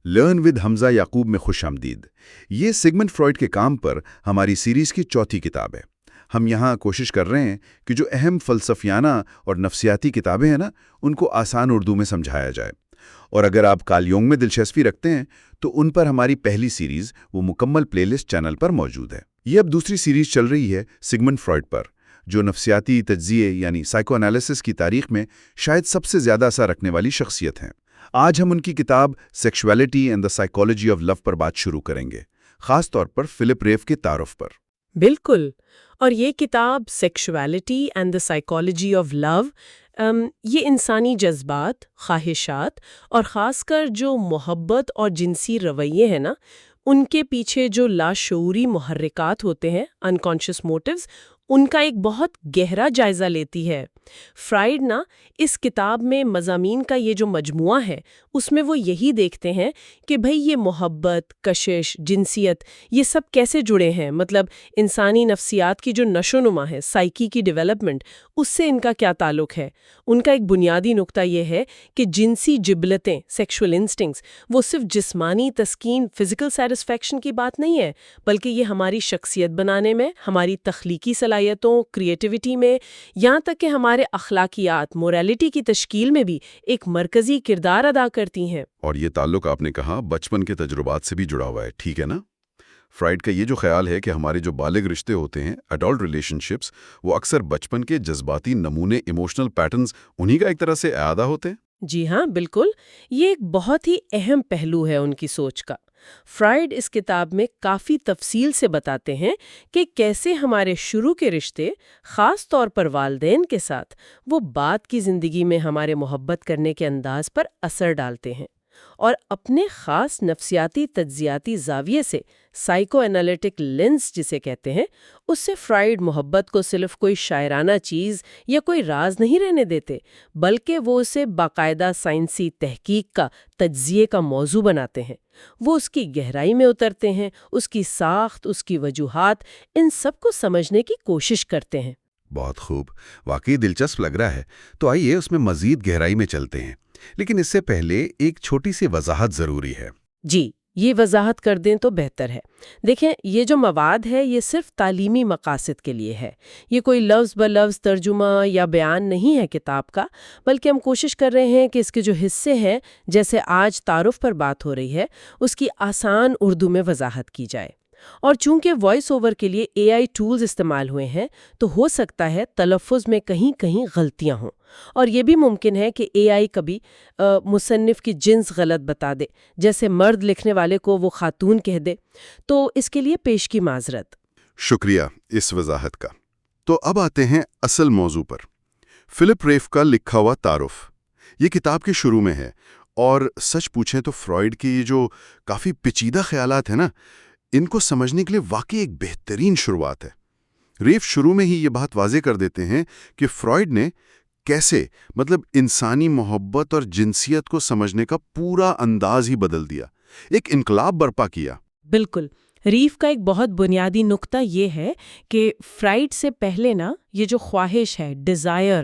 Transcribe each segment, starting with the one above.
Learn with حمزہ یعقوب میں خوش آمدید۔ یہ سگمنڈ فرائڈ کے کام پر ہماری سیریز کی چوتھی کتاب ہے۔ ہم یہاں کوشش کر رہے ہیں کہ جو اہم فلسفیانہ اور نفسیاتی کتابیں ہیں ان کو آسان اردو میں سمجھایا جائے۔ اور اگر آپ کارل یونگ میں دلچسپی رکھتے ہیں تو ان پر ہماری پہلی سیریز وہ مکمل پلے لسٹ چینل پر موجود ہے۔ یہ اب دوسری سیریز چل رہی ہے سگمنڈ فرائڈ پر، جو نفسیاتی تجزیے یعنی سائیکو انالیسس کی تاریخ میں شاید سب سے زیادہ اثر رکھنے والی شخصیت ہیں۔ آج ہم ان کی کتاب sexuality and the psychology of love پر بات شروع کریں گے، خاص طور پر فلپ ریف کے تعارف پر۔ بالکل، اور یہ کتاب sexuality and the psychology of love یہ انسانی جذبات، خواہشات اور خاص کر جو محبت اور جنسی رویے ہیں ان کے پیچھے جو لاشعوری محرکات ہوتے ہیں، انکانشس موٹیوز، ان کا ایک بہت گہرا جائزہ لیتی ہے۔ فرائڈ اس کتاب میں مضامین کا یہ جو مجموعہ ہے اس میں وہ یہی دیکھتے ہیں کہ بھئی یہ محبت، کشش، جنسیت یہ سب کیسے جڑے ہیں، مطلب انسانی نفسیات کی جو نشو و نما ہے، سائیکی کی ڈیولپمنٹ، اس سے ان کا کیا تعلق ہے۔ ان کا ایک بنیادی نقطہ یہ ہے کہ جنسی جبلتیں، سیکشول انسٹنکٹس، وہ صرف جسمانی تسکین، فزیکل سیٹسفیکشن کی بات نہیں ہے، بلکہ یہ ہماری شخصیت بنانے میں، ہماری تخلیقی صلاحیتوں، کریٹیوٹی میں، یہاں تک کہ ہمارے اخلاقیات، موریلٹی کی تشکیل میں بھی ایک مرکزی کردار ادا کرتی ہیں۔ اور یہ تعلق آپ نے کہا بچپن کے تجربات سے بھی جڑا ہوا ہے، ٹھیک ہے نا؟ فرائڈ کا یہ جو خیال ہے کہ ہمارے جو بالغ رشتے ہوتے ہیں، ایڈلٹ ریلیشن شپس، وہ اکثر بچپن کے جذباتی نمونے، ایموشنل پیٹرنز، انہی کا ایک طرح سے اعادہ ہوتے ہیں۔ جی ہاں، بالکل، یہ ایک بہت ہی اہم پہلو ہے ان کی سوچ کا۔ فرائڈ اس کتاب میں کافی تفصیل سے بتاتے ہیں کہ کیسے ہمارے شروع کے رشتے، خاص طور پر والدین کے ساتھ، وہ بعد کی زندگی میں ہمارے محبت کرنے کے انداز پر اثر ڈالتے ہیں، اور اپنے خاص نفسیاتی تجزیاتی زاویے سے، سائیکو انالیٹک لینس جسے کہتے ہیں، اس سے فرائڈ محبت کو صرف کوئی شاعرانہ چیز یا کوئی راز نہیں رہنے دیتے، بلکہ وہ اسے باقاعدہ سائنسی تحقیق کا، تجزیے کا موضوع بناتے ہیں۔ وہ اس کی گہرائی میں اترتے ہیں، اس کی ساخت، اس کی وجوہات، ان سب کو سمجھنے کی کوشش کرتے ہیں۔ بہت خوب، واقعی دلچسپ لگ رہا ہے۔ تو آئیے اس میں مزید گہرائی میں چلتے ہیں، لیکن اس سے پہلے ایک چھوٹی سی وضاحت ضروری ہے۔ جی، یہ وضاحت کر دیں تو بہتر ہے۔ دیکھیں، یہ جو مواد ہے یہ صرف تعلیمی مقاصد کے لیے ہے۔ یہ کوئی لفظ بلفظ ترجمہ یا بیان نہیں ہے کتاب کا، بلکہ ہم کوشش کر رہے ہیں کہ اس کے جو حصے ہیں، جیسے آج تعارف پر بات ہو رہی ہے، اس کی آسان اردو میں وضاحت کی جائے۔ اور چونکہ وائس اوور کے لیے AI ٹولز استعمال ہوئے ہیں تو ہو سکتا ہے تلفظ میں کہیں کہیں غلطیاں ہوں، اور یہ بھی ممکن ہے کہ AI کبھی مصنف کی جنس غلط بتا دے، جیسے مرد لکھنے والے کو وہ خاتون کہہ دے، تو اس کے لیے پیش کی معذرت۔ شکریہ اس وضاحت کا۔ تو اب آتے ہیں اصل موضوع پر۔ فلپ ریف کا لکھا ہوا تعارف یہ کتاب کے شروع میں ہے، اور سچ پوچھیں تو فرائڈ کے یہ جو کافی پیچیدہ خیالات ہیں ان کو سمجھنے کے لیے واقعی ایک بہترین شروعات ہے۔ ریف شروع میں ہی یہ بات واضح کر دیتے ہیں کہ فرائڈ نے کیسے انسانی محبت اور جنسیت کو سمجھنے کا پورا انداز ہی بدل دیا، ایک انقلاب برپا کیا۔ بالکل، ریف کا ایک بہت بنیادی نقطہ یہ ہے کہ فرائڈ سے پہلے یہ جو خواہش ہے، ڈیزائر،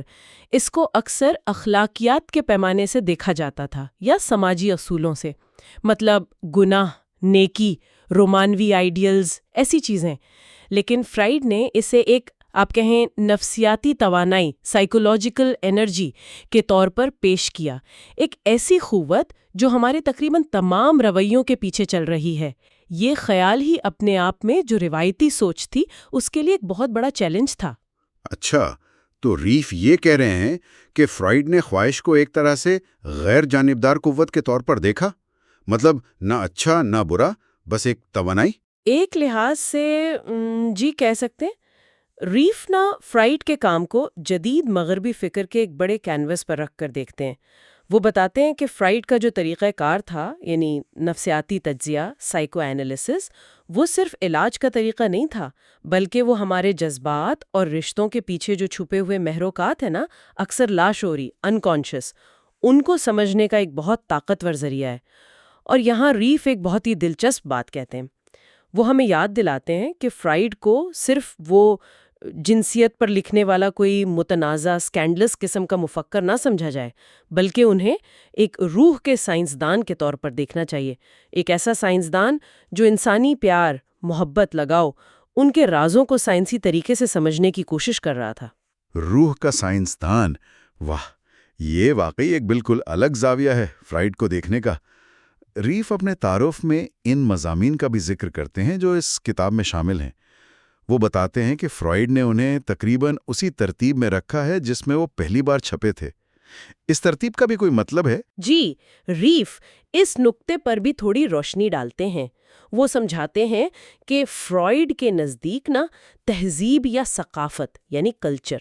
اس کو اکثر اخلاقیات کے پیمانے سے دیکھا جاتا تھا یا سماجی اصولوں سے، مطلب گناہ، نیکی، رومانوی آئیڈیلز، ایسی چیزیں۔ لیکن فرائڈ نے اسے ایک، آپ کہیں، نفسیاتی توانائی، سائیکولوجیکل انرجی کے طور پر پیش کیا، ایک ایسی قوت جو ہمارے تقریباً تمام رویوں کے پیچھے چل رہی ہے۔ یہ خیال ہی اپنے آپ میں جو روایتی سوچ تھی اس کے لیے ایک بہت بڑا چیلنج تھا۔ اچھا، تو ریف یہ کہہ رہے ہیں کہ فرائڈ نے خواہش کو ایک طرح سے غیر جانبدار قوت کے طور پر دیکھا، مطلب نہ اچھا نہ برا، بس ایک توانائی۔ ایک لحاظ سے جی کہہ سکتے ہیں۔ ریف فرائڈ کے کام کو جدید مغربی فکر کے ایک بڑے کینوس پر رکھ کر دیکھتے ہیں۔ وہ بتاتے ہیں کہ فرائڈ کا جو طریقہ کار تھا، یعنی نفسیاتی تجزیہ، سائیکو انالیسس، وہ صرف علاج کا طریقہ نہیں تھا، بلکہ وہ ہمارے جذبات اور رشتوں کے پیچھے جو چھپے ہوئے محرکات ہیں اکثر لاشعوری، انکانشس، ان کو سمجھنے کا ایک بہت طاقتور ذریعہ ہے۔ اور یہاں ریف ایک بہت ہی دلچسپ بات کہتے ہیں۔ وہ ہمیں یاد دلاتے ہیں کہ فرائڈ کو صرف وہ جنسیت پر لکھنے والا کوئی متنازع اسکینڈلس قسم کا مفکر نہ سمجھا جائے، بلکہ انہیں ایک روح کے سائنسدان کے طور پر دیکھنا چاہیے، ایک ایسا سائنسدان جو انسانی پیار، محبت، لگاؤ، ان کے رازوں کو سائنسی طریقے سے سمجھنے کی کوشش کر رہا تھا۔ روح کا سائنسدان، واہ، یہ واقعی ایک بالکل الگ زاویہ ہے فرائیڈ کو دیکھنے کا۔ ریف اپنے تعارف میں ان مضامین کا بھی ذکر کرتے ہیں جو اس کتاب میں شامل ہیں۔ وہ بتاتے ہیں کہ فرائیڈ نے انہیں تقریباً اسی ترتیب میں رکھا ہے جس میں وہ پہلی بار چھپے تھے۔ اس ترتیب کا بھی کوئی مطلب ہے؟ جی، ریف اس نقطے پر بھی تھوڑی روشنی ڈالتے ہیں۔ وہ سمجھاتے ہیں کہ فرائیڈ کے نزدیک تہذیب یا ثقافت یعنی کلچر،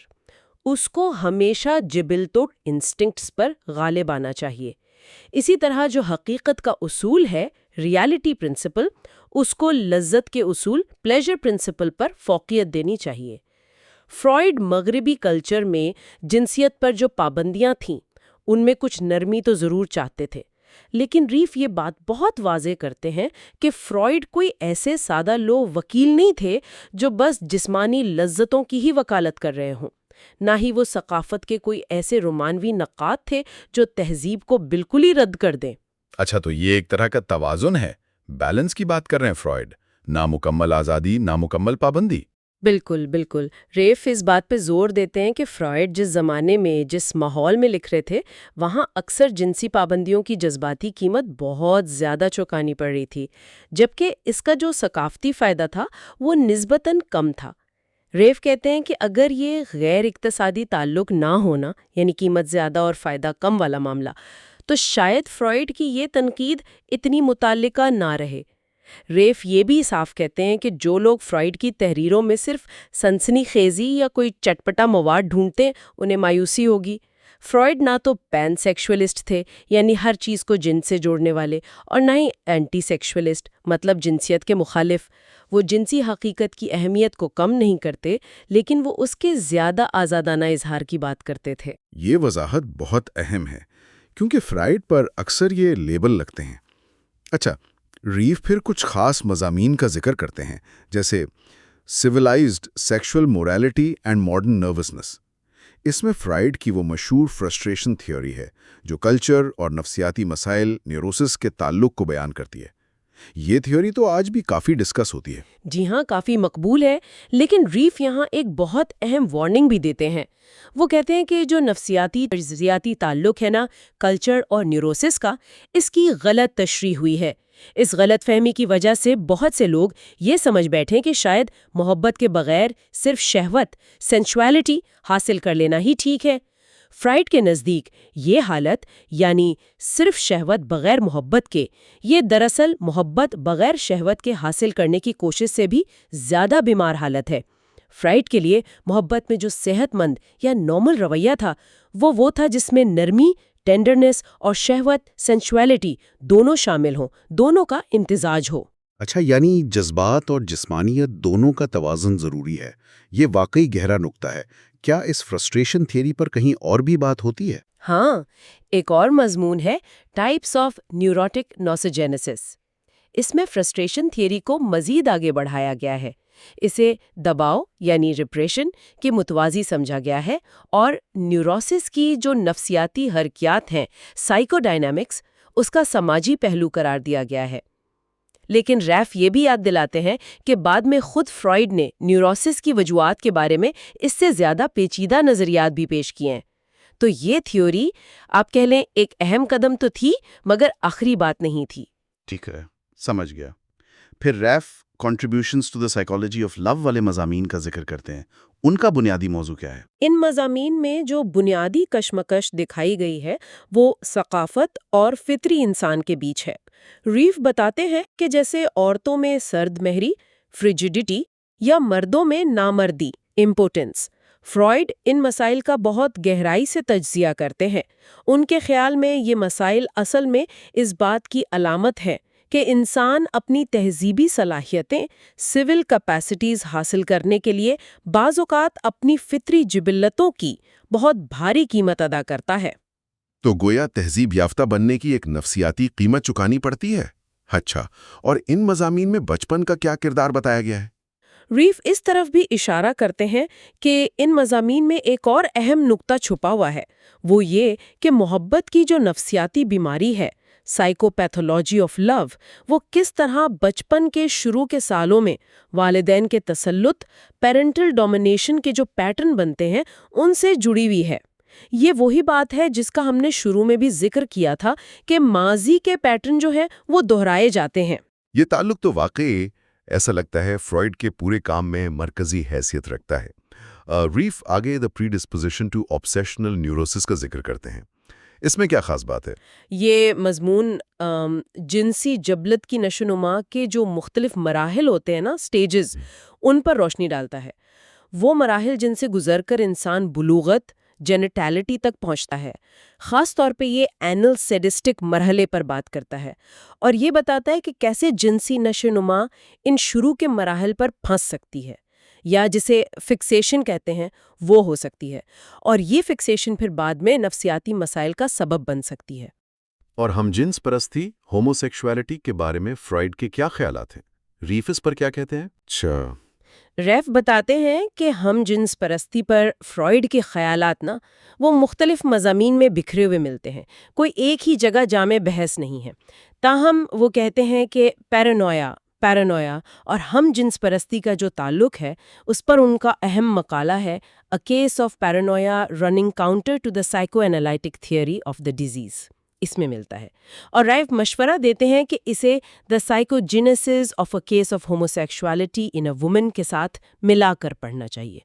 اس کو ہمیشہ جبلتو انسٹنکٹس پر غالب آنا چاہیے۔ اسی طرح جو حقیقت کا اصول ہے، ریالٹی پرنسپل، اس کو لذت کے اصول، پلیجر پرنسپل پر فوقیت دینی چاہیے۔ فرائیڈ مغربی کلچر میں جنسیت پر جو پابندیاں تھیں، ان میں کچھ نرمی تو ضرور چاہتے تھے، لیکن ریف یہ بات بہت واضح کرتے ہیں کہ فرائیڈ کوئی ایسے سادہ لو وکیل نہیں تھے جو بس جسمانی لذتوں کی ہی وکالت کر رہے ہوں، نہ ہی وہ ثقافت کے کوئی ایسے رومانوی نقاد تھے جو تہذیب کو بالکل ہی رد کر دیں۔ اچھا، تو یہ ایک طرح کا توازن ہے، بیلنس کی بات کر رہے ہیں فرائیڈ، نامکمل آزادی، نامکمل پابندی۔ بالکل بالکل، ریف اس بات پہ زور دیتے ہیں کہ فرائیڈ جس زمانے میں، جس ماحول میں لکھ رہے تھے، وہاں اکثر جنسی پابندیوں کی جذباتی قیمت بہت زیادہ چکانی پڑ رہی تھی، جبکہ اس کا جو ثقافتی فائدہ تھا وہ نسبتاً کم تھا۔ ریف کہتے ہیں کہ اگر یہ غیر اقتصادی تعلق نہ ہونا، یعنی قیمت زیادہ اور فائدہ کم والا معاملہ، تو شاید فرائیڈ کی یہ تنقید اتنی متعلقہ نہ رہے۔ ریف یہ بھی صاف کہتے ہیں کہ جو لوگ فرائیڈ کی تحریروں میں صرف سنسنی خیزی یا کوئی چٹپٹا مواد ڈھونڈتے ہیں، انہیں مایوسی ہوگی۔ فرائیڈ نہ تو پین سیکشولسٹ تھے، یعنی ہر چیز کو جنس سے جوڑنے والے، اور نہ ہی اینٹی سیکشولسٹ، مطلب جنسیت کے مخالف۔ وہ جنسی حقیقت کی اہمیت کو کم نہیں کرتے، لیکن وہ اس کے زیادہ آزادانہ اظہار کی بات کرتے تھے۔ یہ وضاحت بہت اہم ہے، کیونکہ فرائیڈ پر اکثر یہ لیبل لگتے ہیں۔ اچھا، ریف پھر کچھ خاص مضامین کا ذکر کرتے ہیں، جیسے civilised sexual morality and modern nervousness. اس میں فرائیڈ کی وہ مشہور فرسٹریشن تھیوری ہے جو کلچر اور نفسیاتی مسائل، نیوروسس کے تعلق کو بیان کرتی ہے۔ یہ تھیوری تو آج بھی کافی ڈسکس ہوتی ہے۔ جی ہاں، کافی مقبول ہے، لیکن ریف یہاں ایک بہت اہم وارننگ بھی دیتے ہیں۔ وہ کہتے ہیں کہ جو نفسیاتی تعلق ہے کلچر اور نیوروسس کا، اس کی غلط تشریح ہوئی ہے۔ اس غلط فہمی کی وجہ سے بہت سے لوگ یہ سمجھ بیٹھے کہ شاید محبت کے بغیر صرف شہوت، سینشوالٹی حاصل کر لینا ہی ٹھیک ہے۔ فرائیڈ کے نزدیک یہ حالت، یعنی صرف شہوت بغیر محبت کے، یہ دراصل محبت بغیر شہوت کے حاصل کرنے کی کوشش سے بھی زیادہ بیمار حالت ہے۔ فرائیڈ کے لیے محبت میں جو صحت مند یا نارمل رویہ تھا، وہ تھا جس میں نرمی، ٹینڈرنس اور شہوت، سینشوالٹی دونوں شامل ہوں، دونوں کا امتزاج ہو۔ اچھا، یعنی جذبات اور جسمانیت دونوں کا توازن ضروری ہے۔ یہ واقعی گہرا نکتہ ہے۔ کیا اس فرسٹریشن تھیوری پر کہیں اور بھی بات ہوتی ہے؟ ہاں، ایک اور مضمون ہے ٹائپس آف نیوروٹک نوسوجینیسس۔ اس میں فرسٹریشن تھیوری کو مزید آگے بڑھایا گیا ہے۔ اسے دباؤ یعنی ریپریشن کے متوازی سمجھا گیا ہے، اور نیوروسس کی جو نفسیاتی حرکیات ہیں، سائیکو ڈائنامکس، اس کا سماجی پہلو قرار دیا گیا ہے۔ لیکن ریف یہ بھی یاد دلاتے ہیں کہ بعد میں خود فرائیڈ نے نیوروسس کی وجوہات کے بارے میں اس سے زیادہ پیچیدہ نظریات بھی پیش کیے ہیں۔ تو یہ تھیوری آپ کہہ لیں ایک اہم قدم تو تھی، مگر آخری بات نہیں تھی۔ ٹھیک ہے، سمجھ گیا۔ پھر ref contributions to the psychology of love والے مضامین کا ذکر کرتے ہیں۔ ان کا بنیادی موضوع کیا ہے؟ ان مضامین میں جو بنیادی کشمکش دکھائی گئی ہے وہ ثقافت اور فطری انسان کے بیچ ہے۔ ریف بتاتے ہیں کہ جیسے عورتوں میں سرد مہری، فریجیڈیٹی، یا مردوں میں نامردی، امپوٹنس، فرائیڈ ان مسائل کا بہت گہرائی سے تجزیہ کرتے ہیں۔ ان کے خیال میں یہ مسائل اصل میں اس بات کی علامت ہے کہ انسان اپنی تہذیبی صلاحیتیں، سول کیپیسٹیز حاصل کرنے کے لیے بعض اوقات اپنی فطری جبلتوں کی بہت بھاری قیمت ادا کرتا ہے۔ تو گویا تہذیب یافتہ بننے کی ایک نفسیاتی قیمت چکانی پڑتی ہے۔ اچھا، اور ان مضامین میں بچپن کا کیا کردار بتایا گیا ہے؟ ریف اس طرف بھی اشارہ کرتے ہیں کہ ان مضامین میں ایک اور اہم نقطہ چھپا ہوا ہے، وہ یہ کہ محبت کی جو نفسیاتی بیماری ہے، سائیکوپیتھولوجی آف لو، وہ کس طرح بچپن کے شروع کے سالوں میں والدین کے تسلط، پیرنٹل ڈومینیشن کے جو پیٹرن بنتے ہیں، ان سے جڑی ہوئی ہے۔ یہ وہی بات ہے جس کا ہم نے شروع میں بھی ذکر کیا تھا کہ ماضی کے پیٹرن جو ہے وہ دہرائے جاتے ہیں۔ یہ تعلق تو واقعی ایسا لگتا ہے فرائیڈ کے پورے کام میں مرکزی حیثیت رکھتا ہے۔ ریف آگے دا پری ڈسپوزیشن ٹو آبسیشنل نیوروسس کا ذکر کرتے ہیں، اس میں کیا خاص بات ہے؟ یہ مضمون جنسی جبلت کی نشو و نما کے جو مختلف مراحل ہوتے ہیں نا، سٹیجز، ان پر روشنی ڈالتا ہے۔ وہ مراحل جن سے گزر کر انسان بلوغت، جینیٹیلٹی تک پہنچتا ہے۔ خاص طور پہ یہ اینل سیڈسٹک مرحلے پر بات کرتا ہے اور یہ بتاتا ہے کہ کیسے جنسی نشو و نما ان شروع کے مراحل پر پھنس سکتی ہے، یا جسے فکسیشن کہتے ہیں وہ ہو سکتی ہے، اور یہ فکسیشن پھر بعد میں نفسیاتی مسائل کا سبب بن سکتی ہے۔ اور ہم جنس پرستی، ہومو سیکشوالٹی کے بارے میں فرائیڈ کے کیا خیالات ہیں؟ ریف اس پر کیا کہتے ہیں؟ اچھا، ریف بتاتے ہیں کہ ہم جنس پرستی پر فرائیڈ کے خیالات نا وہ مختلف مضامین میں بکھرے ہوئے ملتے ہیں، کوئی ایک ہی جگہ جامع بحث نہیں ہے۔ تاہم وہ کہتے ہیں کہ پیرانویا اور ہم جنس پرستی کا جو تعلق ہے اس پر ان کا اہم مقالہ ہے A Case of Paranoia Running Counter to the Psychoanalytic Theory of the Disease، اس میں ملتا ہے۔ اور ریف مشورہ دیتے ہیں کہ اسے The Psychogenesis of a Case of Homosexuality in a Woman کے ساتھ ملا کر پڑھنا چاہیے۔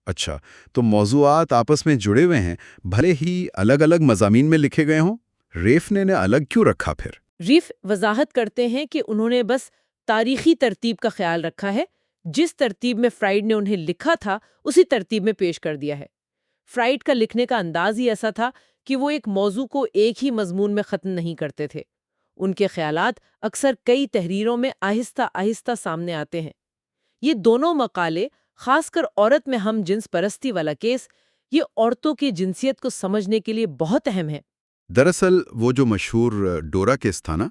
اچھا، تو موضوعات آپس میں جڑے ہوئے ہیں، بھلے ہی الگ الگ مضامین میں لکھے گئے ہوں۔ ریف نے انہیں الگ کیوں رکھا پھر؟ ریف وضاحت کرتے ہیں کہ انہوں نے بس تاریخی ترتیب کا خیال رکھا ہے، جس ترتیب میں فرائیڈ نے انہیں لکھا تھا اسی ترتیب میں پیش کر دیا ہے۔ فرائیڈ کا لکھنے کا انداز ہی ایسا تھا کہ وہ ایک موضوع کو ایک ہی مضمون میں ختم نہیں کرتے تھے۔ ان کے خیالات اکثر کئی تحریروں میں آہستہ آہستہ سامنے آتے ہیں۔ یہ دونوں مقالے، خاص کر عورت میں ہم جنس پرستی والا کیس، یہ عورتوں کی جنسیت کو سمجھنے کے لیے بہت اہم ہے۔ دراصل وہ جو مشہور ڈورا کیس تھا نا،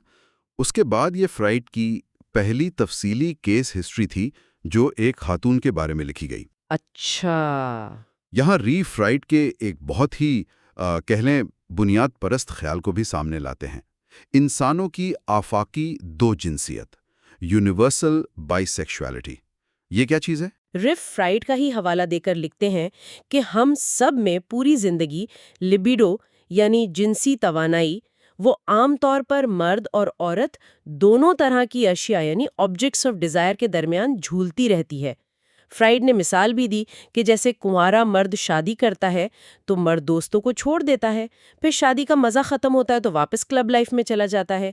اس کے بعد یہ فرائیڈ کی پہلی تفصیلی کیس ہسٹری تھی جو ایک خاتون کے بارے میں لکھی گئی۔ اچھا، یہاں ری فرائیڈ کے ایک بہت ہی کہہ لیں بنیاد پرست خیال کو بھی سامنے لاتے ہیں، انسانوں کی آفاقی دو جنسیت، یونیورسل بائی سیکشوالٹی۔ یہ کیا چیز ہے؟ ریف فرائیڈ کا ہی حوالہ دے کر لکھتے ہیں کہ ہم سب میں پوری زندگی لبیڈو یعنی جنسی توانائی وہ عام طور پر مرد اور عورت دونوں طرح کی اشیاء یعنی آبجیکٹس آف ڈیزائر کے درمیان جھولتی رہتی ہے۔ فرائیڈ نے مثال بھی دی کہ جیسے کنوارا مرد شادی کرتا ہے تو مرد دوستوں کو چھوڑ دیتا ہے، پھر شادی کا مزہ ختم ہوتا ہے تو واپس کلب لائف میں چلا جاتا ہے۔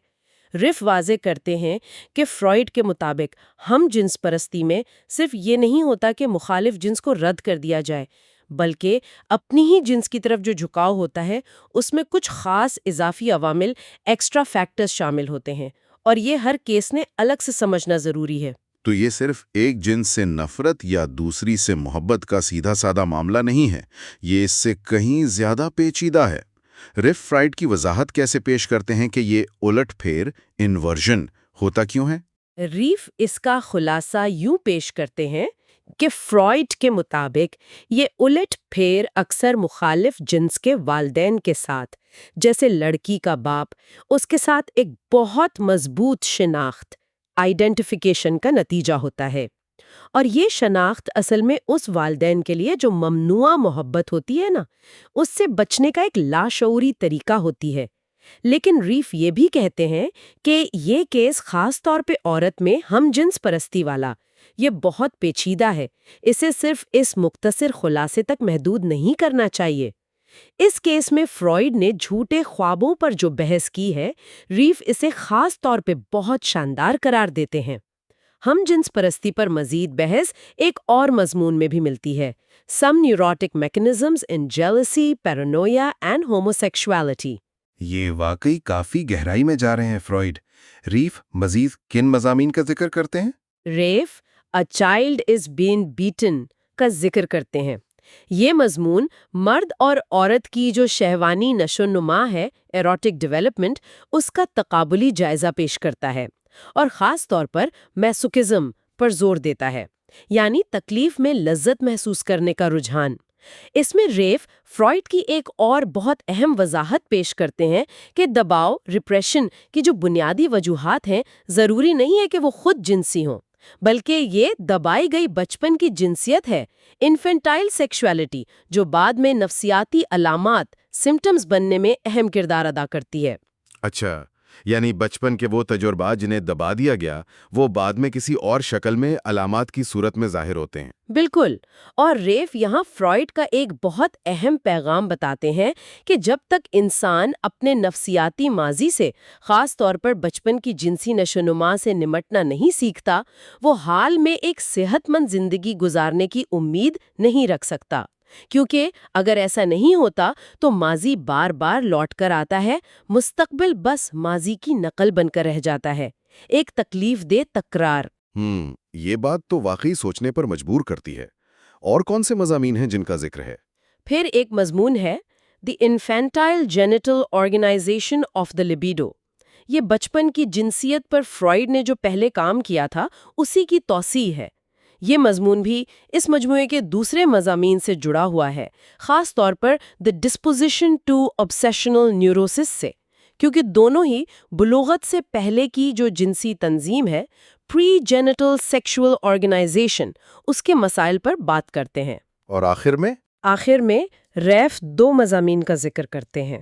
ریف واضح کرتے ہیں کہ فرائیڈ کے مطابق ہم جنس پرستی میں صرف یہ نہیں ہوتا کہ مخالف جنس کو رد کر دیا جائے، بلکہ اپنی ہی جنس کی طرف جو جھکاؤ ہوتا ہے اس میں کچھ خاص اضافی عوامل، ایکسٹرا فیکٹرز شامل ہوتے ہیں، اور یہ ہر کیس نے الگ سے سمجھنا ضروری ہے۔ تو یہ صرف ایک جنس سے نفرت یا دوسری سے محبت کا سیدھا سادہ معاملہ نہیں ہے، یہ اس سے کہیں زیادہ پیچیدہ ہے۔ ریف فرائیڈ کی وضاحت کیسے پیش کرتے ہیں کہ یہ الٹ پھیر انورژن ہوتا کیوں ہے؟ ریف اس کا خلاصہ یوں پیش کرتے ہیں کہ فرائیڈ کے مطابق یہ الٹ پھیر اکثر مخالف جنس کے والدین کے ساتھ، جیسے لڑکی کا باپ، اس کے ساتھ ایک بہت مضبوط شناخت، آئیڈینٹیفیکیشن کا نتیجہ ہوتا ہے، اور یہ شناخت اصل میں اس والدین کے لیے جو ممنوعہ محبت ہوتی ہے نا، اس سے بچنے کا ایک لاشعوری طریقہ ہوتی ہے۔ لیکن ریف یہ بھی کہتے ہیں کہ یہ کیس خاص طور پہ عورت میں ہم جنس پرستی والا یہ بہت پیچیدہ ہے، اسے صرف اس مختصر خلاصے تک محدود نہیں کرنا چاہیے۔ اس کیس میں فرائیڈ نے جھوٹے خوابوں پر جو بحث کی ہے، ریف اسے خاص طور پہ بہت شاندار قرار دیتے ہیں۔ ہم جنس پرستی پر مزید بحث ایک اور مضمون میں بھی ملتی ہے، Some Neurotic Mechanisms in Jealousy, Paranoia and Homosexuality۔ یہ واقعی کافی گہرائی میں جا رہے ہیں فرائیڈ۔ ریف مزید کن مضامین کا ذکر کرتے ہیں؟ Ref A Child is Being Beaten کا ذکر کرتے ہیں۔ یہ مضمون مرد اور عورت کی جو شہوانی نشو و نما ہے، ایروٹک ڈیولپمنٹ، اس کا تقابلی جائزہ پیش کرتا ہے، اور خاص طور پر میسوکزم، پر زور دیتا ہے، یعنی تکلیف میں لذت محسوس کرنے کا رجحان۔ اس میں ریف فرائڈ کی ایک اور بہت اہم وضاحت پیش کرتے ہیں کہ دباؤ، ریپریشن کی جو بنیادی وجوہات ہیں، ضروری نہیں ہے کہ وہ خود جنسی ہوں، بلکہ یہ دبائی گئی بچپن کی جنسیت ہے، انفینٹائل سیکشوالٹی، جو بعد میں نفسیاتی علامات، سمٹمز بننے میں اہم کردار ادا کرتی ہے۔ اچھا، یعنی بچپن کے وہ تجربات جنہیں دبا دیا گیا وہ بعد میں کسی اور شکل میں علامات کی صورت میں ظاہر ہوتے ہیں۔ بالکل، اور ریف یہاں فرائڈ کا ایک بہت اہم پیغام بتاتے ہیں کہ جب تک انسان اپنے نفسیاتی ماضی سے، خاص طور پر بچپن کی جنسی نشوونما سے نمٹنا نہیں سیکھتا، وہ حال میں ایک صحت مند زندگی گزارنے کی امید نہیں رکھ سکتا، کیونکہ اگر ایسا نہیں ہوتا تو ماضی بار بار لوٹ کر آتا ہے، مستقبل بس ماضی کی نقل بن کر رہ جاتا ہے، ایک تکلیف دہ تکرار۔ یہ بات تو واقعی سوچنے پر مجبور کرتی ہے۔ اور کون سے مضامین ہیں جن کا ذکر ہے؟ پھر ایک مضمون ہے the infantile genital organisation of the libido. یہ بچپن کی جنسیت پر فرائڈ نے جو پہلے کام کیا تھا اسی کی توسیع ہے۔ یہ مضمون بھی اس مجموعے کے دوسرے مضامین سے جڑا ہوا ہے، خاص طور پر دی ڈسپوزیشن ٹو obsessional نیوروسس سے، کیونکہ دونوں ہی بلوغت سے پہلے کی جو جنسی تنظیم ہے، پری جینیٹل سیکشول آرگنائزیشن، اس کے مسائل پر بات کرتے ہیں۔ اور آخر میں ریف دو مضامین کا ذکر کرتے ہیں: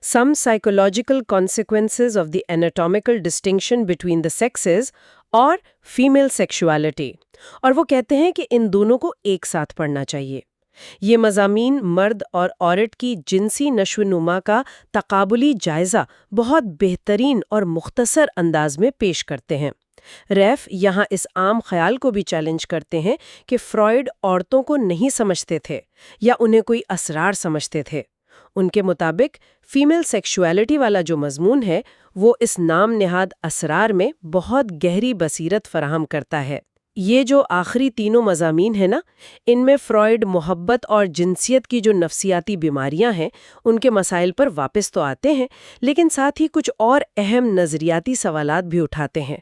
some psychological consequences of the anatomical distinction between the sexes اور فیمیل سیکشوالٹی، اور وہ کہتے ہیں کہ ان دونوں کو ایک ساتھ پڑھنا چاہیے۔ یہ مضامین مرد اور عورت کی جنسی نشوونما کا تقابلی جائزہ بہت بہترین اور مختصر انداز میں پیش کرتے ہیں۔ ریف یہاں اس عام خیال کو بھی چیلنج کرتے ہیں کہ فرائڈ عورتوں کو نہیں سمجھتے تھے یا انہیں کوئی اسرار سمجھتے تھے۔ ان کے مطابق فیمیل سیکشوالٹی والا جو مضمون ہے وہ اس نام نہاد اسرار میں بہت گہری بصیرت فراہم کرتا ہے۔ یہ جو آخری تینوں مضامین ہیں نا، ان میں فرائڈ محبت اور جنسیت کی جو نفسیاتی بیماریاں ہیں ان کے مسائل پر واپس تو آتے ہیں، لیکن ساتھ ہی کچھ اور اہم نظریاتی سوالات بھی اٹھاتے ہیں۔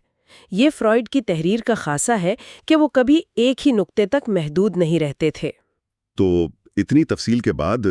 یہ فرائڈ کی تحریر کا خاصہ ہے کہ وہ کبھی ایک ہی نقطے تک محدود نہیں رہتے تھے۔ تو اتنی تفصیل کے بعد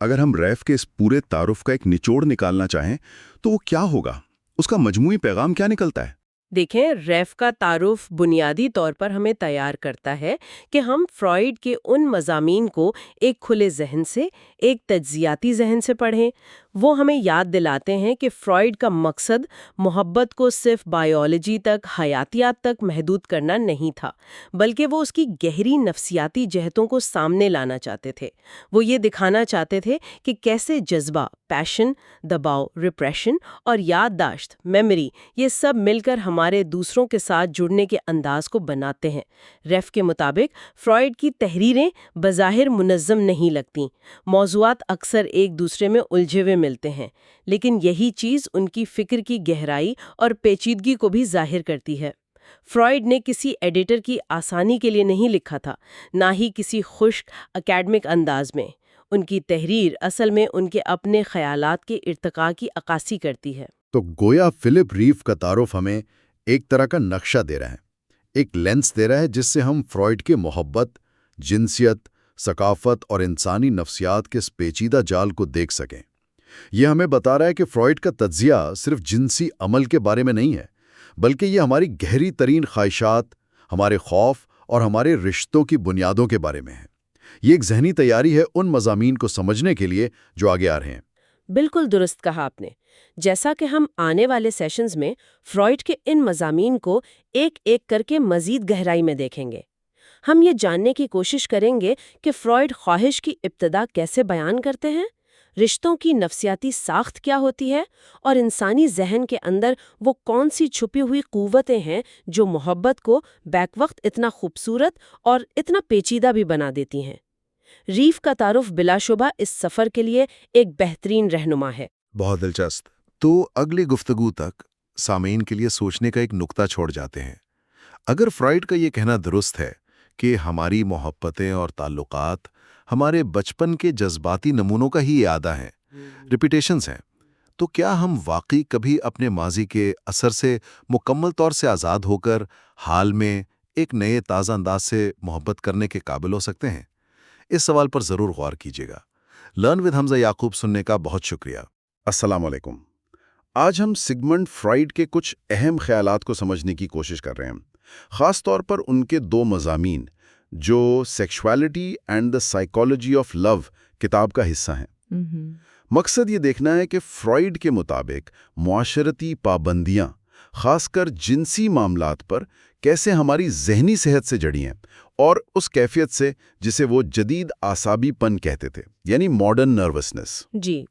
اگر ہم ریف کے اس پورے تعارف کا ایک نچوڑ نکالنا چاہیں تو وہ کیا ہوگا؟ اس کا مجموعی پیغام کیا نکلتا ہے؟ دیکھیں، ریف کا تعارف بنیادی طور پر ہمیں تیار کرتا ہے کہ ہم فرائڈ کے ان مضامین کو ایک کھلے ذہن سے، ایک تجزیاتی ذہن سے پڑھیں۔ وہ ہمیں یاد دلاتے ہیں کہ فرائڈ کا مقصد محبت کو صرف بائیولوجی تک، حیاتیات تک محدود کرنا نہیں تھا، بلکہ وہ اس کی گہری نفسیاتی جہتوں کو سامنے لانا چاہتے تھے۔ وہ یہ دکھانا چاہتے تھے کہ کیسے جذبہ، پیشن، دباؤ، ریپریشن اور یادداشت، میموری، یہ سب مل کر ہمارے دوسروں کے ساتھ جڑنے کے انداز کو بناتے ہیں۔ ریف کے مطابق فرائڈ کی تحریریں بظاہر منظم نہیں لگتیں، موضوعات اکثر ایک دوسرے میں الجھے ہوئے ملتے ہیں، لیکن یہی چیز ان کی فکر کی گہرائی اور پیچیدگی کو بھی ظاہر کرتی ہے۔ فرائڈ نے کسی ایڈیٹر کی آسانی کے لیے نہیں لکھا تھا، نہ ہی کسی خشک اکیڈمک انداز میں۔ ان کی تحریر اصل میں ان کے اپنے خیالات کے ارتقاء کی عکاسی کرتی ہے۔ تو گویا فلپ ریف کا تعارف ہمیں ایک طرح کا نقشہ دے رہا ہے، ایک لینس دے رہا ہے جس سے ہم فرائڈ کے محبت، جنسیت، ثقافت اور انسانی نفسیات کے اس پیچیدہ جال کو دیکھ سکیں۔ یہ ہمیں بتا رہا ہے کہ فرائڈ کا تجزیہ صرف جنسی عمل کے بارے میں نہیں ہے، بلکہ یہ ہماری گہری ترین خواہشات، ہمارے خوف اور ہمارے رشتوں کی بنیادوں کے بارے میں ہے۔ یہ ایک ذہنی تیاری ہے ان مضامین کو سمجھنے کے لیے جو آگے آ رہے ہیں۔ بالکل درست کہا آپ نے۔ جیسا کہ ہم آنے والے سیشنز میں فرائڈ کے ان مضامین کو ایک ایک کر کے مزید گہرائی میں دیکھیں گے۔ ہم یہ جاننے کی کوشش کریں گے کہ فرائڈ خواہش کی ابتدا کیسے بیان کرتے ہیں، رشتوں کی نفسیاتی ساخت کیا ہوتی ہے، اور انسانی ذہن کے اندر وہ کون سی چھپی ہوئی قوتیں ہیں جو محبت کو بیک وقت اتنا خوبصورت اور اتنا پیچیدہ بھی بنا دیتی ہیں۔ ریف کا تعارف بلا شبہ اس سفر کے لیے ایک بہترین رہنما ہے۔ بہت دلچسپ۔ تو اگلی گفتگو تک سامعین کے لیے سوچنے کا ایک نقطہ چھوڑ جاتے ہیں۔ اگر فرائڈ کا یہ کہنا درست ہے کہ ہماری محبتیں اور تعلقات ہمارے بچپن کے جذباتی نمونوں کا ہی اعادہ ہیں، ریپیٹیشنز ہیں، تو کیا ہم واقعی کبھی اپنے ماضی کے اثر سے مکمل طور سے آزاد ہو کر حال میں ایک نئے تازہ انداز سے محبت کرنے کے قابل ہو سکتے ہیں؟ اس سوال پر ضرور غور کیجیے گا۔ لرن ود حمزہ یعقوب سننے کا بہت شکریہ۔ السلام علیکم۔ آج ہم سگمنڈ فرائیڈ کے کچھ اہم خیالات کو سمجھنے کی کوشش کر رہے ہیں، خاص طور پر ان کے 2 مضامین جو sexuality and the psychology of love کتاب کا حصہ ہیں۔ مقصد یہ دیکھنا ہے کہ فرائیڈ کے مطابق معاشرتی پابندیاں خاص کر جنسی معاملات پر کیسے ہماری ذہنی صحت سے جڑی ہیں، اور اس کیفیت سے جسے وہ جدید اعصابی پن کہتے تھے، یعنی ماڈرن نروسنس۔ جی،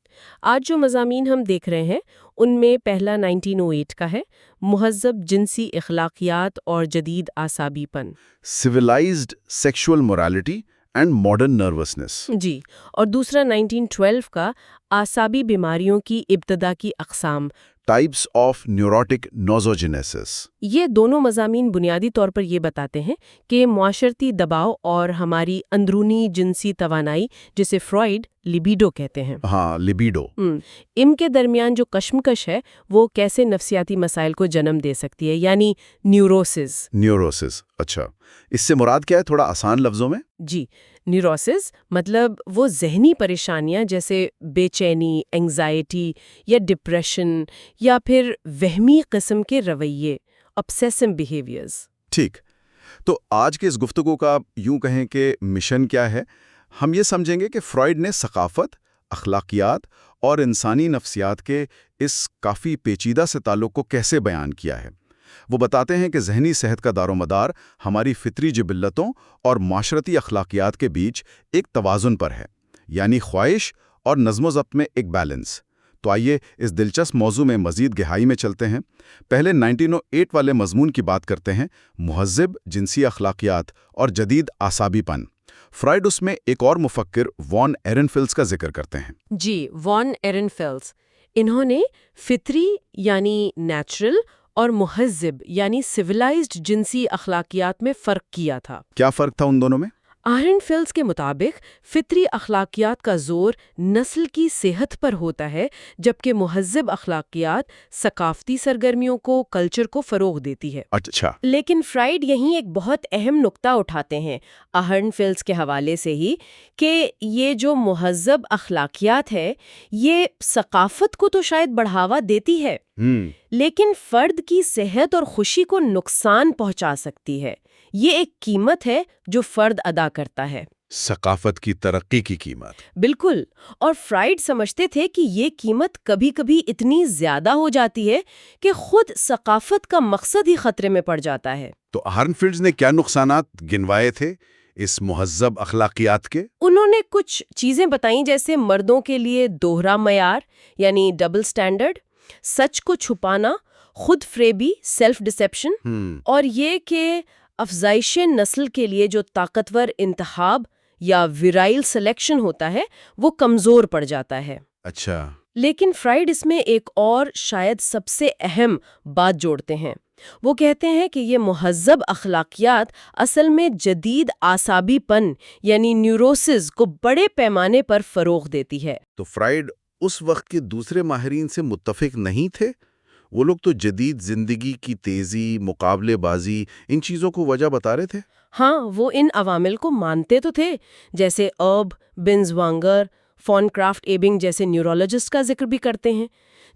آج جو مضامین ہم دیکھ رہے ہیں ان میں پہلا 1908 کا ہے، مہذب جنسی اخلاقیات اور جدید اعصابی پن۔ Civilised sexual morality and modern nervousness. جی، اور دوسرا 1912 کا اعصابی بیماریوں کی ابتدا کی اقسام، ٹائپس آف نیوروٹک نوزوجینیسس۔ یہ دونوں مضامین بنیادی طور پر یہ بتاتے ہیں کہ معاشرتی دباؤ اور ہماری اندرونی جنسی توانائی، جسے فرائیڈ لیبیڈو کہتے ہیں، ہاں، لیبیڈو، ان کے درمیان جو کشمکش ہے وہ کیسے نفسیاتی مسائل کو جنم دے سکتی ہے، یعنی نیوروسز۔ اچھا، اس سے مراد کیا ہے تھوڑا آسان لفظوں میں؟ جی، نیوروسز مطلب وہ ذہنی پریشانیاں جیسے بے چینی، انگزائٹی یا ڈپریشن، یا پھر وہمی قسم کے رویے، obsessive behaviors۔ ٹھیک، تو آج کے اس گفتگو کا یوں کہیں کہ مشن کیا ہے؟ ہم یہ سمجھیں گے کہ فرائیڈ نے ثقافت، اخلاقیات اور انسانی نفسیات کے اس کافی پیچیدہ سے تعلق کو کیسے بیان کیا ہے۔ وہ بتاتے ہیں کہ ذہنی صحت کا دار و مدار ہماری فطری جبلتوں اور معاشرتی اخلاقیات کے بیچ ایک توازن پر ہے، یعنی خواہش اور نظم و ضبط میں ایک بیلنس۔ تو آئیے اس دلچسپ موضوع میں مزید گہرائی میں چلتے ہیں۔ پہلے 1908 والے مضمون کی بات کرتے ہیں، مہذب جنسی اخلاقیات اور جدید اعصابی پن۔ فرائیڈ اس میں ایک اور مفکر وان ایرنفیلز کا ذکر کرتے ہیں۔ جی، وان ایرنفیلز، انہوں نے فطری یعنی نیچرل اور مہذب یعنی سویلائزڈ جنسی اخلاقیات میں فرق کیا تھا۔ کیا فرق تھا ان دونوں میں؟ ایرنفیلز کے مطابق فطری اخلاقیات کا زور نسل کی صحت پر ہوتا ہے، جبکہ مہذب اخلاقیات ثقافتی سرگرمیوں کو، کلچر کو فروغ دیتی ہے۔ اچھا، لیکن فرائیڈ یہیں ایک بہت اہم نقطہ اٹھاتے ہیں ایرنفیلز کے حوالے سے ہی، کہ یہ جو مہذب اخلاقیات ہے یہ ثقافت کو تو شاید بڑھاوا دیتی ہے، لیکن فرد کی صحت اور خوشی کو نقصان پہنچا سکتی ہے۔ یہ ایک قیمت ہے جو فرد ادا کرتا ہے، ثقافت کی ترقی کی قیمت۔ بالکل، اور فرائیڈ سمجھتے تھے کہ یہ قیمت کبھی کبھی اتنی زیادہ ہو جاتی ہے کہ خود ثقافت کا مقصد ہی خطرے میں پڑ جاتا ہے۔ تو ایرنفیلز نے کیا نقصانات گنوائے تھے اس مہذب اخلاقیات کے؟ انہوں نے کچھ چیزیں بتائیں، جیسے مردوں کے لیے دوہرا معیار یعنی ڈبل سٹینڈرڈ، سچ کو چھپانا، خود فریبی سیلف ڈسیپشن، اور یہ کہ افزائش نسل کے لیے جو طاقتور انتخاب یا ویرائل سلیکشن ہوتا ہے وہ کمزور پڑ جاتا ہے۔ اچھا، لیکن فرائیڈ اس میں ایک اور شاید سب سے اہم بات جوڑتے ہیں۔ وہ کہتے ہیں کہ یہ مہذب اخلاقیات اصل میں جدید اعصابی پن یعنی نیوروسز کو بڑے پیمانے پر فروغ دیتی ہے۔ تو فرائیڈ اس وقت کے دوسرے ماہرین سے متفق نہیں تھے؟ وہ لوگ تو جدید زندگی کی تیزی، مقابلے بازی، ان چیزوں کو وجہ بتا رہے تھے۔ ہاں، وہ ان عوامل کو مانتے تو تھے، جیسے ارب، بنزوانگر، فون کرافٹ ایبنگ جیسے نیورولوجسٹ کا ذکر بھی کرتے ہیں،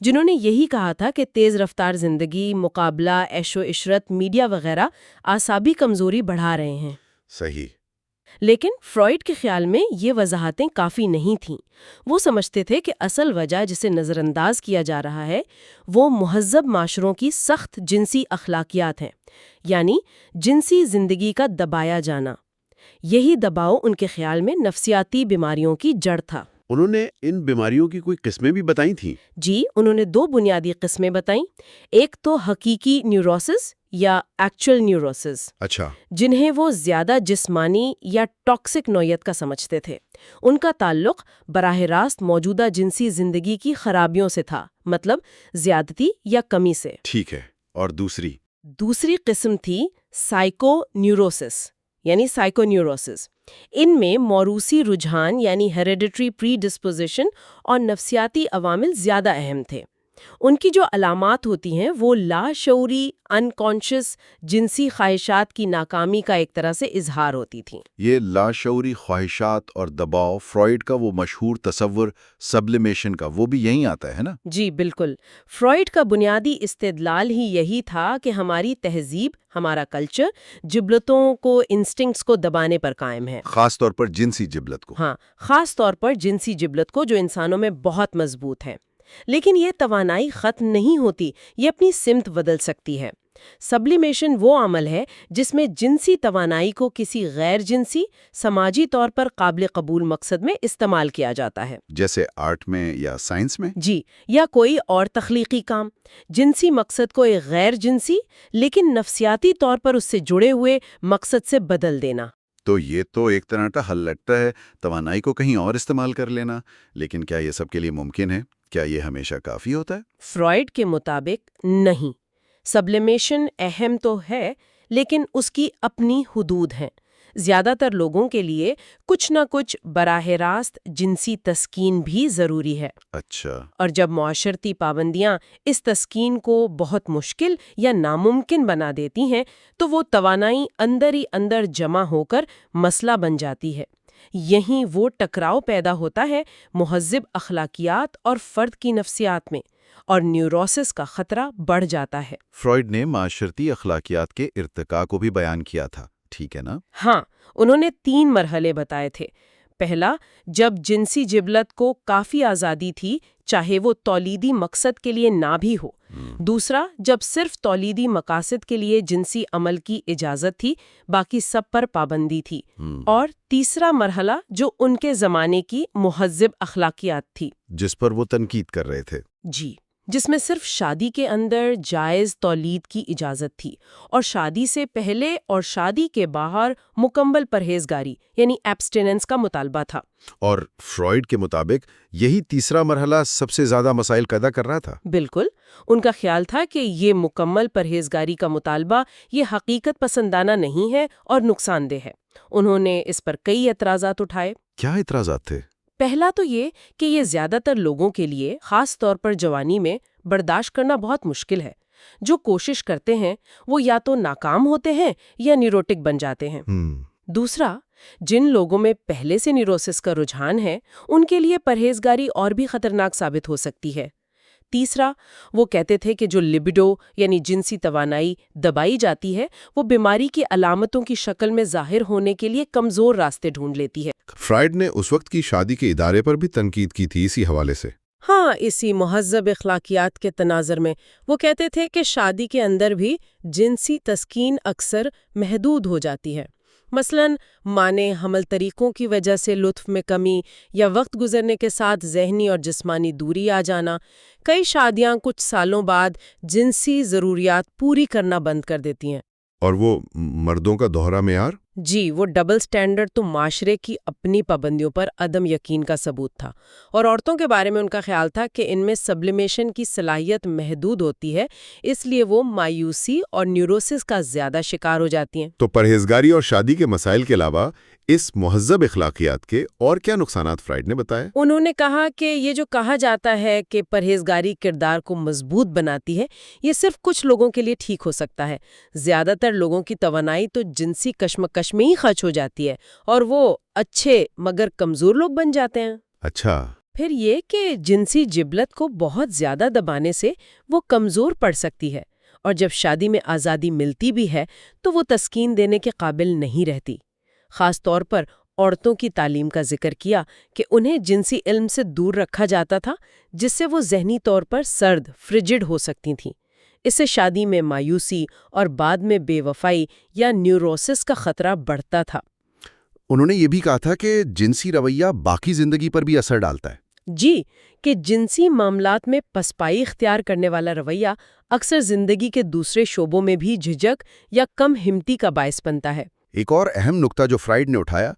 جنہوں نے یہی کہا تھا کہ تیز رفتار زندگی، مقابلہ، عیش و عشرت، میڈیا وغیرہ اعصابی کمزوری بڑھا رہے ہیں۔ صحیح۔ لیکن فرائیڈ کے خیال میں یہ وضاحتیں کافی نہیں تھیں۔ وہ سمجھتے تھے کہ اصل وجہ جسے نظر انداز کیا جا رہا ہے وہ مہذب معاشروں کی سخت جنسی اخلاقیات ہیں، یعنی جنسی زندگی کا دبایا جانا۔ یہی دباؤ ان کے خیال میں نفسیاتی بیماریوں کی جڑ تھا۔ انہوں نے ان بیماریوں کی کوئی قسمیں بھی بتائی تھیں؟ جی، انہوں نے 2 بنیادی قسمیں بتائیں۔ ایک تو حقیقی نیوروسز یا ایکچوئل نیوروسز، اچھا، جنہیں وہ زیادہ جسمانی یا ٹاکسک نوعیت کا سمجھتے تھے۔ ان کا تعلق براہ راست موجودہ جنسی زندگی کی خرابیوں سے تھا، مطلب زیادتی یا کمی سے۔ ٹھیک ہے، اور دوسری قسم تھی سائیکو نیوروسس یعنی سائیکو نیوروسس۔ ان میں موروثی رجحان یعنی ہیریڈیٹری پری ڈسپوزیشن اور نفسیاتی عوامل زیادہ اہم تھے۔ ان کی جو علامات ہوتی ہیں وہ لاشعوری انکانشس جنسی خواہشات کی ناکامی کا ایک طرح سے اظہار ہوتی تھیں۔ یہ لاشعوری خواہشات اور دباؤ فرائیڈ کا وہ مشہور تصور سبلیمیشن کا وہ بھی یہیں آتا ہے نا؟ جی بالکل، فرائیڈ کا بنیادی استدلال ہی یہی تھا کہ ہماری تہذیب، ہمارا کلچر جبلتوں کو، انسٹنکٹس کو دبانے پر قائم ہے، خاص طور پر جنسی جبلت کو۔ ہاں، خاص طور پر جنسی جبلت کو جو انسانوں میں بہت مضبوط ہے۔ لیکن یہ توانائی ختم نہیں ہوتی، یہ اپنی سمت بدل سکتی ہے۔ سبلیمیشن وہ عمل ہے جس میں جنسی توانائی کو کسی غیر جنسی، سماجی طور پر قابل قبول مقصد میں استعمال کیا جاتا ہے، جیسے آرٹ میں یا سائنس میں؟ جی، یا کوئی اور تخلیقی کام۔ جنسی مقصد کو ایک غیر جنسی لیکن نفسیاتی طور پر اس سے جڑے ہوئے مقصد سے بدل دینا۔ تو یہ تو ایک طرح کا حل لگتا ہے، توانائی کو کہیں اور استعمال کر لینا، لیکن کیا یہ سب کے لیے ممکن ہے؟ کیا یہ ہمیشہ کافی ہوتا ہے؟ فرائیڈ کے مطابق نہیں۔ سبلیمیشن اہم تو ہے، لیکن اس کی اپنی حدود ہیں۔ زیادہ تر لوگوں کے لیے کچھ نہ کچھ براہ راست جنسی تسکین بھی ضروری ہے۔ اچھا۔ اور جب معاشرتی پابندیاں اس تسکین کو بہت مشکل یا ناممکن بنا دیتی ہیں تو وہ توانائی اندر ہی اندر جمع ہو کر مسئلہ بن جاتی ہے۔ یہیں وہ ٹکراؤ پیدا ہوتا ہے مہذب اخلاقیات اور فرد کی نفسیات میں، اور نیوروسس کا خطرہ بڑھ جاتا ہے۔ فرائیڈ نے معاشرتی اخلاقیات کے ارتقاء کو بھی بیان کیا تھا، ٹھیک ہے نا؟ ہاں، انہوں نے 3 مرحلے بتائے تھے۔ پہلا، جب جنسی جبلت کو کافی آزادی تھی، چاہے وہ تولیدی مقصد کے لیے نہ بھی ہو۔ دوسرا، جب صرف تولیدی مقاصد کے لیے جنسی عمل کی اجازت تھی، باقی سب پر پابندی تھی۔ اور تیسرا مرحلہ جو ان کے زمانے کی مہذب اخلاقیات تھی، جس پر وہ تنقید کر رہے تھے۔ جی، جس میں صرف شادی کے اندر جائز تولید کی اجازت تھی، اور شادی سے پہلے اور شادی کے باہر مکمل پرہیزگاری یعنی ایبسٹیننس کا مطالبہ تھا۔ اور فرائیڈ کے مطابق یہی تیسرا مرحلہ سب سے زیادہ مسائل پیدا کر رہا تھا۔ بالکل، ان کا خیال تھا کہ یہ مکمل پرہیزگاری کا مطالبہ یہ حقیقت پسندانہ نہیں ہے اور نقصان دہ ہے۔ انہوں نے اس پر کئی اعتراضات اٹھائے۔ کیا اعتراضات تھے؟ پہلا تو یہ کہ یہ زیادہ تر لوگوں کے لیے، خاص طور پر جوانی میں، برداشت کرنا بہت مشکل ہے۔ جو کوشش کرتے ہیں وہ یا تو ناکام ہوتے ہیں یا نیوروٹک بن جاتے ہیں۔ دوسرا، جن لوگوں میں پہلے سے نیوروسس کا رجحان ہے، ان کے لیے پرہیزگاری اور بھی خطرناک ثابت ہو سکتی ہے۔ تیسرا، وہ کہتے تھے کہ جو لبڈو یعنی جنسی توانائی دبائی جاتی ہے، وہ بیماری کی علامتوں کی شکل میں ظاہر ہونے کے لیے کمزور راستے ڈھونڈ لیتی ہے۔ فرائیڈ نے اس وقت کی شادی کے ادارے پر بھی تنقید کی تھی اسی حوالے سے۔ ہاں، اسی مہذب اخلاقیات کے تناظر میں وہ کہتے تھے کہ شادی کے اندر بھی جنسی تسکین اکثر محدود ہو جاتی ہے۔ مثلاً مانے حمل طریقوں کی وجہ سے لطف میں کمی یا وقت گزرنے کے ساتھ ذہنی اور جسمانی دوری آ جانا۔ کئی شادیاں کچھ سالوں بعد جنسی ضروریات پوری کرنا بند کر دیتی ہیں۔ اور وہ مردوں کا دوہرا معیار؟ جی، وہ ڈبل سٹینڈرڈ تو معاشرے کی اپنی پابندیوں پر عدم یقین کا ثبوت تھا، اور عورتوں کے بارے میں ان کا خیال تھا کہ ان میں سبلیمیشن کی صلاحیت محدود ہوتی ہے، اس لیے وہ مایوسی اور نیوروسس کا زیادہ شکار ہو جاتی ہیں۔ تو پرہیزگاری اور شادی کے مسائل کے علاوہ اس مہذب اخلاقیات کے اور کیا نقصانات فرائیڈ نے بتائے؟ انہوں نے کہا کہ یہ جو کہا جاتا ہے کہ پرہیزگاری کردار کو مضبوط بناتی ہے، یہ صرف کچھ لوگوں کے لیے ٹھیک ہو سکتا ہے۔ زیادہ تر لوگوں کی توانائی تو جنسی کشمکش میں ہی خرچ ہو جاتی ہے، اور وہ اچھے مگر کمزور لوگ بن جاتے ہیں۔ اچھا۔ پھر یہ کہ جنسی جبلت کو بہت زیادہ دبانے سے وہ کمزور پڑ سکتی ہے، اور جب شادی میں آزادی ملتی بھی ہے تو وہ تسکین دینے کے قابل نہیں رہتی۔ خاص طور پر عورتوں کی تعلیم کا ذکر کیا کہ انہیں جنسی علم سے دور رکھا جاتا تھا، جس سے وہ ذہنی طور پر سرد، فریجڈ ہو سکتی تھیں۔ اس سے شادی میں مایوسی اور بعد میں بے وفائی یا نیوروسس کا خطرہ بڑھتا تھا۔ انہوں نے یہ بھی کہا تھا کہ جنسی رویہ باقی زندگی پر بھی اثر ڈالتا ہے۔ جی، کہ جنسی معاملات میں پسپائی اختیار کرنے والا رویہ اکثر زندگی کے دوسرے شعبوں میں بھی جھجک یا کم ہمتی کا باعث بنتا ہے۔ ایک اور اہم نقطہ جو فرائیڈ نے اٹھایا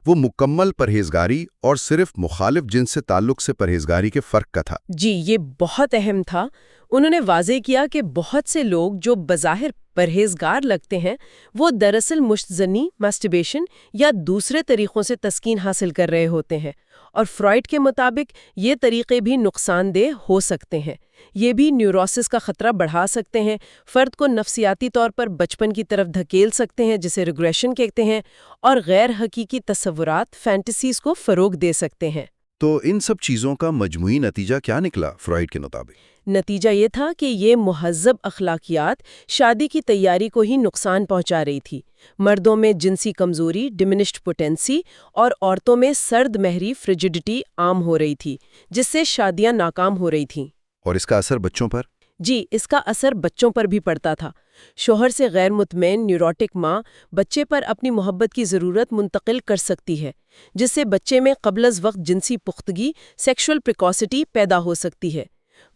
وہ مکمل پرہیزگاری اور صرف مخالف جنس سے تعلق سے پرہیزگاری کے فرق کا تھا۔ جی، یہ بہت اہم تھا۔ انہوں نے واضح کیا کہ بہت سے لوگ جو بظاہر پرہیزگار لگتے ہیں وہ دراصل مشتزنی ماسٹربیشن یا دوسرے طریقوں سے تسکین حاصل کر رہے ہوتے ہیں، اور فرائیڈ کے مطابق یہ طریقے بھی نقصان دہ ہو سکتے ہیں۔ یہ بھی نیوروسس کا خطرہ بڑھا سکتے ہیں، فرد کو نفسیاتی طور پر بچپن کی طرف دھکیل سکتے ہیں جسے ریگریشن کہتے ہیں، اور غیر حقیقی تصورات فینٹیسیز کو فروغ دے سکتے ہیں۔ تو ان سب چیزوں کا مجموعی نتیجہ کیا نکلا فرائیڈ کے مطابق؟ نتیجہ یہ تھا کہ یہ مہذب اخلاقیات شادی کی تیاری کو ہی نقصان پہنچا رہی تھی۔ مردوں میں جنسی کمزوری ڈیمینشڈ پوٹینسی اور عورتوں میں سرد مہری فریجڈیٹی عام ہو رہی تھی، جس سے شادیاں ناکام ہو رہی تھیں۔ اور اس کا اثر بچوں پر؟ جی، اس کا اثر بچوں پر بھی پڑتا تھا۔ شوہر سے غیر مطمئن نیوروٹک ماں بچے پر اپنی محبت کی ضرورت منتقل کر سکتی ہے، جس سے بچے میں قبل از وقت جنسی پختگی سیکشول پریکوسٹی پیدا ہو سکتی ہے۔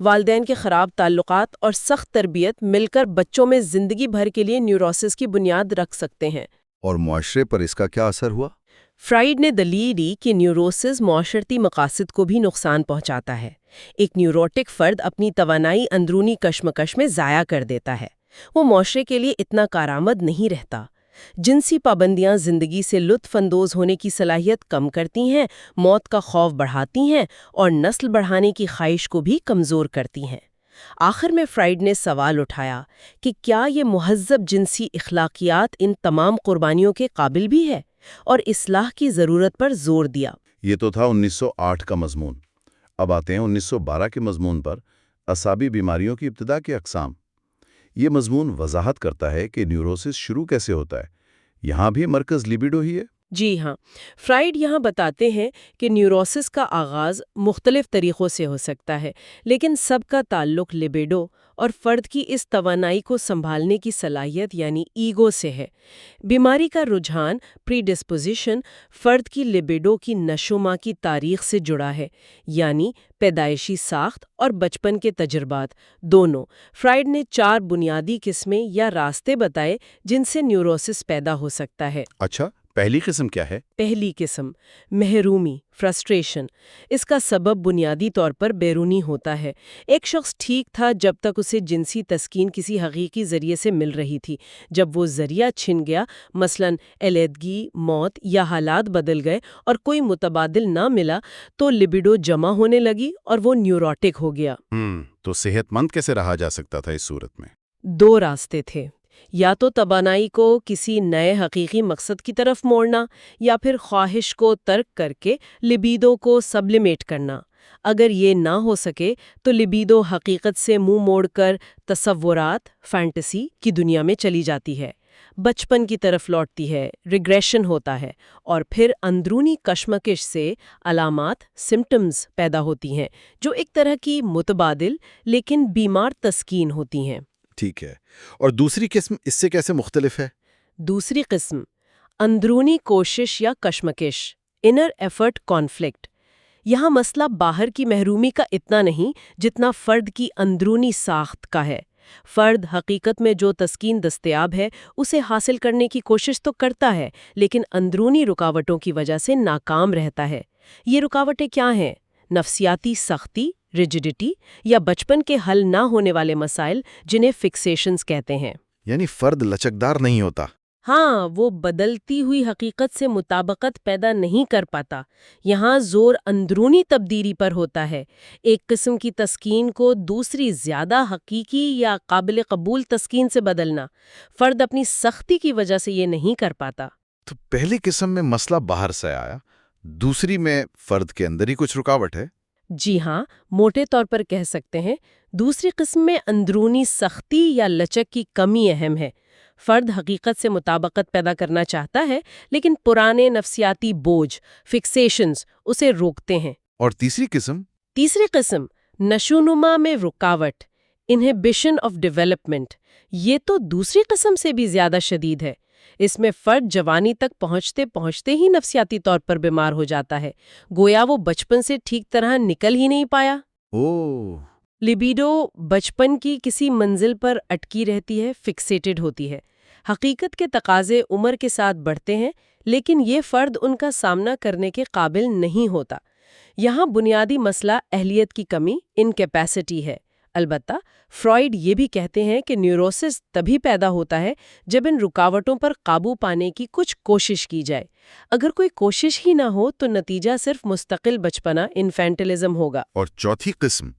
والدین کے خراب تعلقات اور سخت تربیت مل کر بچوں میں زندگی بھر کے لیے نیوروسس کی بنیاد رکھ سکتے ہیں۔ اور معاشرے پر اس کا کیا اثر ہوا؟ فرائیڈ نے دلیل دی کہ نیوروسس معاشرتی مقاصد کو بھی نقصان پہنچاتا ہے۔ ایک نیوروٹک فرد اپنی توانائی اندرونی کشمکش میں ضائع کر دیتا ہے، وہ معاشرے کے لیے اتنا کارآمد نہیں رہتا۔ جنسی پابندیاں زندگی سے لطف اندوز ہونے کی صلاحیت کم کرتی ہیں، موت کا خوف بڑھاتی ہیں اور نسل بڑھانے کی خواہش کو بھی کمزور کرتی ہیں۔ آخر میں فرائیڈ نے سوال اٹھایا کہ کیا یہ مہذب جنسی اخلاقیات ان تمام قربانیوں کے قابل بھی ہے، اور اصلاح کی ضرورت پر زور دیا۔ یہ تو تھا 1908 کا مضمون۔ اب آتے ہیں 1912 کے مضمون پر، اعصابی بیماریوں کی ابتدا کی اقسام۔ یہ مضمون وضاحت کرتا ہے کہ نیوروسس شروع کیسے ہوتا ہے۔ یہاں بھی مرکز لیبیڈو ہی ہے؟ جی ہاں، فرائیڈ یہاں بتاتے ہیں کہ نیوروسس کا آغاز مختلف طریقوں سے ہو سکتا ہے، لیکن سب کا تعلق لیبیڈو اور فرد کی اس توانائی کو سنبھالنے کی صلاحیت یعنی ایگو سے ہے۔ بیماری کا رجحان پری ڈسپوزیشن فرد کی لیبیڈو کی نشوما کی تاریخ سے جڑا ہے، یعنی پیدائشی ساخت اور بچپن کے تجربات دونوں۔ فرائیڈ نے 4 بنیادی قسمیں یا راستے بتائے جن سے نیوروسس پیدا ہو سکتا ہے۔ اچھا، پہلی قسم کیا ہے؟ پہلی قسم محرومی فرسٹریشن۔ اس کا سبب بنیادی طور پر بیرونی ہوتا ہے۔ ایک شخص ٹھیک تھا جب تک اسے جنسی تسکین کسی حقیقی ذریعے سے مل رہی تھی۔ جب وہ ذریعہ چھن گیا، مثلاً علیحدگی، موت یا حالات بدل گئے اور کوئی متبادل نہ ملا، تو لیبیڈو جمع ہونے لگی اور وہ نیوروٹک ہو گیا۔ تو صحت مند کیسے رہا جا سکتا تھا اس صورت میں؟ 2 راستے تھے، یا تو توانائی کو کسی نئے حقیقی مقصد کی طرف موڑنا، یا پھر خواہش کو ترک کر کے لیبیڈو کو سبلیمیٹ کرنا۔ اگر یہ نہ ہو سکے تو لیبیڈو حقیقت سے منہ موڑ کر تصورات فینٹیسی کی دنیا میں چلی جاتی ہے، بچپن کی طرف لوٹتی ہے، ریگریشن ہوتا ہے، اور پھر اندرونی کشمکش سے علامات سمپٹمز پیدا ہوتی ہیں جو ایک طرح کی متبادل لیکن بیمار تسکین ہوتی ہیں۔ ٹھیک ہے، اور دوسری قسم اس سے کیسے مختلف ہے؟ دوسری قسم اندرونی کوشش یا کشمکش انر ایفرٹ کانفلکٹ۔ یہاں مسئلہ باہر کی محرومی کا اتنا نہیں جتنا فرد کی اندرونی ساخت کا ہے۔ فرد حقیقت میں جو تسکین دستیاب ہے اسے حاصل کرنے کی کوشش تو کرتا ہے، لیکن اندرونی رکاوٹوں کی وجہ سے ناکام رہتا ہے۔ یہ رکاوٹیں کیا ہیں؟ نفسیاتی سختی ریجڈیٹی یا بچپن کے حل نہ ہونے والے مسائل جنہیں فکسیشنز کہتے ہیں۔ یعنی فرد لچکدار نہیں ہوتا۔ ہاں، وہ بدلتی ہوئی حقیقت سے مطابقت پیدا نہیں کر پاتا۔ یہاں زور اندرونی تبدیلی پر ہوتا ہے، ایک قسم کی تسکین کو دوسری زیادہ حقیقی یا قابل قبول تسکین سے بدلنا۔ فرد اپنی سختی کی وجہ سے یہ نہیں کر پاتا۔ تو پہلی قسم میں مسئلہ باہر سے آیا، دوسری میں فرد کے اندر ہی کچھ رکاوٹ ہے۔ جی ہاں، موٹے طور پر کہہ سکتے ہیں دوسری قسم میں اندرونی سختی یا لچک کی کمی اہم ہے۔ فرد حقیقت سے مطابقت پیدا کرنا چاہتا ہے، لیکن پرانے نفسیاتی بوجھ فکسیشنز اسے روکتے ہیں۔ اور تیسری قسم نشوونما میں رکاوٹ انہیبیشن آف ڈیولپمنٹ۔ یہ تو دوسری قسم سے بھی زیادہ شدید ہے۔ اس میں فرد جوانی تک پہنچتے پہنچتے ہی نفسیاتی طور پر بیمار ہو جاتا ہے، گویا وہ بچپن سے ٹھیک طرح نکل ہی نہیں پایا۔ لیبیڈو بچپن کی کسی منزل پر اٹکی رہتی ہے، فکسیٹڈ ہوتی ہے۔ حقیقت کے تقاضے عمر کے ساتھ بڑھتے ہیں، لیکن یہ فرد ان کا سامنا کرنے کے قابل نہیں ہوتا۔ یہاں بنیادی مسئلہ اہلیت کی کمی انکیپیسٹی ہے۔ البتہ فرائیڈ یہ بھی کہتے ہیں کہ نیوروسس تبھی پیدا ہوتا ہے جب ان رکاوٹوں پر قابو پانے کی کچھ کوشش کی جائے۔ اگر کوئی کوشش ہی نہ ہو تو نتیجہ صرف مستقل بچپنا انفینٹلزم ہوگا۔ اور چوتھی قسم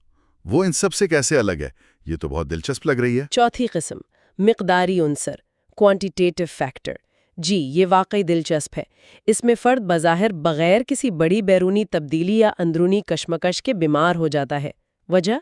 وہ ان سب سے کیسے الگ ہے؟ یہ تو بہت دلچسپ لگ رہی ہے۔ چوتھی قسم مقداری عنصر، کوانٹیٹیٹو فیکٹر۔ جی یہ واقعی دلچسپ ہے۔ اس میں فرد بظاہر بغیر کسی بڑی بیرونی تبدیلی یا اندرونی کشمکش کے بیمار ہو جاتا ہے۔ وجہ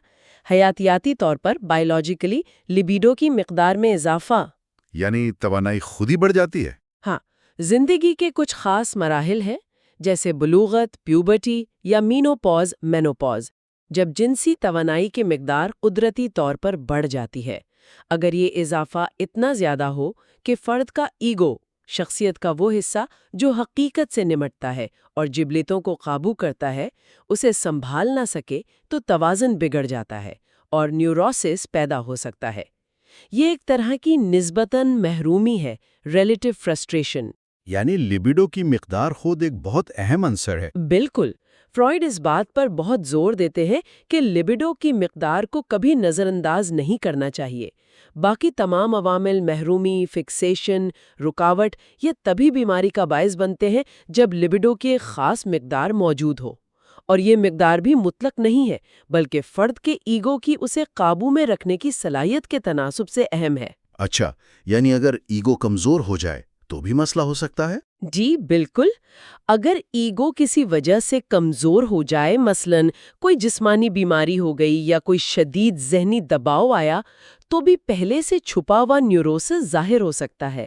حیاتیاتی طور پر بائیولوجیکلی لیبیڈو کی مقدار میں اضافہ۔ یعنی توانائی خود ہی بڑھ جاتی ہے؟ ہاں، زندگی کے کچھ خاص مراحل ہیں جیسے بلوغت، پیوبرٹی یا مینوپاز مینوپاز، جب جنسی توانائی کی مقدار قدرتی طور پر بڑھ جاتی ہے۔ اگر یہ اضافہ اتنا زیادہ ہو کہ فرد کا ایگو، شخصیت کا وہ حصہ جو حقیقت سے نمٹتا ہے اور جبلتوں کو قابو کرتا ہے، اسے سنبھال نہ سکے تو توازن بگڑ جاتا ہے اور نیوروسس پیدا ہو سکتا ہے۔ یہ ایک طرح کی نسبتاً محرومی ہے، ریلیٹو فرسٹریشن۔ یعنی لیبیڈو کی مقدار خود ایک بہت اہم عنصر ہے۔ بالکل، فرائیڈ اس بات پر بہت زور دیتے ہیں کہ لیبیڈو کی مقدار کو کبھی نظر انداز نہیں کرنا چاہیے۔ باقی تمام عوامل محرومی، فکسیشن، رکاوٹ یہ تبھی بیماری کا باعث بنتے ہیں جب لیبیڈو کی ایک خاص مقدار موجود ہو، اور یہ مقدار بھی مطلق نہیں ہے بلکہ فرد کے ایگو کی اسے قابو میں رکھنے کی صلاحیت کے تناسب سے اہم ہے۔ اچھا، یعنی اگر ایگو کمزور ہو جائے تو بھی مسئلہ ہو سکتا ہے؟ جی بالکل، اگر ایگو کسی وجہ سے کمزور ہو جائے، مثلاً کوئی جسمانی بیماری ہو گئی یا کوئی شدید ذہنی دباؤ آیا، تو بھی پہلے سے چھپا ہوا نیوروسس ظاہر ہو سکتا ہے۔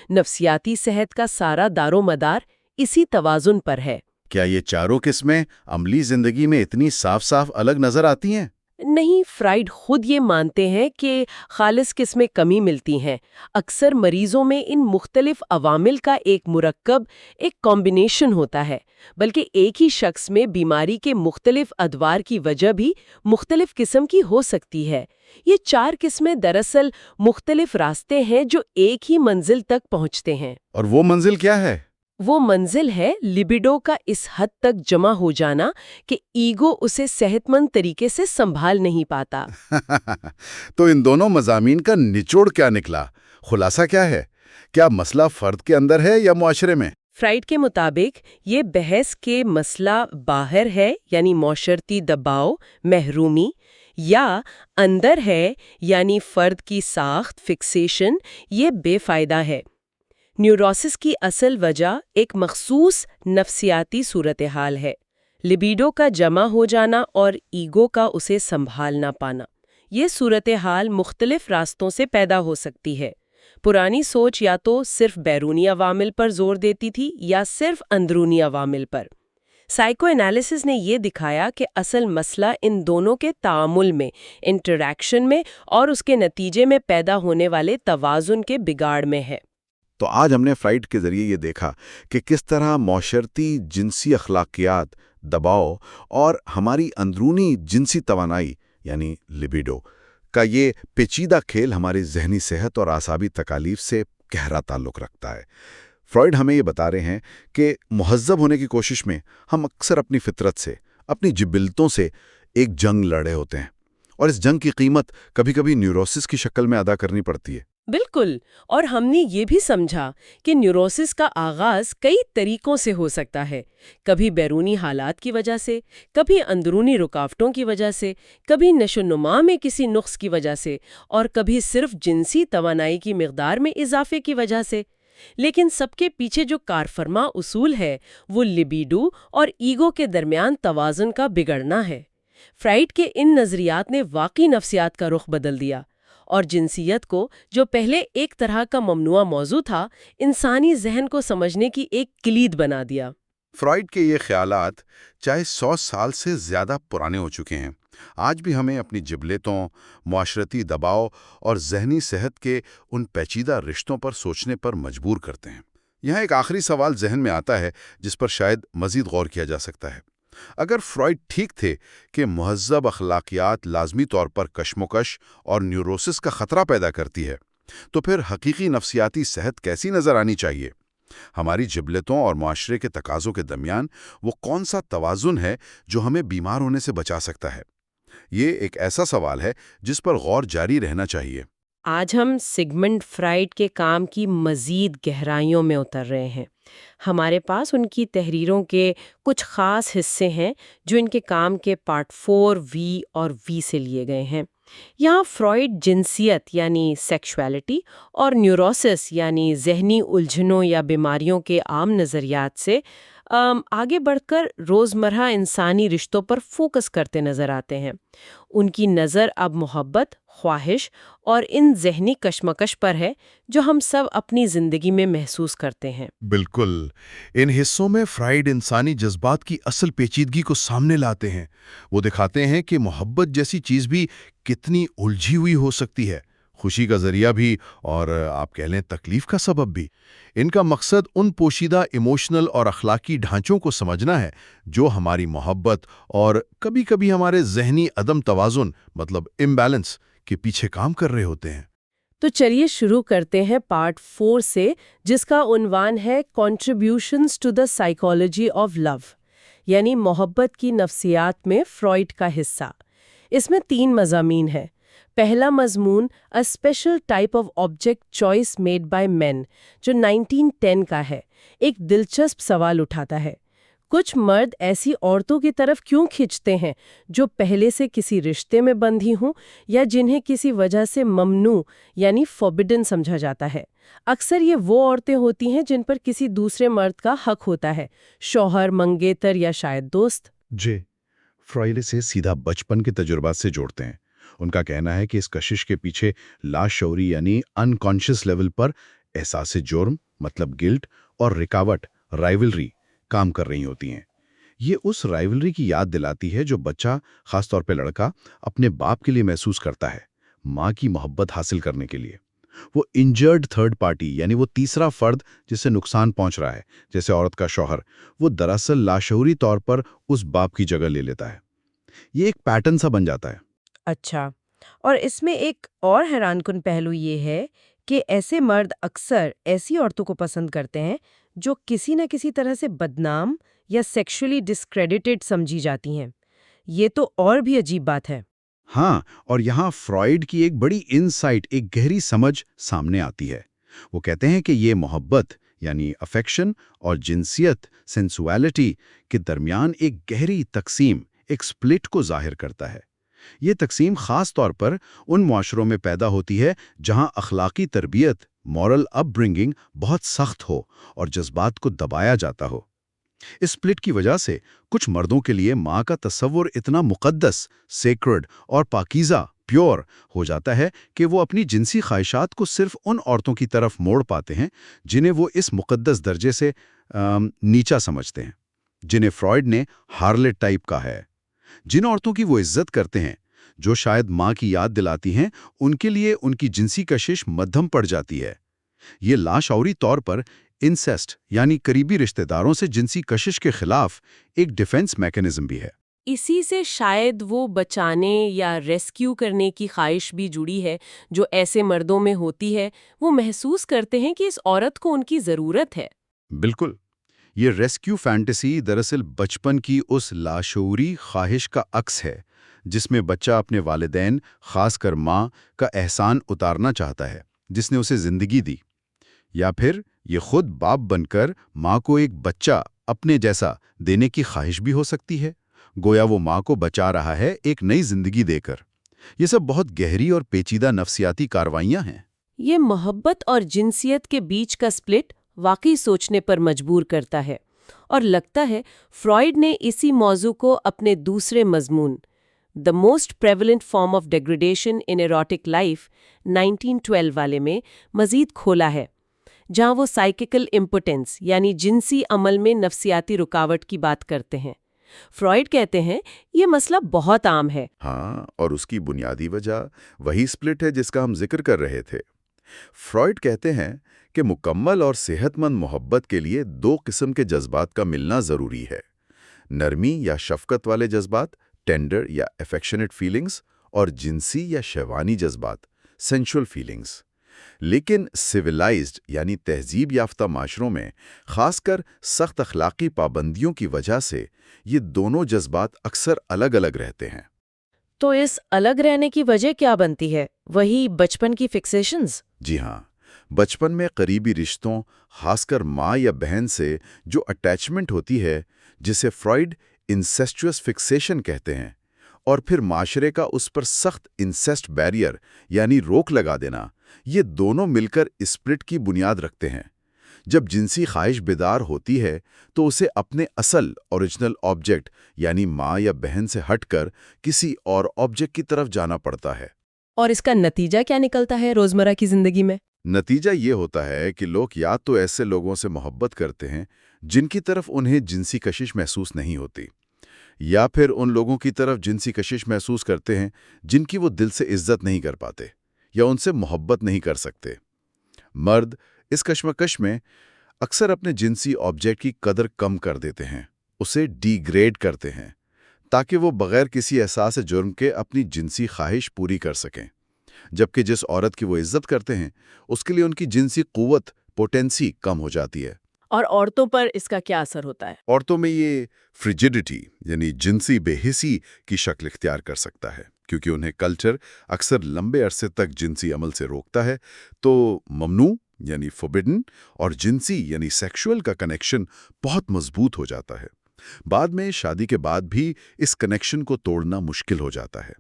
نفسیاتی صحت کا سارا دار و مدار اسی توازن پر ہے۔ کیا یہ چاروں قسمیں عملی زندگی میں اتنی صاف صاف الگ نظر آتی ہیں؟ نہیں، فرائیڈ خود یہ مانتے ہیں کہ خالص قسمیں کمی ملتی ہیں۔ اکثر مریضوں میں ان مختلف عوامل کا ایک مرکب، ایک کمبینیشن ہوتا ہے، بلکہ ایک ہی شخص میں بیماری کے مختلف ادوار کی وجہ بھی مختلف قسم کی ہو سکتی ہے۔ یہ چار قسمیں دراصل مختلف راستے ہیں جو ایک ہی منزل تک پہنچتے ہیں۔ اور وہ منزل کیا ہے؟ وہ منزل ہے لیبیڈو کا اس حد تک جمع ہو جانا کہ ایگو اسے صحت مند طریقے سے سنبھال نہیں پاتا۔ تو ان دونوں مضامین کا نچوڑ کیا نکلا؟ خلاصہ کیا ہے؟ کیا مسئلہ فرد کے اندر ہے یا معاشرے میں؟ فرائیڈ کے مطابق یہ بحث کے مسئلہ باہر ہے، یعنی معاشرتی دباؤ، محرومی، یا اندر ہے، یعنی فرد کی ساخت، فکسیشن، یہ بے فائدہ ہے۔ نیوروسس کی اصل وجہ ایک مخصوص نفسیاتی صورتحال ہے، لیبیڈو کا جمع ہو جانا اور ایگو کا اسے سنبھال نہ پانا۔ یہ صورتحال مختلف راستوں سے پیدا ہو سکتی ہے۔ پرانی سوچ یا تو صرف بیرونی عوامل پر زور دیتی تھی یا صرف اندرونی عوامل پر۔ سائیکو انالیسس نے یہ دکھایا کہ اصل مسئلہ ان دونوں کے تعامل میں، انٹریکشن میں اور اس کے نتیجے میں پیدا ہونے والے توازن کے بگاڑ میں ہے۔ تو آج ہم نے فرائیڈ کے ذریعے یہ دیکھا کہ کس طرح معاشرتی جنسی اخلاقیات، دباؤ اور ہماری اندرونی جنسی توانائی یعنی لیبیڈو کا یہ پیچیدہ کھیل ہماری ذہنی صحت اور اعصابی تکالیف سے گہرا تعلق رکھتا ہے۔ فرائیڈ ہمیں یہ بتا رہے ہیں کہ مہذب ہونے کی کوشش میں ہم اکثر اپنی فطرت سے، اپنی جبلتوں سے ایک جنگ لڑے ہوتے ہیں، اور اس جنگ کی قیمت کبھی کبھی نیوروسس کی شکل میں ادا کرنی پڑتی ہے۔ بالکل، اور ہم نے یہ بھی سمجھا کہ نیوروسس کا آغاز کئی طریقوں سے ہو سکتا ہے، کبھی بیرونی حالات کی وجہ سے، کبھی اندرونی رکاوٹوں کی وجہ سے، کبھی نشو و نما میں کسی نقص کی وجہ سے، اور کبھی صرف جنسی توانائی کی مقدار میں اضافے کی وجہ سے۔ لیکن سب کے پیچھے جو کارفرما اصول ہے وہ لیبیڈو اور ایگو کے درمیان توازن کا بگڑنا ہے۔ فرائیڈ کے ان نظریات نے واقعی نفسیات کا رخ بدل دیا، اور جنسیت کو، جو پہلے ایک طرح کا ممنوع موضوع تھا، انسانی ذہن کو سمجھنے کی ایک کلید بنا دیا۔ فرائیڈ کے یہ خیالات چاہے 100 سال سے زیادہ پرانے ہو چکے ہیں، آج بھی ہمیں اپنی جبلتوں، معاشرتی دباؤ اور ذہنی صحت کے ان پیچیدہ رشتوں پر سوچنے پر مجبور کرتے ہیں۔ یہاں ایک آخری سوال ذہن میں آتا ہے جس پر شاید مزید غور کیا جا سکتا ہے۔ اگر فرائیڈ ٹھیک تھے کہ مہذب اخلاقیات لازمی طور پر کشمکش اور نیوروسس کا خطرہ پیدا کرتی ہے، تو پھر حقیقی نفسیاتی صحت کیسی نظر آنی چاہیے؟ ہماری جبلتوں اور معاشرے کے تقاضوں کے درمیان وہ کون سا توازن ہے جو ہمیں بیمار ہونے سے بچا سکتا ہے؟ یہ ایک ایسا سوال ہے جس پر غور جاری رہنا چاہیے۔ آج ہم سگمنڈ فرائڈ کے کام کی مزید گہرائیوں میں اتر رہے ہیں۔ ہمارے پاس ان کی تحریروں کے کچھ خاص حصے ہیں جو ان کے کام کے پارٹ 4 وی اور وی سے لیے گئے ہیں۔ یہاں فرائڈ جنسیت یعنی سیکشوالٹی اور نیوروسس یعنی ذہنی الجھنوں یا بیماریوں کے عام نظریات سے آگے بڑھ کر روزمرہ انسانی رشتوں پر فوکس کرتے نظر آتے ہیں۔ ان کی نظر اب محبت، خواہش اور ان ذہنی کشمکش پر ہے جو ہم سب اپنی زندگی میں محسوس کرتے ہیں۔ بالکل، ان حصوں میں فرائڈ انسانی جذبات کی اصل پیچیدگی کو سامنے لاتے ہیں۔ وہ دکھاتے ہیں کہ محبت جیسی چیز بھی کتنی الجھی ہوئی ہو سکتی ہے، خوشی کا ذریعہ بھی اور آپ کہہ لیں تکلیف کا سبب بھی۔ ان کا مقصد ان پوشیدہ ایموشنل اور اخلاقی ڈھانچوں کو سمجھنا ہے جو ہماری محبت اور کبھی کبھی ہمارے ذہنی عدم توازن مطلب امبیلنس کے پیچھے کام کر رہے ہوتے ہیں۔ تو چلیے شروع کرتے ہیں پارٹ 4 سے، جس کا عنوان ہے contributions to the psychology of love, یعنی محبت کی نفسیات میں فرائڈ کا حصہ۔ اس میں 3 مضامین ہیں۔ پہلا مضمون A Special Type of Object Choice Made by Men، جو 1910 کا ہے، ایک دلچسپ سوال اٹھاتا ہے۔ کچھ مرد ایسی عورتوں کی طرف کیوں کھنچتے ہیں جو پہلے سے کسی رشتے میں بندھی ہوں یا جنہیں کسی وجہ سے ممنوع یعنی فوربڈن سمجھا جاتا ہے؟ اکثر یہ وہ عورتیں ہوتی ہیں جن پر کسی دوسرے مرد کا حق ہوتا ہے، شوہر، منگیتر یا شاید دوست۔ فرائڈ سے سیدھا بچپن کے تجربات سے جوڑتے ہیں۔ ان کا کہنا ہے کہ اس کشش کے پیچھے لاشعوری یعنی انکانشیس لیول پر احساس جرم مطلب گلٹ اور رکاوٹ رائیولری کام کر رہی ہوتی ہیں۔ یہ اس رائیولری کی یاد دلاتی ہے جو بچہ، خاص طور پہ لڑکا، اپنے باپ کے لیے محسوس کرتا ہے، ماں کی محبت حاصل کرنے کے لیے۔ وہ انجرڈ تھرڈ پارٹی یعنی وہ تیسرا فرد جس سے نقصان پہنچ رہا ہے، جیسے عورت کا شوہر، وہ دراصل لاشعوری طور پر اس باپ کی جگہ لے لیتا ہے۔ یہ ایک پیٹرن سا بن جاتا ہے۔ اچھا، اور اس میں ایک اور حیران کن پہلو یہ ہے کہ ایسے مرد اکثر ایسی عورتوں کو پسند کرتے ہیں جو کسی نہ کسی طرح سے بدنام یا سیکشولی ڈسکریڈیٹڈ سمجھی جاتی ہیں۔ یہ تو اور بھی عجیب بات ہے۔ ہاں، اور یہاں فرائڈ کی ایک بڑی انسائٹ، ایک گہری سمجھ سامنے آتی ہے۔ وہ کہتے ہیں کہ یہ محبت یعنی افیکشن اور جنسیت سینسویلٹی کے درمیان ایک گہری تقسیم، ایک سپلٹ کو ظاہر کرتا ہے۔ یہ تقسیم خاص طور پر ان معاشروں میں پیدا ہوتی ہے جہاں اخلاقی تربیت، مورل اپ برنگنگ بہت سخت ہو اور جذبات کو دبایا جاتا ہو۔ اس سپلٹ کی وجہ سے کچھ مردوں کے لیے ماں کا تصور اتنا مقدس، سیکرڈ اور پاکیزہ، پیور ہو جاتا ہے کہ وہ اپنی جنسی خواہشات کو صرف ان عورتوں کی طرف موڑ پاتے ہیں جنہیں وہ اس مقدس درجے سے نیچا سمجھتے ہیں، جنہیں فرائڈ نے ہارلٹ ٹائپ کہا ہے۔ جن عورتوں کی وہ عزت کرتے ہیں، جو شاید ماں کی یاد دلاتی ہیں، ان کے لیے ان کی جنسی کشش مدھم پڑ جاتی ہے۔ یہ لاشعوری طور پر انسیسٹ یعنی قریبی رشتہ داروں سے جنسی کشش کے خلاف ایک ڈیفنس میکانزم بھی ہے۔ اسی سے شاید وہ بچانے یا ریسکیو کرنے کی خواہش بھی جڑی ہے جو ایسے مردوں میں ہوتی ہے۔ وہ محسوس کرتے ہیں کہ اس عورت کو ان کی ضرورت ہے۔ بالکل، یہ ریسکیو فینٹیسی دراصل بچپن کی اس لاشعوری خواہش کا عکس ہے جس میں بچہ اپنے والدین، خاص کر ماں، کا احسان اتارنا چاہتا ہے جس نے اسے زندگی دی، یا پھر یہ خود باپ بن کر ماں کو ایک بچہ اپنے جیسا دینے کی خواہش بھی ہو سکتی ہے، گویا وہ ماں کو بچا رہا ہے ایک نئی زندگی دے کر۔ یہ سب بہت گہری اور پیچیدہ نفسیاتی کارروائیاں ہیں۔ یہ محبت اور جنسیت کے بیچ کا سپلٹ واقعی سوچنے پر مجبور کرتا ہے، اور لگتا ہے فرائڈ نے اسی موضوع کو اپنے دوسرے مضمون The Most Prevalent Form of Degradation in Erotic Life 1912 والے میں مزید کھولا ہے، جہاں وہ سائیکیکل امپوٹنس یعنی جنسی عمل میں نفسیاتی رکاوٹ کی بات کرتے ہیں۔ فرائڈ کہتے ہیں یہ مسئلہ بہت عام ہے۔ ہاں، اور اس کی بنیادی وجہ وہی سپلٹ ہے جس کا ہم ذکر کر رہے تھے۔ فرائڈ کہتے ہیں کہ مکمل اور صحت مند محبت کے لیے 2 قسم کے جذبات کا ملنا ضروری ہے: نرمی یا شفقت والے جذبات، ٹینڈر یا افیکشنیٹ فیلنگز، اور جنسی یا شہوانی جذبات، سینشول فیلنگز۔ لیکن سویلائزڈ یعنی تہذیب یافتہ معاشروں میں، خاص کر سخت اخلاقی پابندیوں کی وجہ سے، یہ دونوں جذبات اکثر الگ الگ رہتے ہیں۔ تو اس الگ رہنے کی وجہ کیا بنتی ہے؟ وہی بچپن کی فکسیشنز؟ جی ہاں، بچپن میں قریبی رشتوں، خاص کر ماں یا بہن سے جو اٹیچمنٹ ہوتی ہے، جسے فرائیڈ انسیسچوس فکسیشن کہتے ہیں، اور پھر معاشرے کا اس پر سخت انسیسٹ بیریئر یعنی روک لگا دینا، یہ دونوں مل کر اسپرٹ کی بنیاد رکھتے ہیں۔ جب جنسی خواہش بیدار ہوتی ہے تو اسے اپنے اصل اوریجنل آبجیکٹ یعنی ماں یا بہن سے ہٹ کر کسی اور آبجیکٹ کی طرف جانا پڑتا ہے۔ اور اس کا نتیجہ کیا نکلتا ہے روزمرہ کی زندگی میں؟ نتیجہ یہ ہوتا ہے کہ لوگ یا تو ایسے لوگوں سے محبت کرتے ہیں جن کی طرف انہیں جنسی کشش محسوس نہیں ہوتی، یا پھر ان لوگوں کی طرف جنسی کشش محسوس کرتے ہیں جن کی وہ دل سے عزت نہیں کر پاتے یا ان سے محبت نہیں کر سکتے۔ مرد اس کشمکش میں اکثر اپنے جنسی آبجیکٹ کی قدر کم کر دیتے ہیں، اسے ڈی گریڈ کرتے ہیں تاکہ وہ بغیر کسی احساس جرم کے اپنی جنسی خواہش پوری کر سکیں، جبکہ جس عورت کی وہ عزت کرتے ہیں اس کے لیے ان کی جنسی قوت پوٹینسی کم ہو جاتی ہے۔ اور عورتوں پر اس کا کیا اثر ہوتا ہے؟ عورتوں میں یہ فریجیڈیٹی یعنی جنسی بے حسی کی شکل اختیار کر سکتا ہے، کیونکہ انہیں کلچر اکثر لمبے عرصے تک جنسی عمل سے روکتا ہے، تو ممنوع یعنی فوربڈن اور جنسی یعنی سیکشول کا کنیکشن بہت مضبوط ہو جاتا ہے۔ بعد میں شادی کے بعد بھی اس کنیکشن کو توڑنا مشکل ہو جاتا ہے۔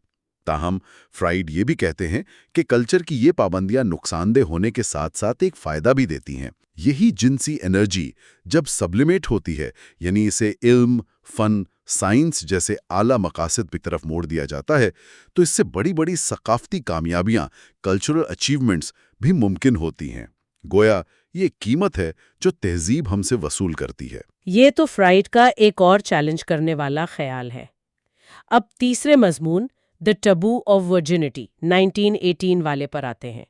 تاہم فرائیڈ یہ بھی کہتے ہیں کہ کلچر کی یہ پابندیاں نقصان دہ ہونے کے ساتھ ساتھ ایک فائدہ بھی دیتی ہیں۔ یہی جنسی انرجی جب سبلیمیٹ ہوتی ہے، یعنی اسے علم، فن، سائنس جیسے اعلیٰ مقاصد کی طرف موڑ دیا جاتا ہے، تو اس سے بڑی بڑی ثقافتی کامیابیاں، کلچرل اچیومنٹس بھی ممکن ہوتی ہیں۔ گویا یہ قیمت ہے جو تہذیب ہم سے وصول کرتی ہے۔ یہ تو فرائیڈ کا ایک اور چیلنج کرنے والا خیال ہے۔ اب تیسرے مضمون دی ٹیبو آف ورجنٹی 1918 والے پر آتے ہیں۔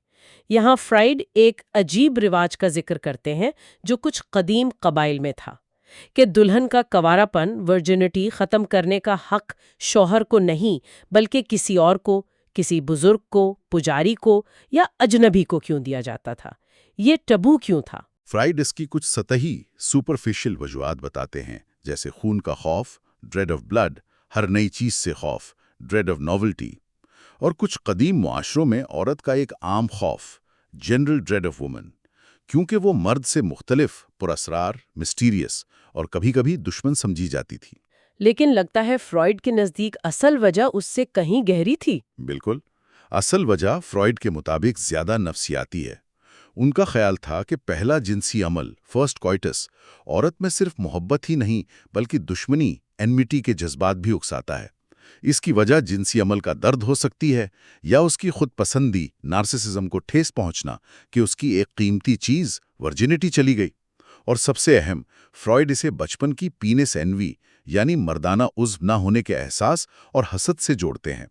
یہاں فرائیڈ ایک عجیب رواج کا ذکر کرتے ہیں جو کچھ قدیم قبائل میں تھا، کہ دلہن کا کنوارا پن ورجنٹی ختم کرنے کا حق شوہر کو نہیں بلکہ کسی اور کو، کسی بزرگ کو، پجاری کو یا اجنبی کو کیوں دیا جاتا تھا؟ یہ ٹیبو کیوں تھا؟ فرائیڈ اس کی کچھ سطحی سپرفیشل وجوہات بتاتے ہیں، جیسے خون کا خوف، ڈریڈ آف بلڈ، ہر نئی چیز سے خوف، ڈریڈ آف نوولٹی، اور کچھ قدیم معاشروں میں عورت کا ایک عام خوف، جنرل ڈریڈ آف وومن، کیونکہ وہ مرد سے مختلف، پراسرار، مسٹیریس اور کبھی کبھی دشمن سمجھی جاتی تھی۔ لیکن لگتا ہے فرائیڈ کے نزدیک اصل وجہ اس سے کہیں گہری تھی۔ بالکل، اصل وجہ فرائیڈ کے مطابق زیادہ نفسیاتی ہے۔ ان کا خیال تھا کہ پہلا جنسی عمل، فرسٹ کوئٹس، عورت میں صرف محبت ہی نہیں بلکہ دشمنی، اینمیٹی کے جذبات بھی اکساتا ہے۔ اس کی وجہ جنسی عمل کا درد ہو سکتی ہے، یا اس کی خود پسندی، نارسسزم کو ٹھیس پہنچنا کہ اس کی ایک قیمتی چیز ورجنٹی چلی گئی۔ اور سب سے اہم، فرائیڈ اسے بچپن کی پینس اینوی یعنی مردانہ عضو نہ ہونے کے احساس اور حسد سے جوڑتے ہیں۔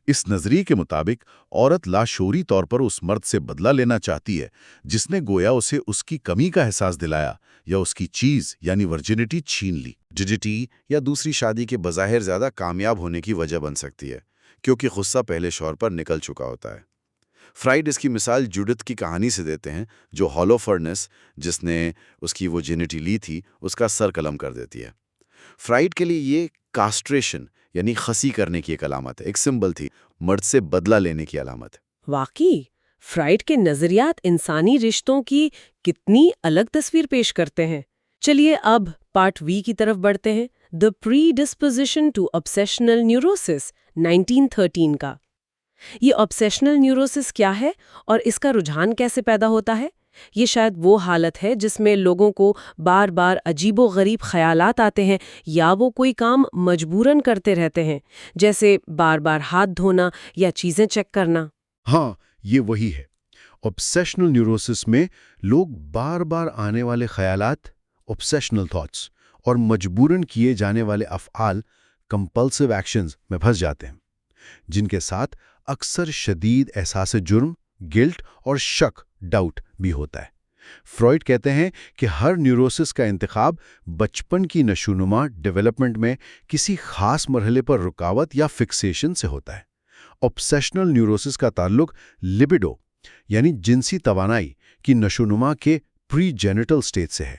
اس نظریے کے مطابق عورت لاشعوری طور پر اس مرد سے بدلہ لینا چاہتی ہے جس نے گویا اسے اس کی کمی کا احساس دلایا یا اس کی چیز یعنی ورجنٹی چھین لی۔ ڈیڈیٹی یا دوسری شادی کے بظاہر زیادہ کامیاب ہونے کی وجہ بن سکتی ہے، کیونکہ غصہ پہلے شوہر پر نکل چکا ہوتا ہے۔ فرائیڈ اس کی مثال جوڈتھ کی کہانی سے دیتے ہیں، جو ہالوفرنس، جس نے اس کی وہ جینٹی لی تھی، اس کا سر قلم کر دیتی ہے۔ فرائیڈ کے لیے یہ کاسٹریشن یعنی خسی کرنے کی ایک علامت ہے، ایک سمبل تھی، مرد سے بدلہ لینے کی علامت۔ واقعی فرائیڈ کے نظریات انسانی رشتوں کی کتنی الگ تصویر پیش کرتے ہیں۔ چلیے اب پارٹ وی کی طرف بڑھتے ہیں، دی پری ڈسپوزیشن ٹو obsessional neurosis 1913 کا۔ یہ obsessional neurosis کیا ہے اور اس کا رجحان کیسے پیدا ہوتا ہے؟ یہ شاید وہ حالت ہے جس میں لوگوں کو بار بار عجیب و غریب خیالات آتے ہیں یا وہ کوئی کام مجبوراً کرتے رہتے ہیں، جیسے بار بار ہاتھ دھونا یا چیزیں چیک کرنا۔ ہاں، یہ وہی ہے۔ obsessional neurosis میں لوگ بار بار آنے والے خیالات، obsessional thoughts، اور مجبوراً کیے جانے والے افعال، compulsive actions میں پھنس جاتے ہیں، جن کے ساتھ اکثر شدید احساس جرم، گلٹ اور شک، ڈاؤٹ بھی ہوتا ہے۔ فرائیڈ کہتے ہیں کہ ہر نیوروسس کا انتخاب بچپن کی نشوونما ڈیولپمنٹ میں کسی خاص مرحلے پر رکاوٹ یا فکسیشن سے ہوتا ہے۔ obsessional نیوروسس کا تعلق لبیڈو یعنی جنسی توانائی کی نشوونما کے پری جینیٹل سٹیج سے ہے،